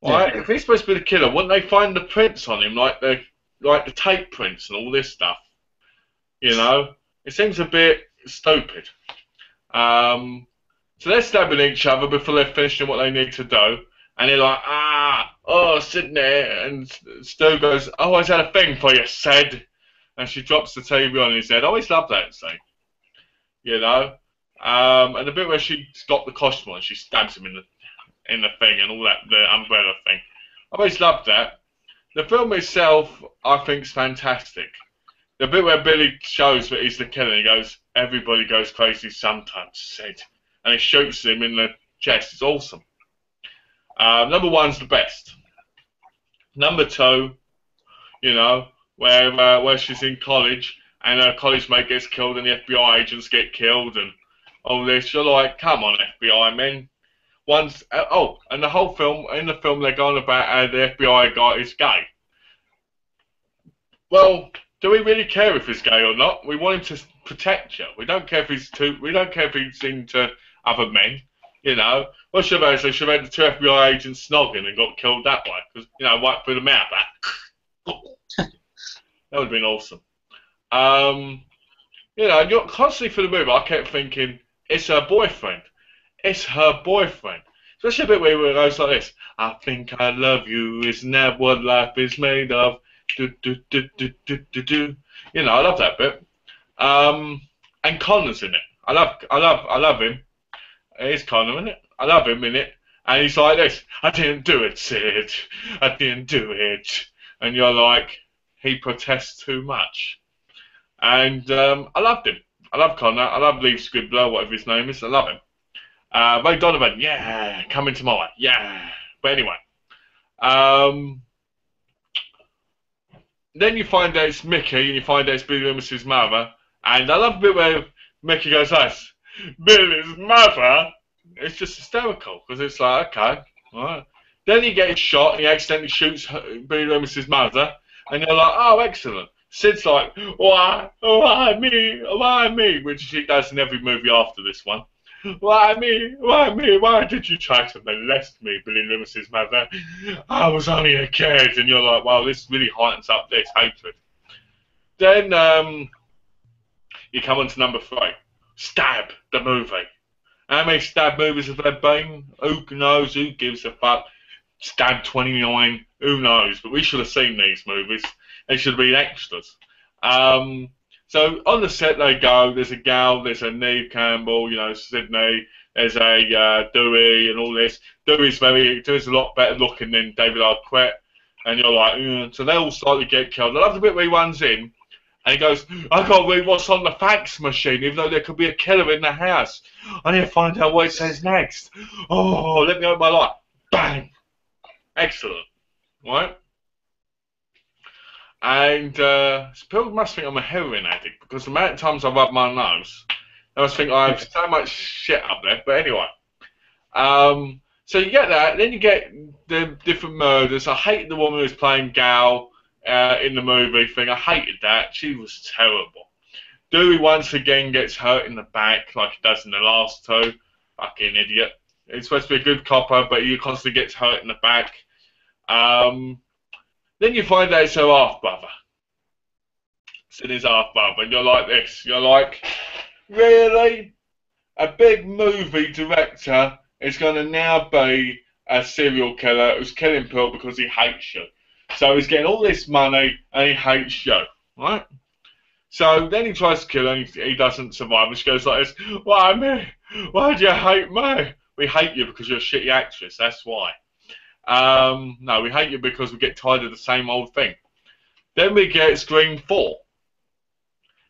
Right? Yeah. If he's supposed to be the killer, wouldn't they find the prints on him, like the tape prints and all this stuff? You know, it seems a bit stupid. So they're stabbing each other before they're finishing what they need to do, and they're like, Sydney, and Stu goes, oh, I had a thing for you, Sid, and she drops the TV on his head. I always love that scene, you know, and the bit where she's got the costume on, she stabs him in the thing and all that, the umbrella thing. I always loved that. The film itself, I think, is fantastic. The bit where Billy shows that he's the killer, he goes, everybody goes crazy sometimes, Sid. And he shoots him in the chest. It's awesome. Number 1's the best. Number 2, you know, where she's in college and her college mate gets killed and the FBI agents get killed and all this. You're like, come on, FBI men. And the whole film, in the film, they're going about how the FBI guy is gay. Well, do we really care if he's gay or not? We want him to protect you. We don't care if he's into other men. You know, what should I say? Should have had the 2 FBI agents snogging and got killed that way because right through the mouth. That would have been awesome. You know, you're constantly through the movie. I kept thinking it's her boyfriend. It's her boyfriend. Especially a bit where it goes like this. I think I love you. Isn't that what life is made of? Do, do, do, do, do, do, do. You know, I love that bit. And Connor's in it. I love him. It's Connor in it. I love him in it. And he's like this. I didn't do it, Sid. I didn't do it. And you're like, he protests too much. And I loved him. I love Connor. I love Lee Scribbler, whatever his name is. I love him. Ray Donovan, yeah, coming tomorrow, yeah. But anyway, then you find out it's Mickey, and you find out it's Billy Loomis's mother, and I love the bit where Mickey goes, "That's Billy's mother." It's just hysterical because it's like, okay, all right. Then he gets shot, and he accidentally shoots Billy Loomis's mother, and you're like, oh, excellent. Sid's like, why me, why me, which she does in every movie after this one. Why me? Why me? Why did you try to molest me, Billy Loomis's mother? I was only a kid. And you're like, wow, this really heightens up this hatred. Then you come on to number 3. Stab, the movie. How many Stab movies have there been? Who knows? Who gives a fuck? Stab 29, who knows? But we should have seen these movies. They should have been extras. So on the set they go, there's a gal, there's a Neve Campbell, you know, Sydney, there's a Dewey and all this. Dewey's a lot better looking than David Arquette, and you're like, so they all slightly get killed. I love the bit where he runs in, and he goes, I can't read what's on the fax machine, even though there could be a killer in the house. I need to find out what it says next. Oh, let me open my light. Bang! Excellent. Right? And people must think I'm a heroin addict because the amount of times I rub my nose, they must think I have so much shit up there. But anyway, so you get that, then you get the different murders. I hate the woman who's playing Gal in the movie thing. I hated that. She was terrible. Dewey once again gets hurt in the back like he does in the last 2. Fucking idiot. He's supposed to be a good copper, but he constantly gets hurt in the back. Then you find out it's her half-brother. It's his half-brother, and you're like this. You're like, really? A big movie director is going to now be a serial killer who's killing people because he hates you. So he's getting all this money, and he hates you, right? So then he tries to kill her, and he doesn't survive, and she goes like this, why me? Why do you hate me? We hate you because you're a shitty actress. That's why. No, we hate you because we get tired of the same old thing. Then we get Scream 4,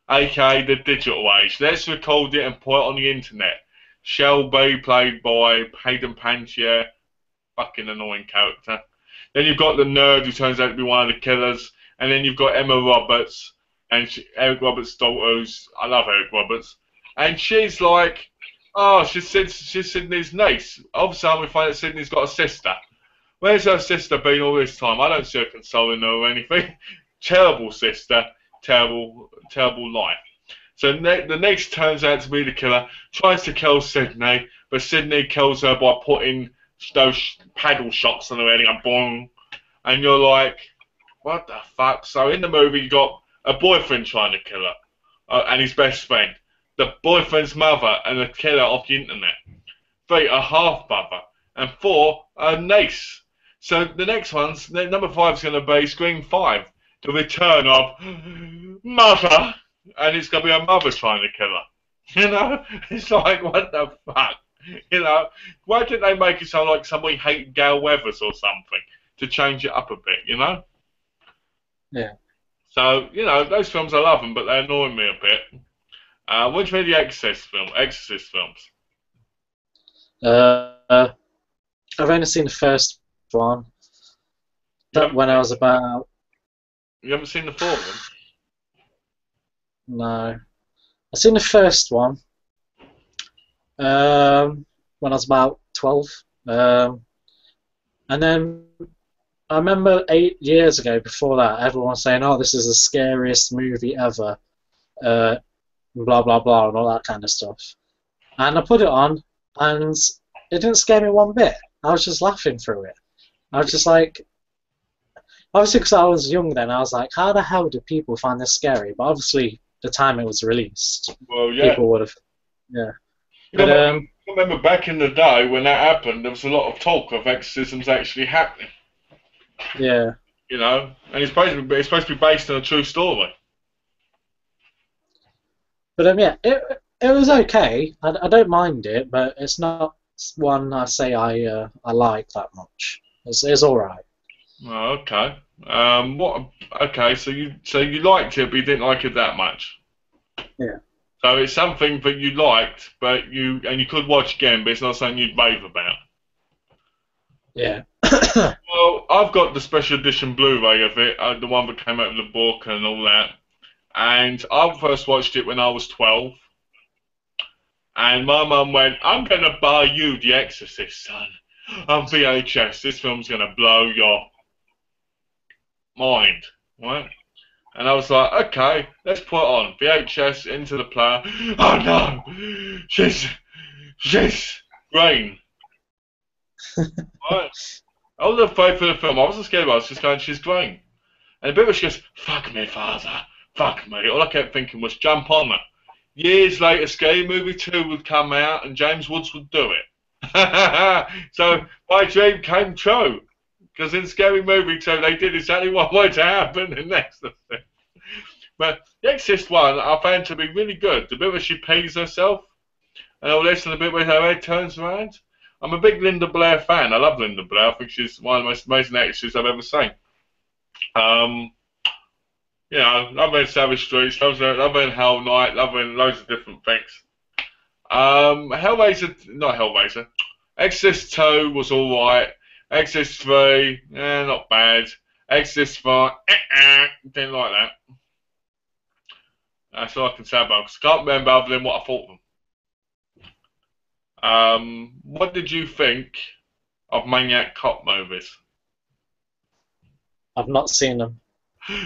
aka the digital age. Let's record it and put it on the internet. Shelby, played by Hayden Panettiere, fucking annoying character. Then you've got the nerd who turns out to be one of the killers, and then you've got Emma Roberts, and Eric Roberts' daughter, I love Eric Roberts, and she's like, oh, she's Sydney's niece. All of a sudden we find that Sydney's got a sister. Where's her sister been all this time? I don't see her consoling her or anything. Terrible sister, terrible life. So the niece turns out to be the killer, tries to kill Sydney, but Sydney kills her by putting those paddle shots on her head and boom. And you're like, what the fuck? So in the movie you got a boyfriend trying to kill her, and his best friend, the boyfriend's mother, and the killer off the internet. 3, a half-brother, and 4, a niece. So the next one's, number 5 is going to be Scream 5, the return of Mother, and it's going to be her mother trying to kill her. You know? It's like, what the fuck? You know? Why didn't they make it sound like somebody hated Gail Weathers or something to change it up a bit, you know? Yeah. So, you know, those films, I love them, but they annoy me a bit. What do you mean the Exorcist films? I've only seen the first one. That when I was about... You haven't seen the fourth one? No. I've seen the first one when I was about 12. And then I remember 8 years ago, before that, everyone was saying, oh, this is the scariest movie ever. Blah, blah, blah, and all that kind of stuff. And I put it on, and it didn't scare me one bit. I was just laughing through it. I was just like... Obviously, because I was young then, I was like, how the hell do people find this scary? But obviously, the time it was released, well, yeah, people would have... Yeah. But, I remember back in the day when that happened, there was a lot of talk of exorcisms actually happening. Yeah. You know, and it's supposed to be based on a true story. But yeah, it was okay. I don't mind it, but it's not one I say I like that much. It's all right. Oh, okay. What? Okay, so you liked it, but you didn't like it that much. Yeah. So it's something that you liked, but you could watch again, but it's not something you'd rave about. Yeah. Well, I've got the special edition Blu-ray of it, the one that came out with the book and all that. And I first watched it when I was 12. And my mum went, I'm going to buy you The Exorcist, son, on VHS. This film's going to blow your mind, right? And I was like, okay, let's put it on. VHS into the player. Oh no! She's green. Right? I was afraid for the film. I wasn't scared about it. I was just going, she's green. And the bit where she goes, fuck me, father. Fuck me. All I kept thinking was, jump on her. Years later, Scary Movie 2 would come out and James Woods would do it. So my dream came true. Because in Scary Movie 2, they did exactly what wanted to happen in Exorcist. But The Exorcist 1, I found to be really good. The bit where she pees herself, and all this, and the bit where her head turns around. I'm a big Linda Blair fan. I love Linda Blair. I think she's one of the most amazing actresses I've ever seen. You know, love her in Savage Streets, love her in Hell Night, love her in loads of different things. Hellraiser, not Hellraiser. Exorcist 2 was alright. Exorcist 3, not bad. Exorcist 4, didn't like that. That's all I can say about it, because I can't remember other than what I thought of them. What did you think of Maniac Cop movies? I've not seen them.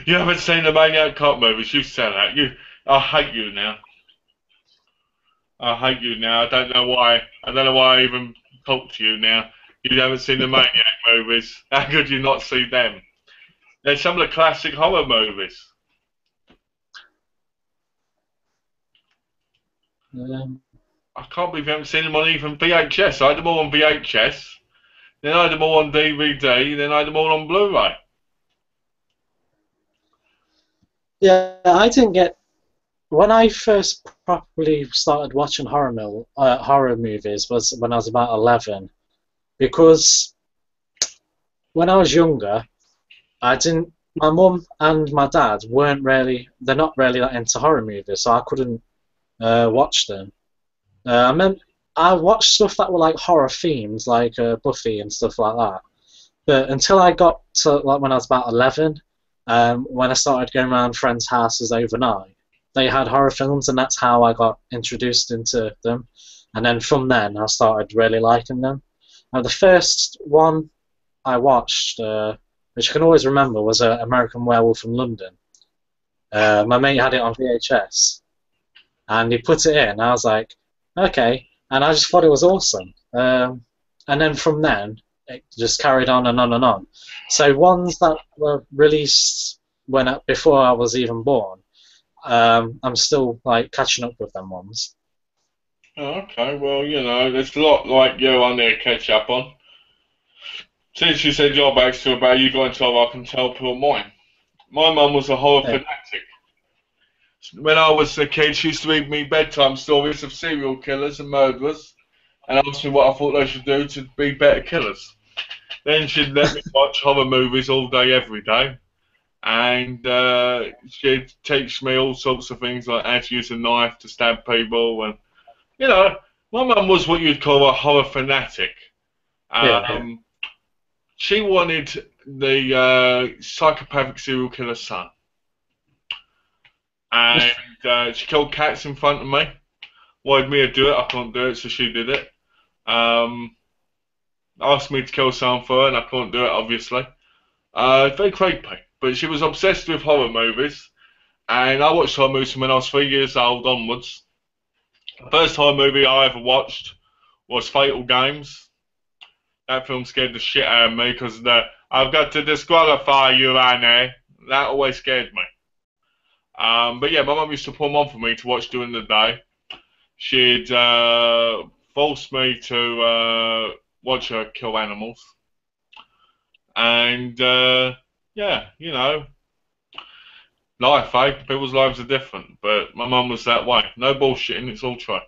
You haven't seen the Maniac Cop movies, you said that. I hate you now. I hate you now. I don't know why I even talk to you now. You haven't seen the Maniac movies. How could you not see them? They're some of the classic horror movies. I can't believe you haven't seen them on even VHS. I had them all on VHS, then I had them all on DVD, then I had them all on Blu-ray. Yeah, I didn't get... When I first properly started watching horror movies was when I was about 11, because when I was younger, I didn't. My mum and my dad weren't really. They're not really that into horror movies, so I couldn't watch them. I meant I watched stuff that were like horror themes, like Buffy and stuff like that. But until I got to like when I was about 11, when I started going around friends' houses overnight, they had horror films, and that's how I got introduced into them. And then from then, I started really liking them. Now, the first one I watched, which I can always remember, was American Werewolf in London. My mate had it on VHS, and he put it in. I was like, okay, and I just thought it was awesome. And then from then, it just carried on and on and on. So ones that were released before I was even born, I'm still like catching up with them ones. Oh, okay, well, there's a lot like you on there to catch up on. Since you said your backstory about you going to I can tell people mine. My mum was a horror Yeah, fanatic. When I was a kid, she used to read me bedtime stories of serial killers and murderers and ask me what I thought they should do to be better killers. Then she'd let me watch horror movies all day, every day. And she'd teach me all sorts of things like how to use a knife to stab people. And, my mum was what you'd call a horror fanatic. yeah, She wanted the psychopathic serial killer's son. And she killed cats in front of me. Wanted me to do it. I couldn't do it, so she did it. Asked me to kill someone for her, and I couldn't do it, obviously. Very creepy. But she was obsessed with horror movies. And I watched horror movies from when I was 3 years old onwards. The first horror movie I ever watched was Fatal Games. That film scared the shit out of me because I've got to disqualify you, Annie. That always scared me. But yeah, my mum used to put them on for me to watch during the day. She'd force me to watch her kill animals. And yeah, life, eh? People's lives are different. But my mum was that way. No bullshitting, it's all true.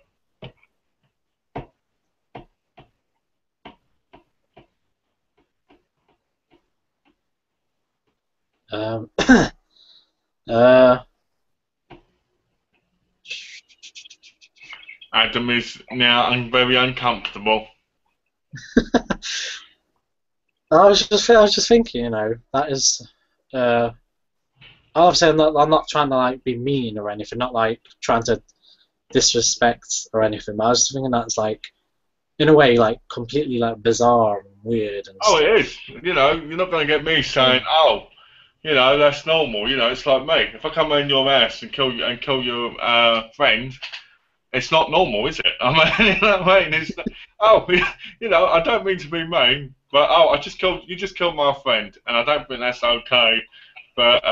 um, uh, Adam is now very uncomfortable. I was just thinking, that is. Obviously, I'm not trying to like be mean or anything, not like trying to disrespect or anything. But I was just thinking that's like, in a way, like completely like bizarre and weird and Oh, it stuff. is. You're not going to get me Yeah, saying, "Oh, that's normal." It's like me. If I come in your house and kill your friend, it's not normal, is it? I mean, It's oh, I don't mean to be mean, but you just killed my friend, and I don't think that's okay. But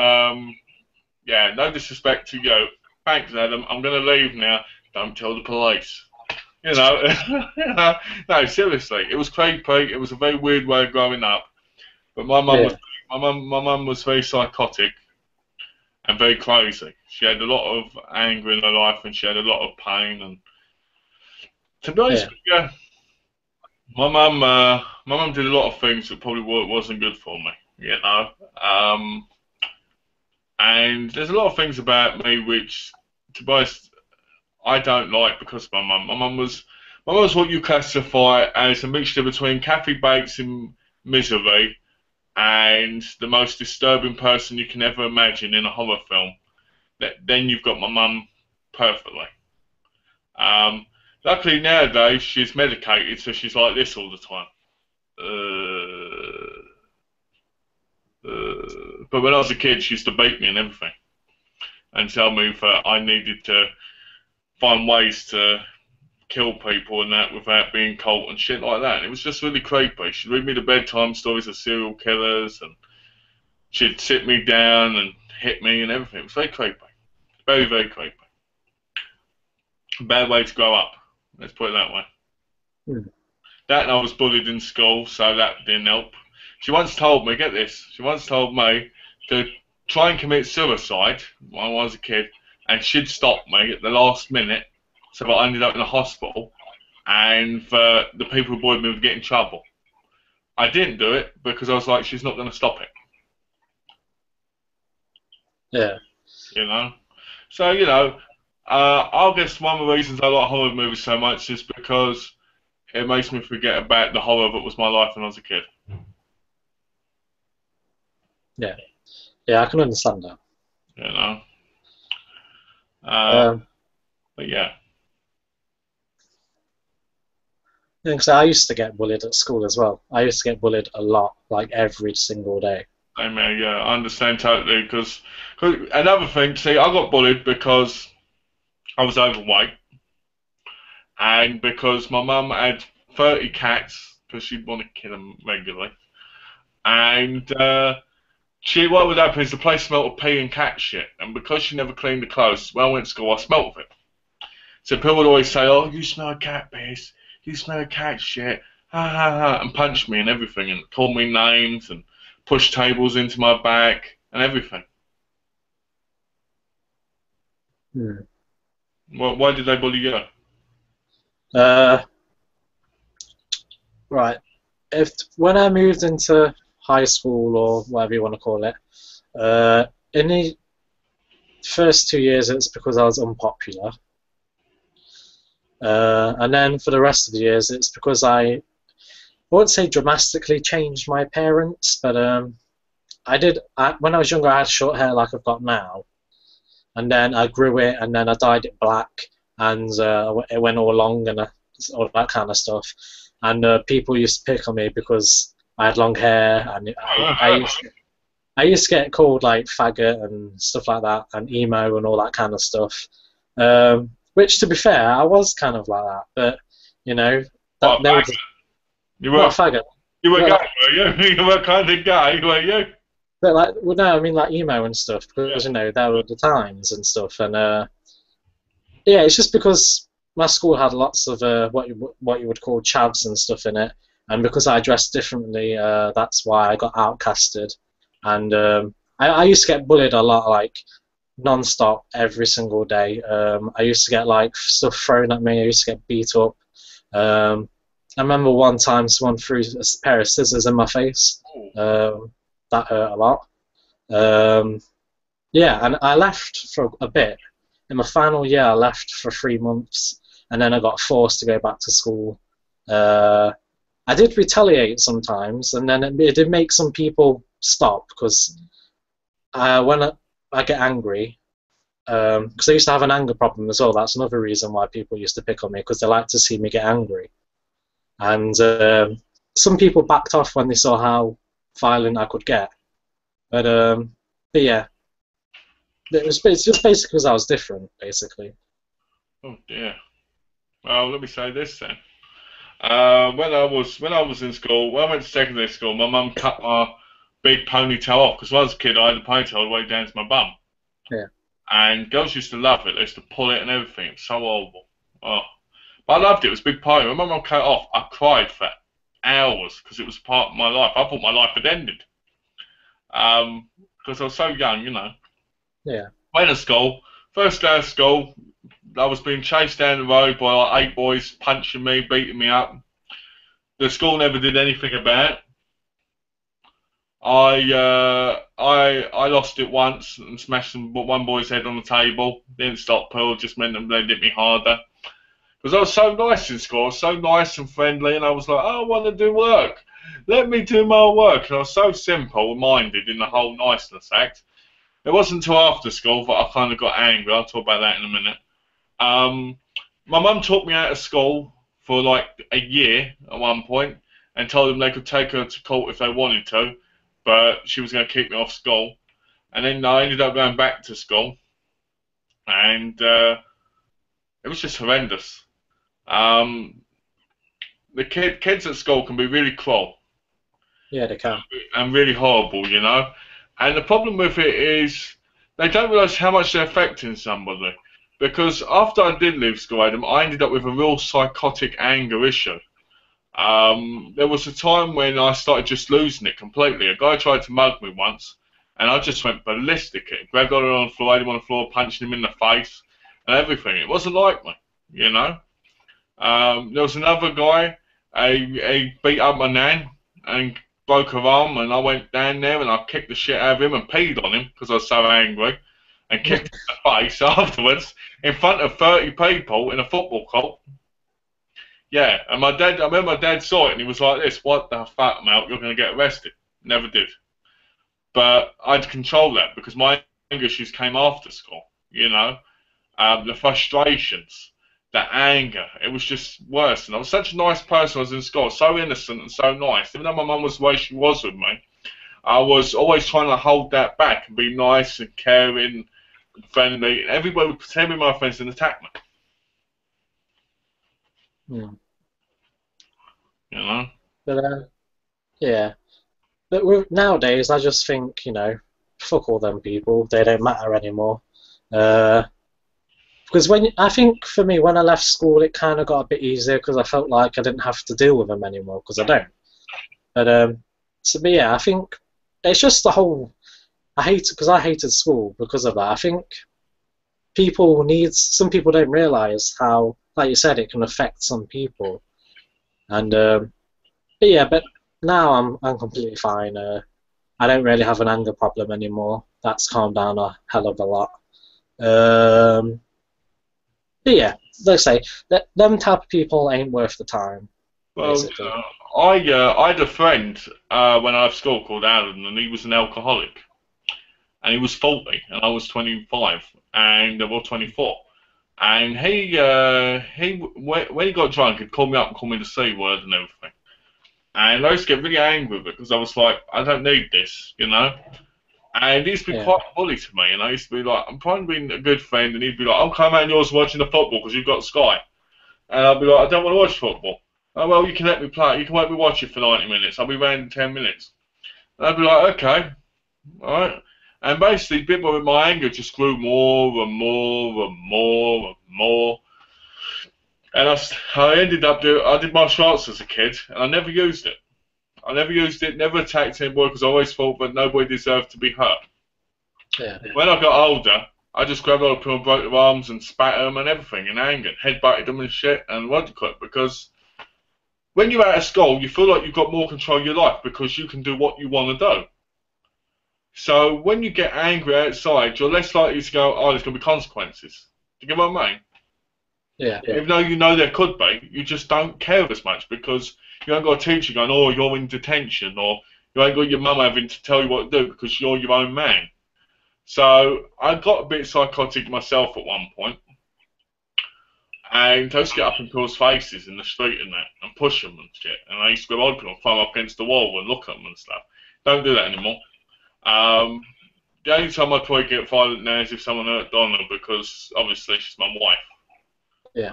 yeah, no disrespect to you. Thanks, Adam. I'm going to leave now. Don't tell the police. You know, no, seriously, it was creepy. It was a very weird way of growing up. But yeah, my mum was very psychotic and very crazy. She had a lot of anger in her life, and she had a lot of pain. And to be honest yeah, with you, my mum did a lot of things that probably wasn't good for me. Um, and there's a lot of things about me which, to be honest, I don't like because of my mum. My mum was what you classify as a mixture between Kathy Bates in Misery and the most disturbing person you can ever imagine in a horror film. Then you've got my mum perfectly. Um, Luckily nowadays she's medicated, so she's like this all the time. But when I was a kid, she used to beat me and everything, and tell me that I needed to find ways to kill people and that without being caught and shit like that. And it was just really creepy. She'd read me the bedtime stories of serial killers, and she'd sit me down and hit me and everything. It was very creepy. Very, very creepy. Bad way to grow up. Let's put it that way. hmm, That and I was bullied in school, so that didn't help. She once told me, get this, she once told me to try and commit suicide when I was a kid and she'd stopped me at the last minute, so that I ended up in the hospital, and the people who bullied me would get in trouble. I didn't do it because I was like, she's not going to stop it. Yeah. You know? So, I guess one of the reasons I like horror movies so much is because it makes me forget about the horror that was my life when I was a kid. Yeah. Yeah, I can understand that. You know? Uh, Um, but yeah. yeah, 'cause I used to get bullied at school as well. I used to get bullied a lot, like every single day. I mean, yeah, I understand totally. Because another thing, see, I got bullied because I was overweight, and because my mum had 30 cats, because she'd want to kill them regularly. And what would happen is the place smelt of pee and cat shit, and because she never cleaned the clothes, when I went to school, I smelt of it. So people would always say, "Oh, you smell cat piss, you smell cat shit," ha ha ha, and punch me and everything, and call me names, and push tables into my back, and everything. Hmm. Why did they bully you? Uh, right. If when I moved into high school or whatever you want to call it, in the first 2 years it's because I was unpopular, and then for the rest of the years it's because I won't say dramatically changed my appearance, but I did. When I was younger, I had short hair like I've got now, and then I grew it, and then I dyed it black, and it went all long and all that kind of stuff. And people used to pick on me because I had long hair, and I used to get called like faggot and stuff like that, and emo and all that kind of stuff. Which, to be fair, I was kind of like that, but you know, that What, they were you not were a faggot. you were But gay, like, were you? You were kind of gay, were you? well, no, I mean like emo and stuff because there were the times and stuff, and yeah, it's just because my school had lots of what you would call chavs and stuff in it, and because I dressed differently, that's why I got outcasted, and I used to get bullied a lot, like non-stop every single day. I used to get like stuff thrown at me. I used to get beat up. Um, I remember one time someone threw a pair of scissors in my face. That hurt a lot. Um, yeah, and I left for a bit. In my final year, I left for 3 months, and then I got forced to go back to school. Uh, I did retaliate sometimes, and then it did make some people stop because when I get angry, because I used to have an anger problem as well. That's another reason why people used to pick on me because they like to see me get angry. And some people backed off when they saw how violent I could get. But yeah, it's just basically because I was different, basically. Oh dear. Well, let me say this then. When I was in school, when I went to secondary school, my mum cut my big ponytail off because when I was a kid, I had a ponytail all the way down to my bum, Yeah. and girls used to love it. They used to pull it and everything. It was so horrible. Oh, but I loved it. It was a big pony. When my mum cut it off, I cried for hours because it was part of my life. I thought my life had ended. Because I was so young. Yeah. Went to school. First day of school, I was being chased down the road by like 8 boys, punching me, beating me up. The school never did anything about it. I lost it once and smashed one boy's head on the table. Didn't stop Pearl, just meant that they did me harder. Because I was so nice in school, I was so nice and friendly, and I was like, oh, I want to do work. Let me do my work. And I was so simple-minded in the whole niceness act. It wasn't until after school that I kind of got angry. I'll talk about that in a minute. My mum took me out of school for like a year at one point and told them they could take her to court if they wanted to, but she was going to keep me off school. And then I ended up going back to school, and it was just horrendous. Um, the kids at school can be really cruel Yeah, they can. and really horrible. And the problem with it is they don't realise how much they're affecting somebody. Because after I did leave school, Adam, I ended up with a real psychotic anger issue. There was a time when I started just losing it completely. A guy tried to mug me once, and I just went ballistic. It grabbed on the floor, had him on the floor, punching him in the face, and everything. It wasn't like me, you know. There was another guy, he beat up my nan and broke her arm, and I went down there and I kicked the shit out of him and peed on him because I was so angry, and kicked him in the face afterwards in front of 30 people in a football court. Yeah, and my dad, I remember my dad saw it and he was like this, what the fuck, Malc, you're going to get arrested. Never did. But I had to control that because my anger issues came after school, you know. The frustrations, the anger, it was just worse. And I was such a nice person when I was in school, so innocent and so nice. Even though my mum was the way she was with me, I was always trying to hold that back and be nice and caring and friendly. And everybody would pretend to be my friends and attack me. Hmm. You know? But yeah. But nowadays, I just think, you know, fuck all them people. They don't matter anymore. Because I think for me, when I left school, it kind of got a bit easier because I felt like I didn't have to deal with them anymore because I don't. But yeah, I think it's just the whole. I hate because I hated school because of that. I think some people don't realize how, like you said, it can affect some people. And but yeah, but now I'm completely fine. I don't really have an anger problem anymore. That's calmed down a hell of a lot. But yeah, like I say, them type of people ain't worth the time, Well, basically. I had a friend when I left school called Alan, and he was an alcoholic. And he was 40, and I was 25, and well, 24. And when he got drunk, he'd call me up and call me the C word and everything. And I used to get really angry with it because I was like, I don't need this, you know. And he used to be Yeah, quite a bully to me, and I used to be like, I'm trying to be a good friend, and he'd be like, I'm coming out yours watching the football because you've got Sky. And I'd be like, I don't want to watch football. Oh, well, you can let me play. You can let me watch it for 90 minutes. I'll be round in 10 minutes. And I'd be like, okay, all right. And basically, bit by bit, my anger just grew more and more and more and more. And I ended up I did martial arts as a kid, and I never used it. I never used it, never attacked anybody because I always thought that nobody deserved to be hurt. yeah, When I got older, I just grabbed all the people and broke their arms and spat at them and everything in anger, and headbutted them and shit, and what do you call it? Because when you're out of school, you feel like you've got more control of your life because you can do what you want to do. So when you get angry outside, you're less likely to go, oh, there's going to be consequences. Do you get what I mean? yeah, Even though you know there could be, you just don't care as much because you ain't got a teacher going, oh, you're in detention, or you ain't got your mum having to tell you what to do because you're your own man. So I got a bit psychotic myself at one point, and I used to get up in people's faces in the street and that, and push them and shit. And I used to go open and throw them up against the wall and look at them and stuff. Don't do that anymore. The only time I probably get violent now is if someone hurt Donna because obviously she's my wife. yeah,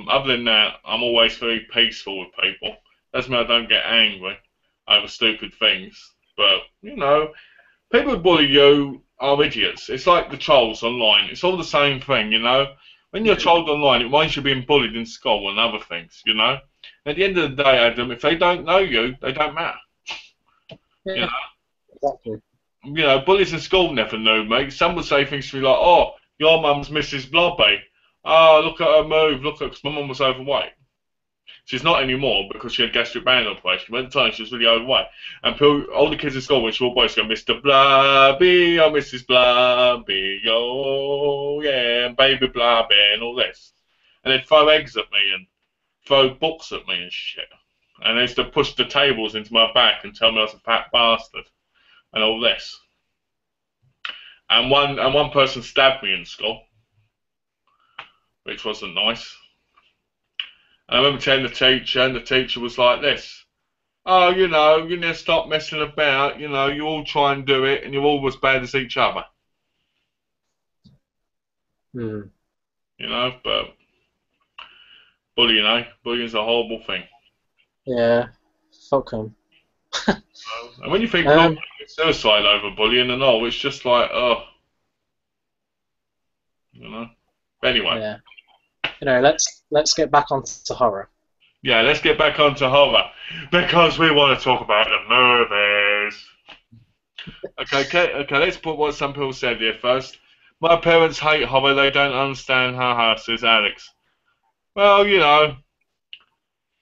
Other than that, I'm always very peaceful with people. Doesn't mean I don't get angry over stupid things. But, you know, people who bully you are idiots. It's like the trolls online. It's all the same thing, you know. When you're trolled online, it means you're being bullied in school and other things, you know. At the end of the day, Adam, if they don't know you, they don't matter. You yeah, know, exactly. bullies in school never knew me. Some would say things to me like, "Oh, your mum's Mrs. Blobby. Oh, look at her move. Look at," because my mum was overweight. She's not anymore because she had gastric band operation. But at the time, she was really overweight. And people, all the kids in school, when she walked by, she go, "Mr. Blobby, oh, Mrs. Blobby, oh, yeah, baby Blobby," and all this. And they'd throw eggs at me and throw books at me and shit. And they used to push the tables into my back and tell me I was a fat bastard and all this. And one person stabbed me in school, which wasn't nice. And I remember telling the teacher, and the teacher was like this. Oh, you need to stop messing about. You all try and do it, and you're all as bad as each other. Hmm. But bullying, eh? Bullying's a horrible thing. Yeah, fuck 'em. And when you think people Um, commit suicide over bullying and all, it's just like, oh, you know. But anyway, yeah, you know, let's get back onto horror. yeah, let's get back onto horror because we want to talk about the movies. Okay, let's put what some people said here first. My parents hate horror, they don't understand how, says Alex. Well,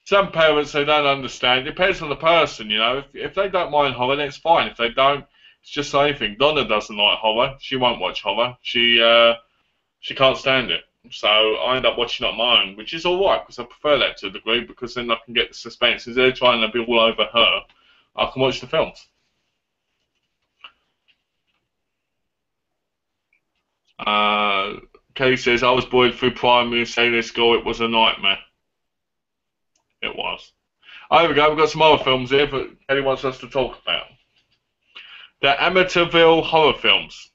some parents they don't understand. Depends on the person, If they don't mind horror, then it's fine. If they don't, it's just the same thing. Donna doesn't like horror. She won't watch horror. She can't stand it. So I end up watching it on my own, which is alright because I prefer that to a degree because then I can get the suspense. Instead of trying to be all over her, I can watch the films. Uh, Kelly says, I was bullied through primary and secondary school. It was a nightmare. It was. Oh, here we go. We've got some other films here that Kelly wants us to talk about. The Amityville horror films.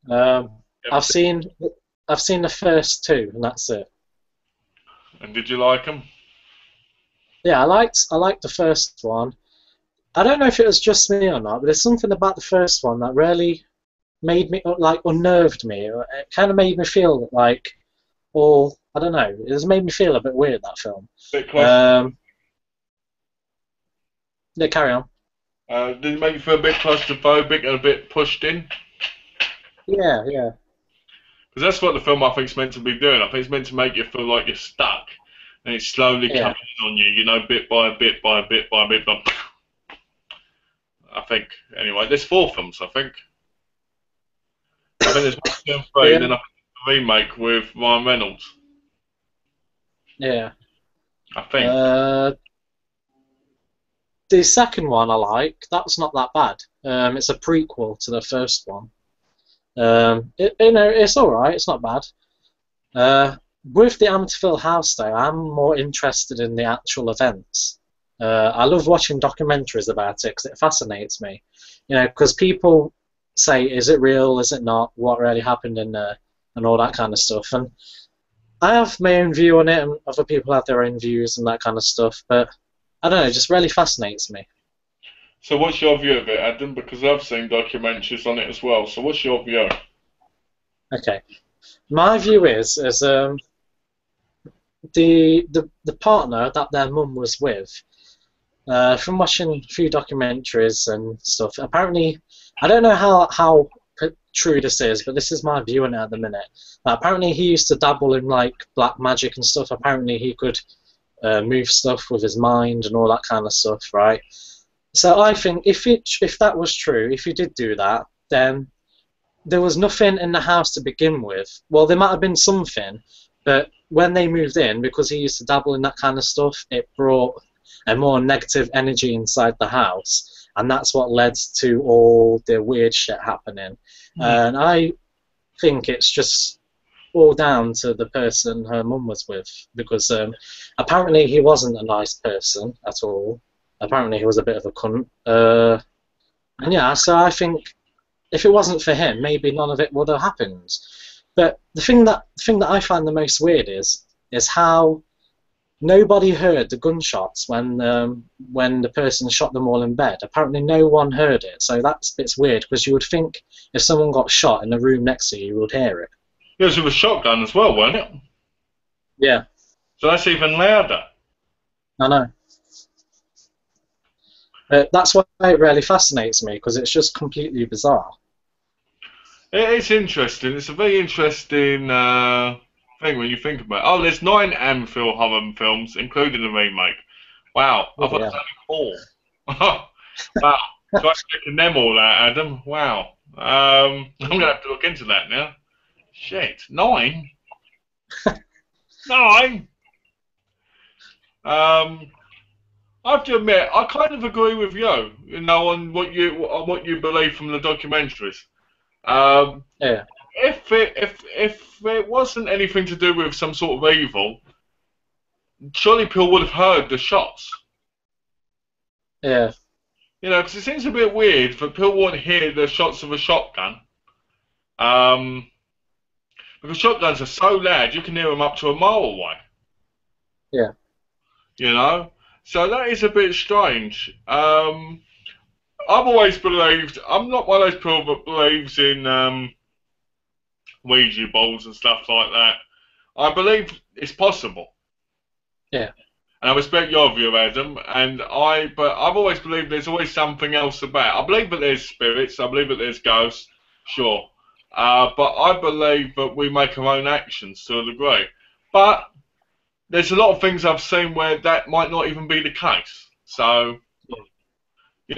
Um, I've seen I've seen the first two, and that's it. And did you like them? Yeah, I liked the first one. I don't know if it was just me or not, but there's something about the first one that really made me like unnerved me. It kind of made me feel like all I don't know. It just made me feel a bit weird, that film. Bit close. Um, yeah, carry on. Did it make you feel a bit claustrophobic and a bit pushed in? Yeah, yeah, Because that's what the film I think is meant to be doing. I think it's meant to make you feel like you're stuck, and it's slowly yeah. coming in on you. Bit by bit by bit by bit. I think anyway. There's four films. I think there's one, two, and three, and Yeah, then I think the remake with Ryan Reynolds. yeah. I think. Uh, the second one I like. That's not that bad. It's a prequel to the first one. It's all right. It's not bad. With the Amityville House, though, I'm more interested in the actual events. I love watching documentaries about it because it fascinates me. Because people say, is it real? Is it not? What really happened in there? And all that kind of stuff. And I have my own view on it, and other people have their own views and that kind of stuff. But I don't know, it just really fascinates me. So what's your view of it, Adam? Because I've seen documentaries on it as well. So what's your view? Okay, my view is the partner that their mum was with. From watching a few documentaries and stuff, apparently, I don't know how true this is, but this is my view on it at the minute. Apparently, he used to dabble in like black magic and stuff. Apparently, he could move stuff with his mind and all that kind of stuff, right? So I think if that was true, if he did do that, then there was nothing in the house to begin with. Well, there might have been something, but when they moved in, because he used to dabble in that kind of stuff, it brought a more negative energy inside the house, and that's what led to all the weird shit happening. And I think it's just all down to the person her mum was with, because apparently he wasn't a nice person at all. Apparently he was a bit of a cunt. And yeah, so I think if it wasn't for him, maybe none of it would have happened. But the thing that I find the most weird is how nobody heard the gunshots when the person shot them all in bed. Apparently, no one heard it, so that's it's weird because you would think if someone got shot in the room next to you, you would hear it. It was with a shotgun as well, wasn't it? Yeah, So that's even louder. I know. That's why it really fascinates me because it's just completely bizarre. It's interesting. It's a very interesting thing when you think about it. Oh, there's 9 Amityville horror films, including the remake. Wow, I Oh, thought yeah. it was only 4. Wow, try checking them all out, Adam. Wow. I'm gonna have to look into that now. Shit, 9? 9? Um, I have to admit, I kind of agree with you. On what you believe from the documentaries. Um, Yeah, if it wasn't anything to do with some sort of evil, surely people would have heard the shots. yeah, Because it seems a bit weird that people won't hear the shots of a shotgun. Um, because shotguns are so loud, you can hear them up to a mile away. yeah. You know, so that is a bit strange. I've always believed I'm not one of those people that believes in Ouija balls and stuff like that. I believe it's possible. Yeah. And I respect your view, Adam. But I've always believed there's always something else about. I believe that there's spirits. I believe that there's ghosts. Sure. But I believe that we make our own actions to a degree. But there's a lot of things I've seen where that might not even be the case. So, you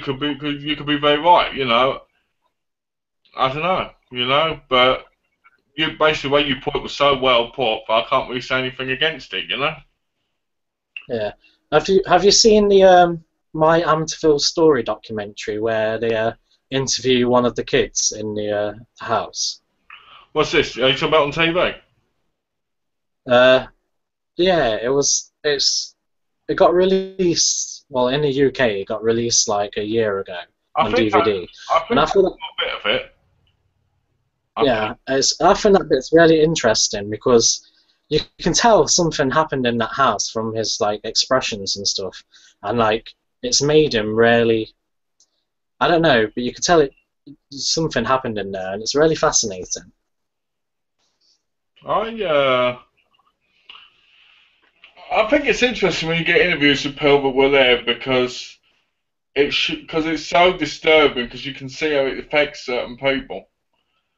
could be very right. I don't know. But you basically the way you put it was so well put, but I can't really say anything against it. Yeah. Have you seen the My Amityville Story documentary where they interview one of the kids in the house? What's this? Are you talking about on TV? Yeah, it got released. Well, in the UK, it got released like a year ago I on think I, DVD, I and think I I saw thought, a bit of it. yeah, I think that bit's really interesting because you can tell something happened in that house from his like expressions and stuff, and like it's made him really. I don't know, but you can tell something happened in there, and it's really fascinating. I I think it's interesting when you get interviews with people that were there because it's so disturbing because you can see how it affects certain people,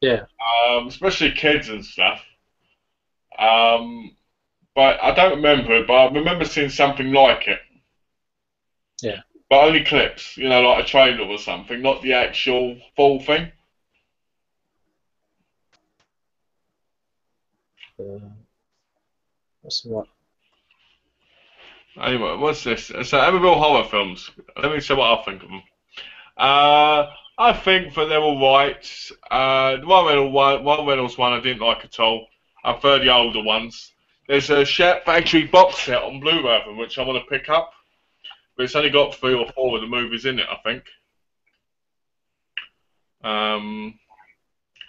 Yeah, especially kids and stuff. Um, but I don't remember it, but I remember seeing something like it, yeah. but only clips, like a trailer or something, not the actual full thing. Uh, what's what? Anyway, what's this? So Amityville horror films. Let me say what I think of them. I think that they're all right. The Ryan Reynolds one I didn't like at all. I prefer the older ones. There's a Shat Factory box set on Blu-ray of them, which I want to pick up, but it's only got 3 or 4 of the movies in it, I think. Um,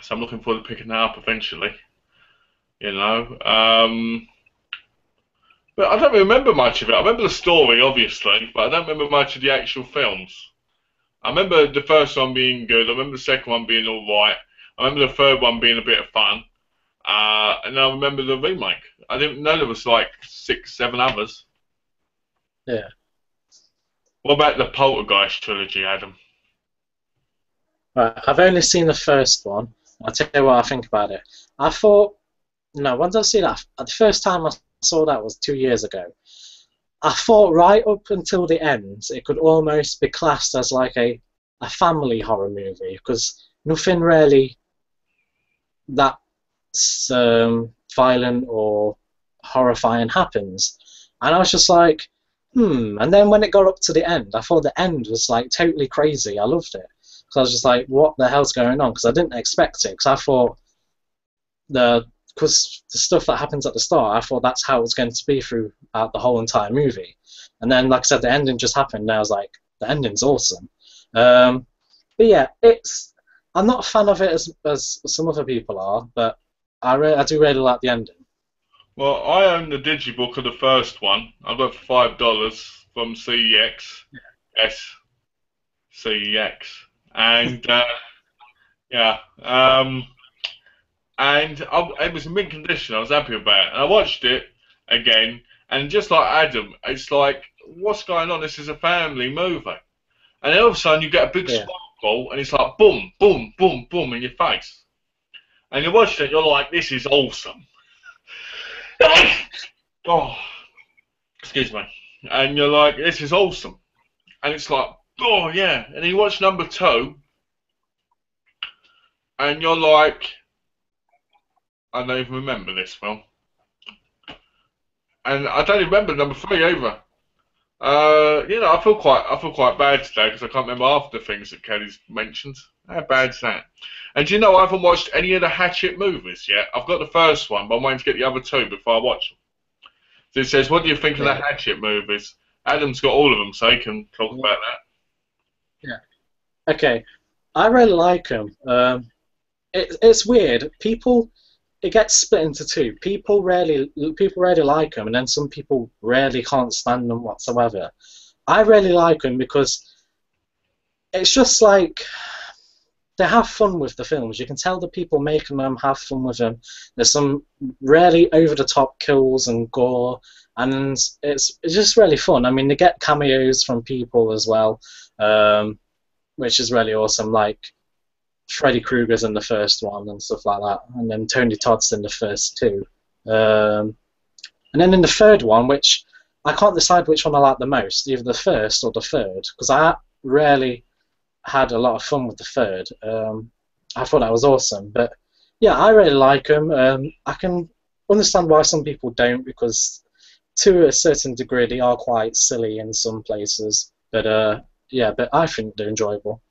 so I'm looking forward to picking that up eventually. You know. But I don't remember much of it. I remember the story, obviously, but I don't remember much of the actual films. I remember the first one being good. I remember the second one being all right. I remember the third one being a bit of fun. And I remember the remake. I didn't know there was like 6, 7 others. Yeah. What about the Poltergeist trilogy, Adam? Right, I've only seen the first one. I'll tell you what I think about it. I thought, no, when did I see that? The first time I saw that was 2 years ago. I thought right up until the end, it could almost be classed as like a family horror movie because nothing really that violent or horrifying happens. And I was just like, And then when it got up to the end, I thought the end was like totally crazy. I loved it. So I was just like, what the hell's going on? Because I didn't expect it. Because I thought because the stuff that happens at the start, I thought that's how it was going to be throughout the whole entire movie. And then, like I said, the ending just happened, and I was like, the ending's awesome. But yeah, I'm not a fan of it as some other people are, but I do really like the ending. Well, I own the digibook of the first one. I got it for $5 from CEX. Yes, CEX. And yeah, it was in mint condition. I was happy about it. And I watched it again, and just like Adam, it's like, what's going on? This is a family movie. And then all of a sudden, you get a big Yeah, sparkle, and it's like boom, boom, boom, boom in your face. And you watch it, you're like, this is awesome. Oh, excuse me. And you're like, this is awesome. And it's like, oh yeah. And then you watch number 2, and you're like, I don't even remember this film. And I don't even remember number 3 either. I feel quite bad today because I can't remember half the things that Kelly's mentioned. How bad's that? And do you know I haven't watched any of the Hatchet movies yet? I've got the first one, but I'm waiting to get the other 2 before I watch them. So it says, what do you think of the yeah, Hatchet movies? Adam's got all of them, so he can talk about that. yeah. Okay, I really like them. It's weird. It gets split into two. People really like them, and then some people really can't stand them whatsoever. I really like them because it's just like they have fun with the films. You can tell the people making them have fun with them. There's some really over the top kills and gore, and it's just really fun. I mean, they get cameos from people as well, which is really awesome. Like Freddy Krueger's in the first one and stuff like that, and then Tony Todd's in the first two. And then in the third one, which I can't decide which one I like the most, either the first or the third, because I rarely had a lot of fun with the third. I thought that was awesome, but yeah, I really like them. I can understand why some people don't, because to a certain degree they are quite silly in some places. But yeah, but I think they're enjoyable.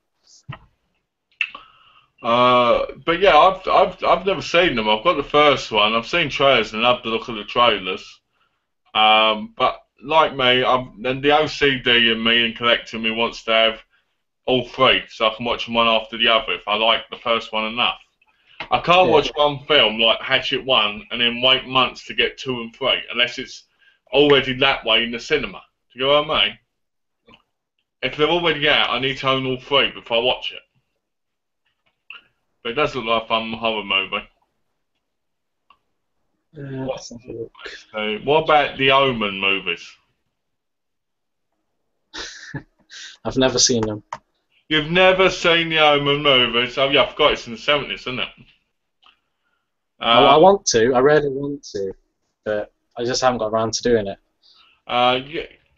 But yeah, I've never seen them. I've got the first one. I've seen trailers and loved the look of the trailers. But like me, and the OCD in me and collecting me wants to have all three, so I can watch them one after the other if I like the first one enough. I can't Yeah, watch one film like Hatchet 1 and then wait months to get 2 and 3, unless it's already that way in the cinema. Do you know what I mean? If they're already out, I need to own all three before I watch it. But it does look like a fun horror movie. let's have a look. What about the Omen movies? I've never seen them. You've never seen the Omen movies? Oh yeah, I forgot it's in the 70s, isn't it? I want to. I really want to, but I just haven't got around to doing it.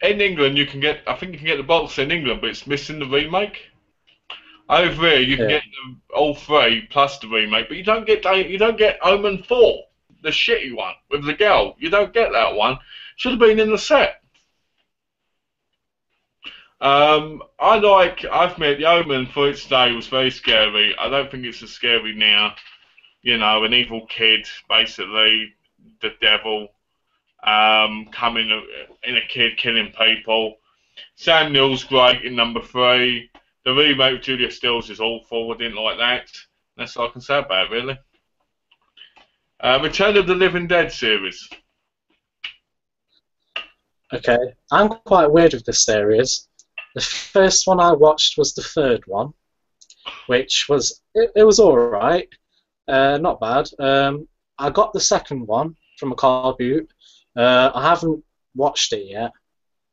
In England, you can get. I think you can get the box in England, but it's missing the remake. Over here, you can Yeah. get all three plus the remake, but you don't get Omen 4, the shitty one with the girl. You don't get that one. Should have been in the set. I've met the Omen for its day was very scary. I don't think it's as scary now. You know, an evil kid, basically, the devil, coming in a kid killing people. Sam Neill's great in number 3. The remake with Julia Stiles is awful. I didn't like that. That's all I can say about it, really. Return of the Living Dead series. Okay, I'm quite weird with this series. The first one I watched was the third one, which was it was all right, not bad. I got the second one from a car boot. I haven't watched it yet,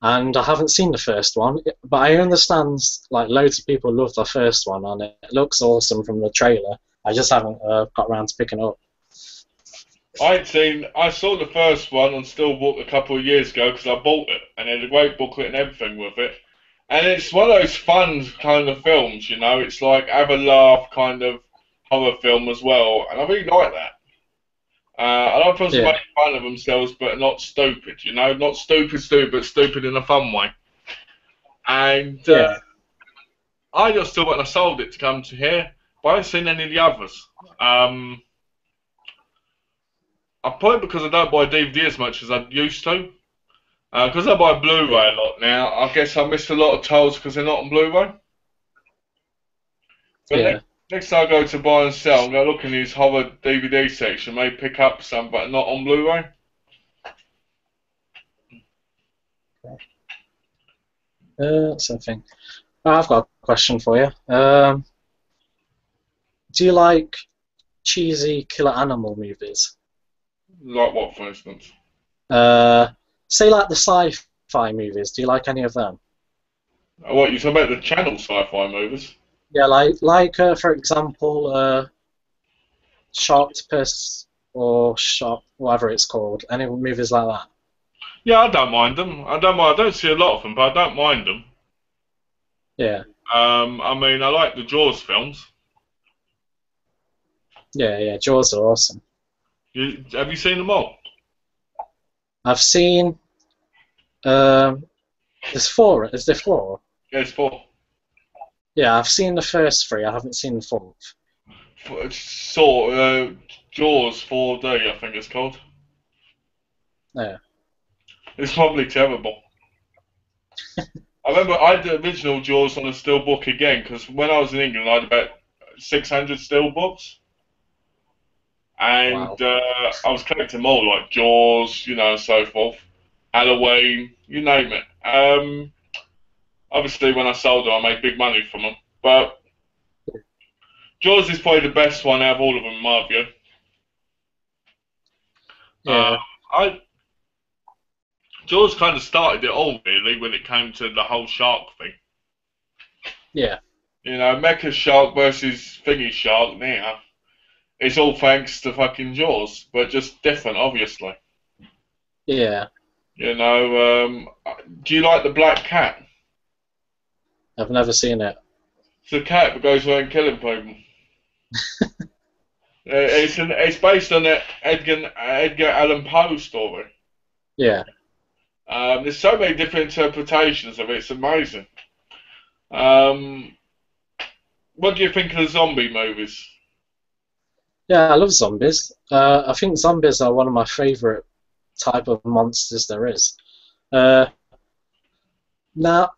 and I haven't seen the first one, but I understand like loads of people love the first one, and it looks awesome from the trailer. I just haven't got around to picking it up. I saw the first one on Steelbook a couple of years ago because I bought it, and there's a great booklet and everything with it. And it's one of those fun kind of films, you know. It's like have a laugh kind of horror film as well, and I really like that. I like films that Yeah, make fun of themselves, but not stupid, you know, not stupid, but stupid in a fun way. And yeah, I just thought when I sold it to come to here, but I haven't seen any of the others. I probably because I don't buy DVD as much as I used to. Because I buy yeah, Blu-ray a lot now, I guess I missed a lot of titles because they're not on Blu-ray. But yeah. next time I go to buy and sell, I'm going to look in his horror DVD section, maybe pick up some, but not on Blu-ray. Something. I've got a question for you. Do you like cheesy killer animal movies? Like what, for instance? Uh, Say like the sci-fi movies. Do you like any of them? What, you talking about the channel sci-fi movies? Yeah, like for example, Sharktopus or Shark, whatever it's called. Any movies like that? Yeah, I don't mind them. I don't mind. I don't see a lot of them, but I don't mind them. Yeah, I mean, I like the Jaws films. yeah, yeah. Jaws are awesome. Have you seen them all? I've seen. Um, there's four. Is there four? Yes, four. Yeah, I've seen the first three. I haven't seen the fourth. Jaws 4D, I think it's called. Yeah, It's probably terrible. I remember I had the original Jaws on a steelbook again because when I was in England I had about 600 steelbooks and wow. I was collecting them all like Jaws, you know, and so forth. Halloween, you name it. Obviously when I sold them I made big money from them, but Jaws is probably the best one out of all of them in my view. Uh, Yeah, I Jaws kind of started it all, really, when it came to the whole shark thing. Yeah, You know, Mecha Shark versus Thingy Shark now. It's all thanks to fucking Jaws, but just different, obviously. yeah. You know, do you like the Black Cat? I've never seen it. It's a cat that goes around killing people. It's based on the Edgar Allan Poe story. Yeah, There's so many different interpretations of it. It's amazing. Um, what do you think of the zombie movies? yeah. I love zombies. I think zombies are one of my favourite type of monsters there is. Uh, Now,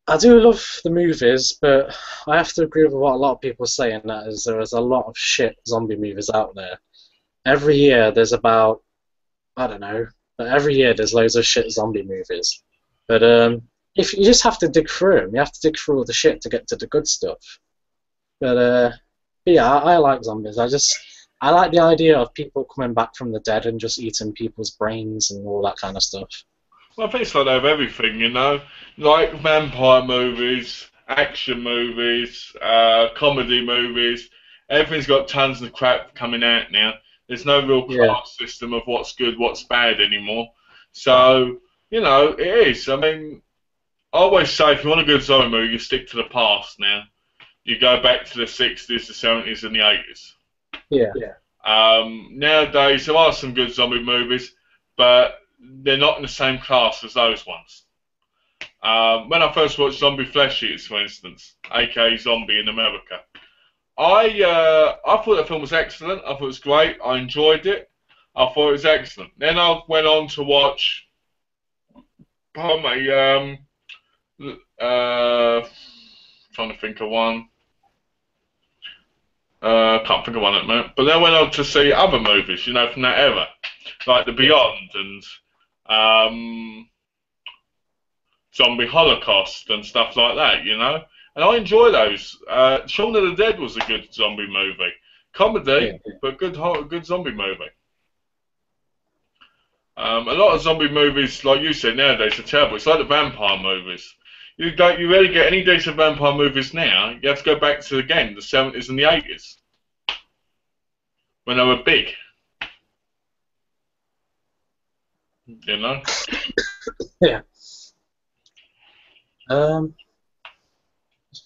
I do love the movies, but I have to agree with what a lot of people say, and that is there is a lot of shit zombie movies out there. Every year there's about, I don't know, but every year there's loads of shit zombie movies. But if you just have to dig through them, you have to dig through all the shit to get to the good stuff. But yeah, I like zombies. I like the idea of people coming back from the dead and just eating people's brains and all that kind of stuff. Well, I think it's like they have everything, you know, like vampire movies, action movies, comedy movies. Everything's got tons of crap coming out now. There's no real Yeah, class system of what's good, what's bad anymore. So, you know, it is. I mean, I always say if you want a good zombie movie, you stick to the past now. You go back to the 60s, the 70s, and the 80s. yeah, Nowadays, there are some good zombie movies, but they're not in the same class as those ones. When I first watched Zombie Flesh Eaters, for instance, aka Zombie in America, I thought the film was excellent. I thought it was great. I enjoyed it. I thought it was excellent. Then I went on to watch, pardon me, trying to think of one. Can't think of one at the moment. But then I went on to see other movies, you know, from that era, like The yeah, Beyond and Zombie Holocaust and stuff like that, you know. And I enjoy those. Shaun of the Dead was a good zombie movie, yeah. comedy, but good zombie movie. A lot of zombie movies, like you said, nowadays are terrible. It's like the vampire movies. You rarely get any decent vampire movies now. You have to go back to again the 70s and the 80s when they were big, you know. Yeah.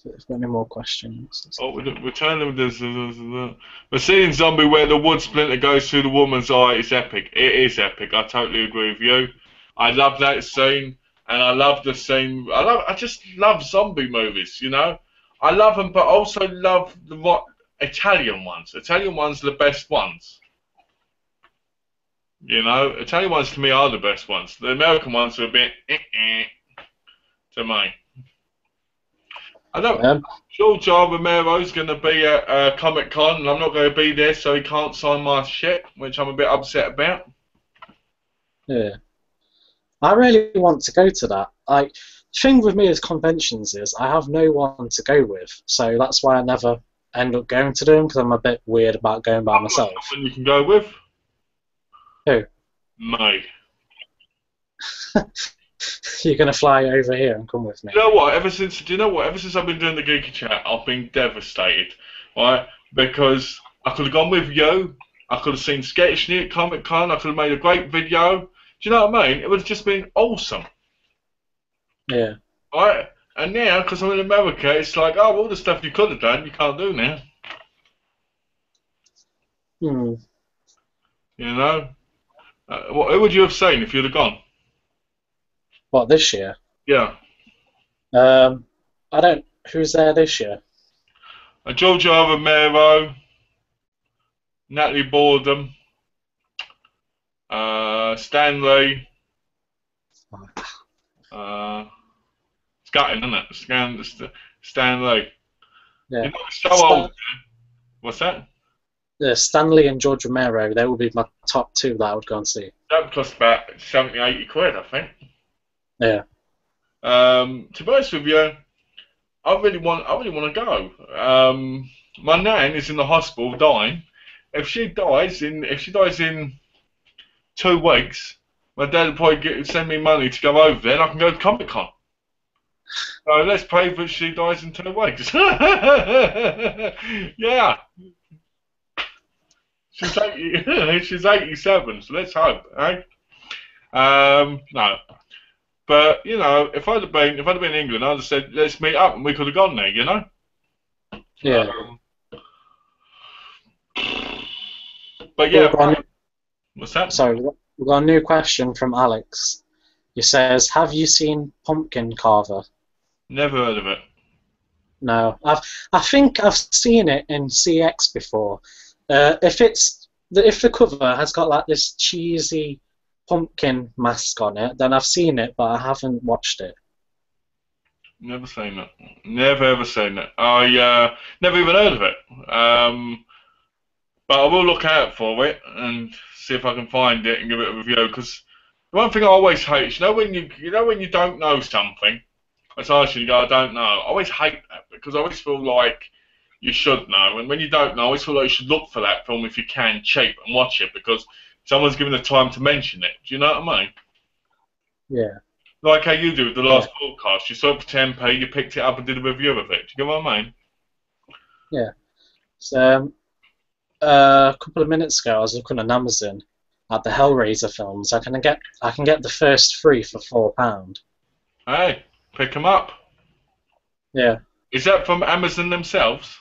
If got any more questions? Oh, we're telling them this. We're seeing Zombie where the wood splinter goes through the woman's eye. It's epic. It is epic. I totally agree with you. I love that scene, and I love the scene. I just love zombie movies. You know, I love them, but also love the Italian ones. Italian ones are the best ones. You know, Italian ones to me are the best ones. The American ones are a bit to me. I don't. Um, George R. Romero's going to be at Comic Con, and I'm not going to be there, so he can't sign my shit, which I'm a bit upset about. yeah. I really want to go to that. Like, the thing with me as conventions is I have no one to go with, so that's why I never end up going to them because I'm a bit weird about going by myself. Someone you can go with? Who? Me. You're gonna fly over here and come with me? You know what? Do you know what? Ever since I've been doing the Geeky Chat, I've been devastated, right? Because I could have gone with you. I could have seen Sketchny at Comic Con. I could have made a great video. Do you know what I mean? It would have just been awesome, Yeah. right? And now, because I'm in America, it's like, oh, all the stuff you could have done, you can't do now. Hmm. You know? Who would you have seen if you'd have gone? What, this year? Yeah. I don't. Who's there this year? George R. Romero, Natalie Borden, Stan Lee. It's gutting, isn't it? Stan Lee. Yeah. You know, it's so old. What's that? Yeah, Stanley and George Romero. They would be my top two that I would go and see. That would cost about 70, 80 quid, I think. Yeah. To be honest with you, I really want to go. My nan is in the hospital dying. If she dies in 2 weeks, My dad will probably send me money to go over there, and I can go to Comic Con. So let's pray that she dies in 2 weeks. Yeah, she's 80, she's 87, so let's hope, eh? No, but you know, if I'd have been in England, I'd have said let's meet up, and we could have gone there, you know. Yeah. Um, but Well, yeah, what's that? sorry, we've got a new question from Alex. He says, "Have you seen Pumpkin Carver?" Never heard of it. No, I think I've seen it in CX before. If the cover has got like this cheesy pumpkin mask on it, then I've seen it, but I haven't watched it. Never seen it. Never ever seen it. I never even heard of it. But I will look out for it and see if I can find it and give it a review. Because the one thing I always hate is when you don't know something. It's nice and you go, I don't know. I always hate that because I always feel like you should know. And when you don't know, I always feel like you should look for that film if you can, cheap, and watch it because someone's given the time to mention it. Do you know what I mean? Yeah. Like how you do with the Yeah. last podcast. You saw it for 10p, you picked it up and did a review of it. Do you get what I mean? Yeah. So a couple of minutes ago, I was looking on Amazon at the Hellraiser films. I can get the first three for £4. Hey, pick them up. Yeah. Is that from Amazon themselves?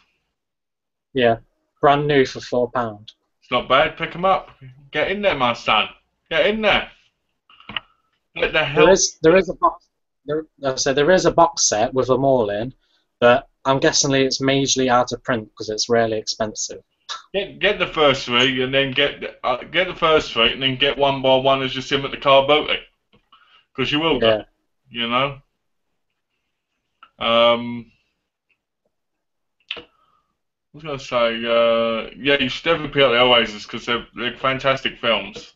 Yeah. Brand new for £4. It's not bad. Pick them up. Get in there, my son. Get in there. What the hell? There is a box. There is a box set with them all in, but I'm guessing it's majorly out of print because it's really expensive. Get the first three and then get the first three and then get one by one as you see them at the car booty. Because you will do. Yeah. You know. I was gonna say, yeah, you should definitely pick up the Hellraisers because they're fantastic films.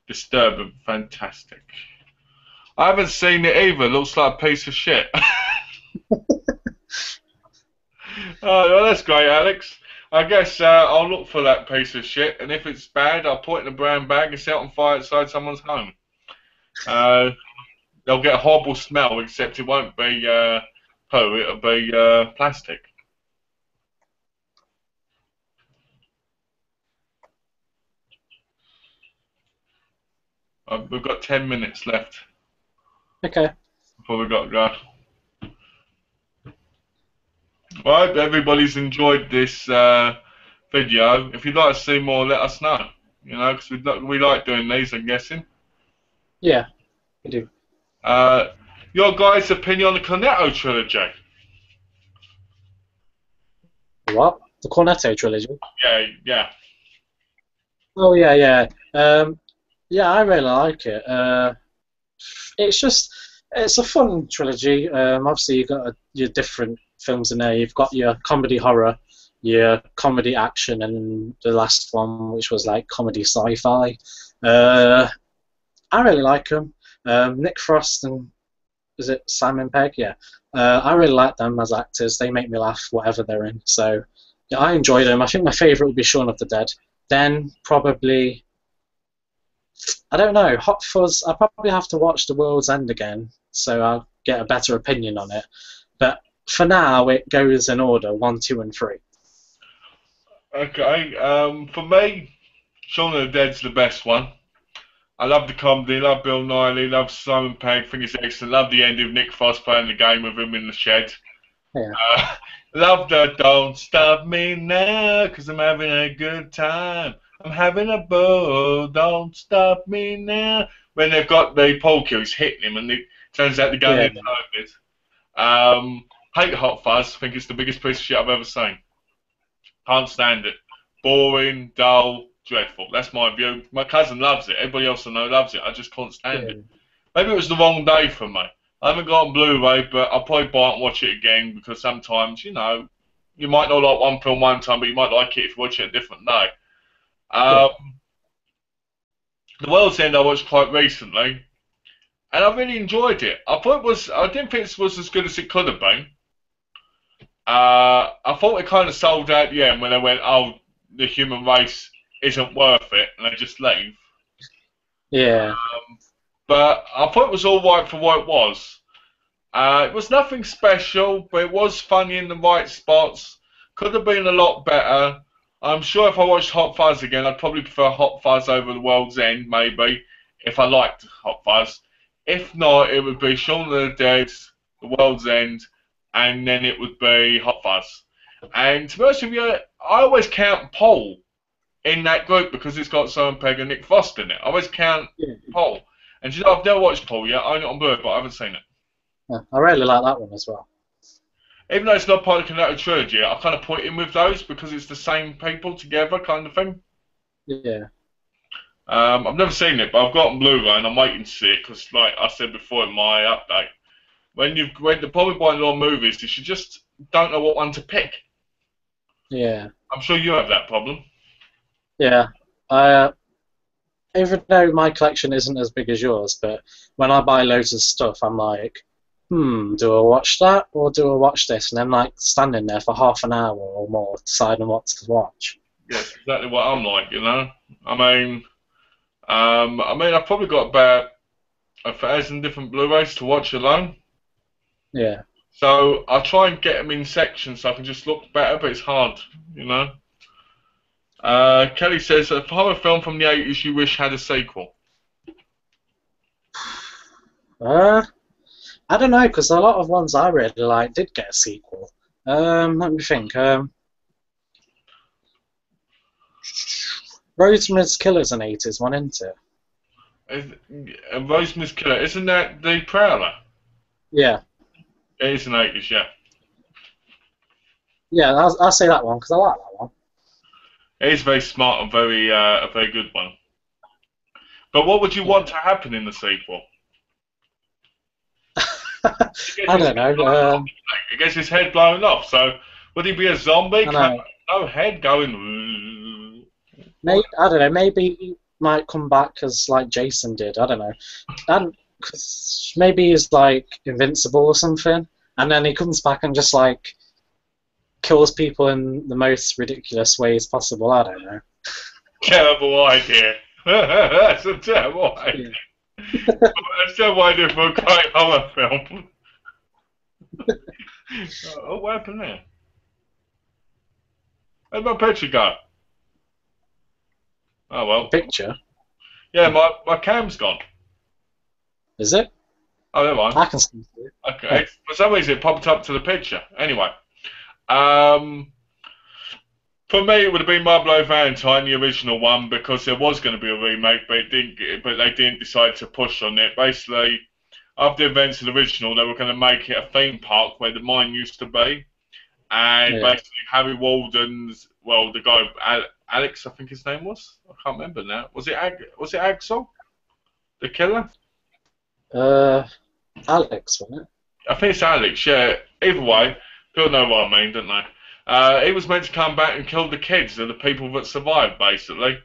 Disturbing, fantastic. I haven't seen it either. It looks like a piece of shit. Oh, well, that's great, Alex. I guess I'll look for that piece of shit, and if it's bad, I'll put it in a brown bag and set it on fire outside someone's home. They'll get a horrible smell, except it won't be poo, it'll be plastic. We've got 10 minutes left Okay. before we've got to go. Well, I hope everybody's enjoyed this video. If you'd like to see more, let us know. You know, because we like doing these, I'm guessing. Yeah, we do. Your guys' opinion on the Cornetto trilogy? What? The Cornetto trilogy? Yeah, yeah. Oh yeah, yeah. Yeah, I really like it. It's a fun trilogy. Obviously, you've got your different films in there. You've got your comedy horror, your comedy action, and the last one, which was like comedy sci-fi. I really like them. Nick Frost and is it Simon Pegg? Yeah. I really like them as actors. They make me laugh, whatever they're in. So yeah, I enjoy them. I think my favourite would be Shaun of the Dead. Then probably, I don't know, Hot Fuzz. I probably have to watch The World's End again, so I'll get a better opinion on it. But for now, it goes in order 1, 2, and 3. Okay. For me, Shaun of the Dead's the best one. I love the comedy, love Bill Nighy, love Simon Pegg, think it's excellent. Love the end of Nick Frost playing the game with him in the shed. Yeah. Love the Don't Stop Me Now, 'cause I'm having a good time. I'm having a ball, don't stop me now. When they've got the pole kills hitting him and it turns out the gun Yeah. is loaded. Hate Hot Fuzz, think it's the biggest piece of shit I've ever seen. Can't stand it. Boring, dull, dreadful. That's my view. My cousin loves it. Everybody else I know loves it. I just can't stand it. Maybe it was the wrong day for me. I haven't got on Blu-ray, but I'll probably buy it and watch it again because sometimes, you know, you might not like one film one time, but you might like it if you watch it a different day. Yeah. The World's End I watched quite recently, and I really enjoyed it. I didn't think it was as good as it could have been. I thought it kind of sold out at the end when they went, "Oh, the human race isn't worth it," and they just leave. Yeah. But I thought it was all right for what it was. It was nothing special, but it was funny in the right spots. Could have been a lot better. I'm sure if I watched Hot Fuzz again, I'd probably prefer Hot Fuzz over The World's End, maybe, if I liked Hot Fuzz. If not, it would be Shaun of the Dead, The World's End, and then it would be Hot Fuzz. And to be honest with you, I always count Paul in that group because it's got Simon Pegg and Nick Frost in it. I always count Yeah. Paul. And you know, I've never watched Paul yet. I own it on Blu-ray, but I haven't seen it. Yeah, I really like that one as well. Even though it's not part of the Canadian trilogy, I kind of put in with those because it's the same people together, kind of thing. Yeah. I've never seen it, but I've got it on Blu-ray and I'm waiting to see it because, like I said before in my update, when the problem with buying a lot of movies is you just don't know what one to pick. Yeah. I'm sure you have that problem. Yeah. Even though my collection isn't as big as yours, but when I buy loads of stuff, I'm like, do I watch that or do I watch this? And then like standing there for half an hour or more deciding what to watch. Yes, exactly what I'm like, you know. I've probably got about 1,000 different Blu-rays to watch alone. Yeah. So I try and get them in sections so I can just look better, but it's hard, you know. Kelly says, a horror film from the 80s you wish had a sequel. I don't know, because a lot of ones I really like did get a sequel. Let me think. Rosemary's Killer's an 80s one, isn't it? Rosemary's Killer, isn't that the Prowler? Yeah. It is an 80s, yeah. Yeah, I'll say that one, because I like that one. It is very smart and a very good one. But what would you want to happen in the sequel? I don't know. He gets his head blown off, so would he be a zombie? I No head going. I don't know. Maybe he might come back as like Jason did. I don't know. And cause maybe he's like invincible or something, and then he comes back and just like kills people in the most ridiculous ways possible. I don't know. Terrible idea. That's a terrible idea. Yeah. That's a terrible idea for a great horror film. Oh, what happened there? Where'd my picture go? Oh well. Picture? Yeah, my cam's gone. Is it? Oh, never mind. I can see it. Okay. For some reason, it popped up to the picture. Anyway, for me, it would have been My Bloody Valentine, the original one, because there was going to be a remake, but they didn't decide to push on it. Basically, after the events of the original, they were going to make it a theme park where the mine used to be, and basically Harry Walden's, well, the guy Alex, I think his name was. I can't remember now. Was it Axel, the killer? Alex, wasn't it? I think it's Alex. Yeah. Either way, people know what I mean, don't they? He was meant to come back and kill the kids, the people that survived, basically,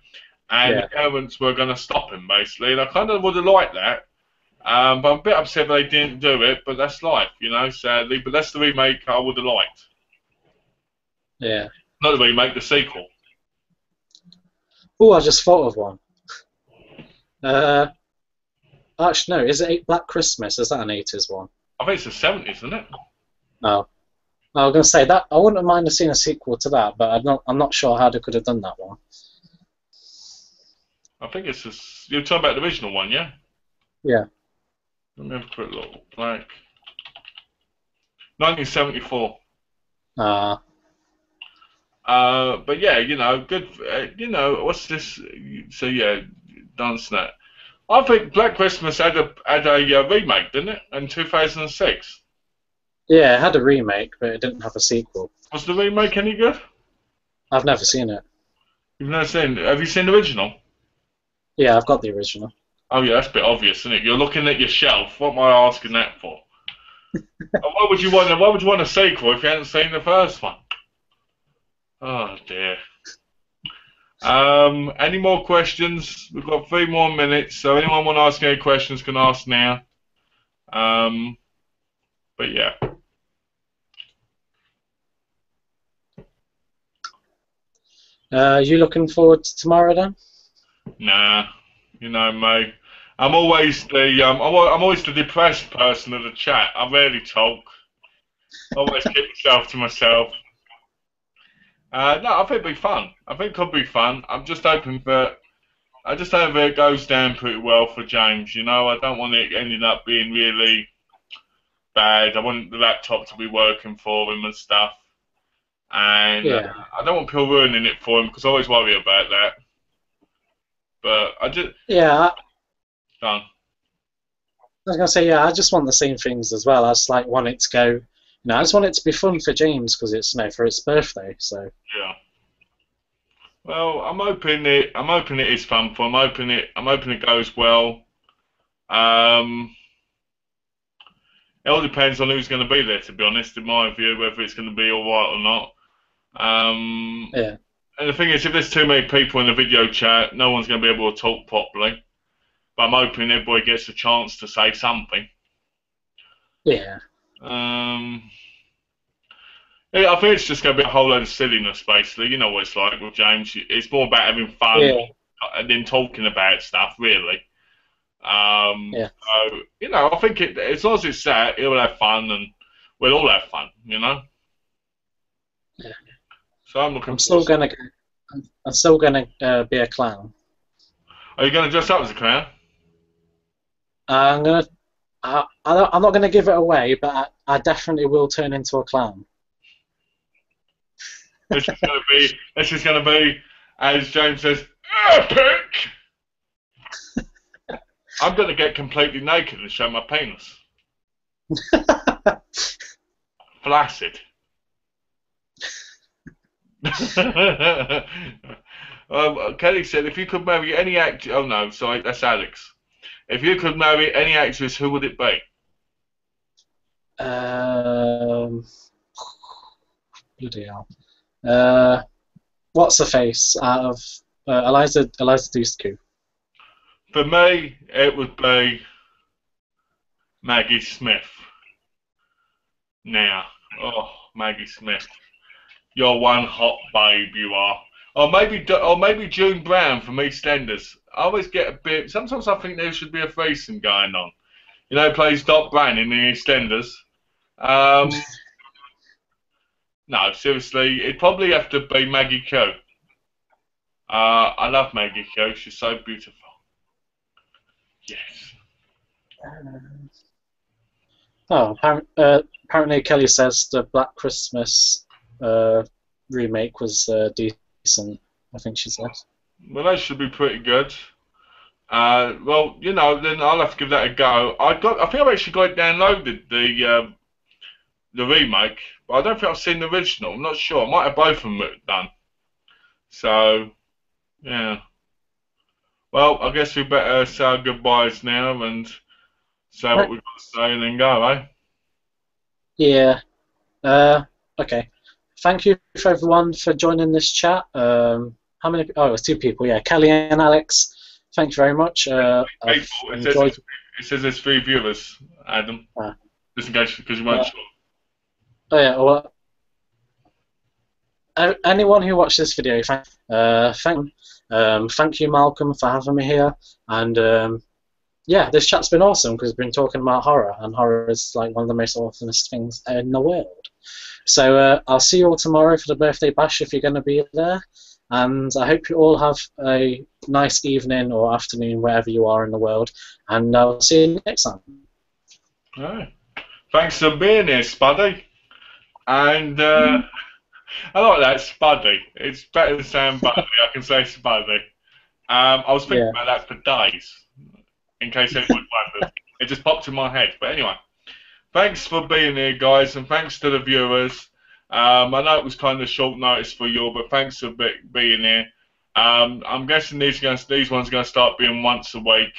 and the parents were going to stop him, basically. And I kind of would have liked that, but I'm a bit upset they didn't do it. But that's life, you know, sadly. But that's the remake I would have liked. Yeah. Not the remake, the sequel. Oh, I just thought of one. Actually, no. Is it Black Christmas? Is that an 80s one? I think it's the 70s, isn't it? Oh. I was going to say that I wouldn't mind seeing a sequel to that, but I'm not sure how they could have done that one. I think it's just, you're talking about the original one, yeah? Yeah. Let me have a quick look. Like 1974. But yeah, you know, good. You know, what's this? So yeah, dance that. I think Black Christmas had a remake, didn't it, in 2006? Yeah, it had a remake, but it didn't have a sequel. Was the remake any good? I've never seen it. You've never seen it? Have you seen the original? Yeah, I've got the original. Oh yeah, that's a bit obvious, isn't it? You're looking at your shelf. What am I asking that for? Why would you want a sequel if you hadn't seen the first one? Oh dear. Any more questions? We've got 3 more minutes, so anyone want to ask any questions can ask now. But yeah. You looking forward to tomorrow then? Nah. You know me. I'm always the depressed person of the chat. I rarely talk. I always keep myself to myself. No, I think it'll be fun. I think it could be fun. I just hope it goes down pretty well for James. You know, I don't want it ending up being really bad. I want the laptop to be working for him and stuff. And Yeah, I don't want people ruining it for him because I always worry about that. But I just, yeah. done. I was gonna say, yeah, I just want the same things as well. I just like want it to go. I just want it to be fun for James because it's for its birthday. So Yeah. Well, I'm hoping it is fun for him. I'm hoping it goes well. Um, it all depends on who's going to be there, to be honest, in my view, whether it's going to be all right or not. Um, yeah, and the thing is, if there's too many people in the video chat, no one's going to be able to talk properly. But I'm hoping everybody gets a chance to say something. yeah, Um, yeah, I think it's just going to be a whole load of silliness, basically. You know what it's like with James. It's more about having fun yeah, and then talking about stuff, really. yeah, So, you know, I think as long as it's that, he'll have fun and we'll all have fun, you know? yeah. So I'm looking I'm forward still to it. gonna, I'm still gonna be a clown. Are you going to dress up as a clown? I'm gonna, I'm not gonna give it away, but I definitely will turn into a clown. This is going to be, as James says, epic! I'm going to get completely naked and show my penis. Flaccid. Kelly said, if you could marry any actor, oh no, sorry, that's Alex. If you could marry any actress, who would it be? um, Bloody hell. Uh, what's the face out of Eliza Dushku? For me, it would be Maggie Smith. Now, oh, Maggie Smith, you're one hot babe, you are. Or maybe June Brown from EastEnders. I always get a bit. Sometimes I think there should be a threesome going on. You know, plays Doc Brown in the EastEnders. Um, no, seriously, it'd probably have to be Maggie Q. I love Maggie Q. She's so beautiful. Yes. Oh, apparently Kelly says the Black Christmas remake was decent. I think she said. Well, that should be pretty good. Well, you know, then I'll have to give that a go. I think I've actually got it downloaded the remake, but I don't think I've seen the original. I'm not sure. I might have both of them done. So yeah. Well, I guess we better say our goodbyes now and say what Right. we've got to say and then go, eh? Yeah. Uh, okay. Thank you for everyone for joining this chat. How many? Oh, it was two people. Yeah, Kelly and Alex. Thank you very much. I've People, enjoyed. it says there's three viewers, Adam. Uh, Just in case because you weren't uh, sure. oh yeah. Well, anyone who watched this video, thank you, Malcolm, for having me here. And yeah, this chat's been awesome because we've been talking about horror, and horror is like one of the most awesomest things in the world. So I'll see you all tomorrow for the birthday bash if you're going to be there. And I hope you all have a nice evening or afternoon wherever you are in the world. And I'll see you next time. All right. Thanks for being here, Spuddy. And I like that, Spuddy. It's better than saying Buddy. I can say Spuddy. I was thinking Yeah. about that for days, in case anyone wondered. It just popped in my head. But anyway, thanks for being here, guys, and thanks to the viewers. I know it was kind of short notice for you, but thanks for being here. I'm guessing these ones are going to start being once a week.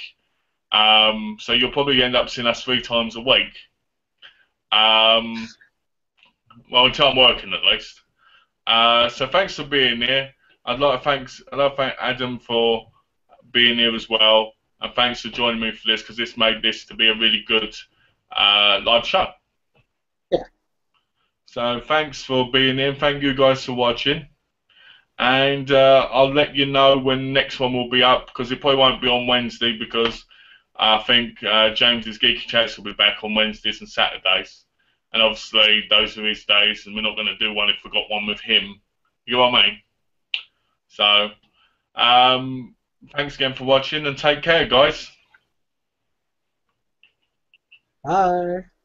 So you'll probably end up seeing us 3 times a week. Well, until I'm working at least. So thanks for being here. I'd like to thank Adam for being here as well, and thanks for joining me for this because this made this to be a really good live show. Yeah. So thanks for being here. And thank you guys for watching. and I'll let you know when the next one will be up, because it probably won't be on Wednesday, because I think James's Geeky Chats will be back on Wednesdays and Saturdays, and obviously those are his days, and we're not going to do one if we've got one with him. You know what I mean? So, thanks again for watching, and take care, guys. Bye.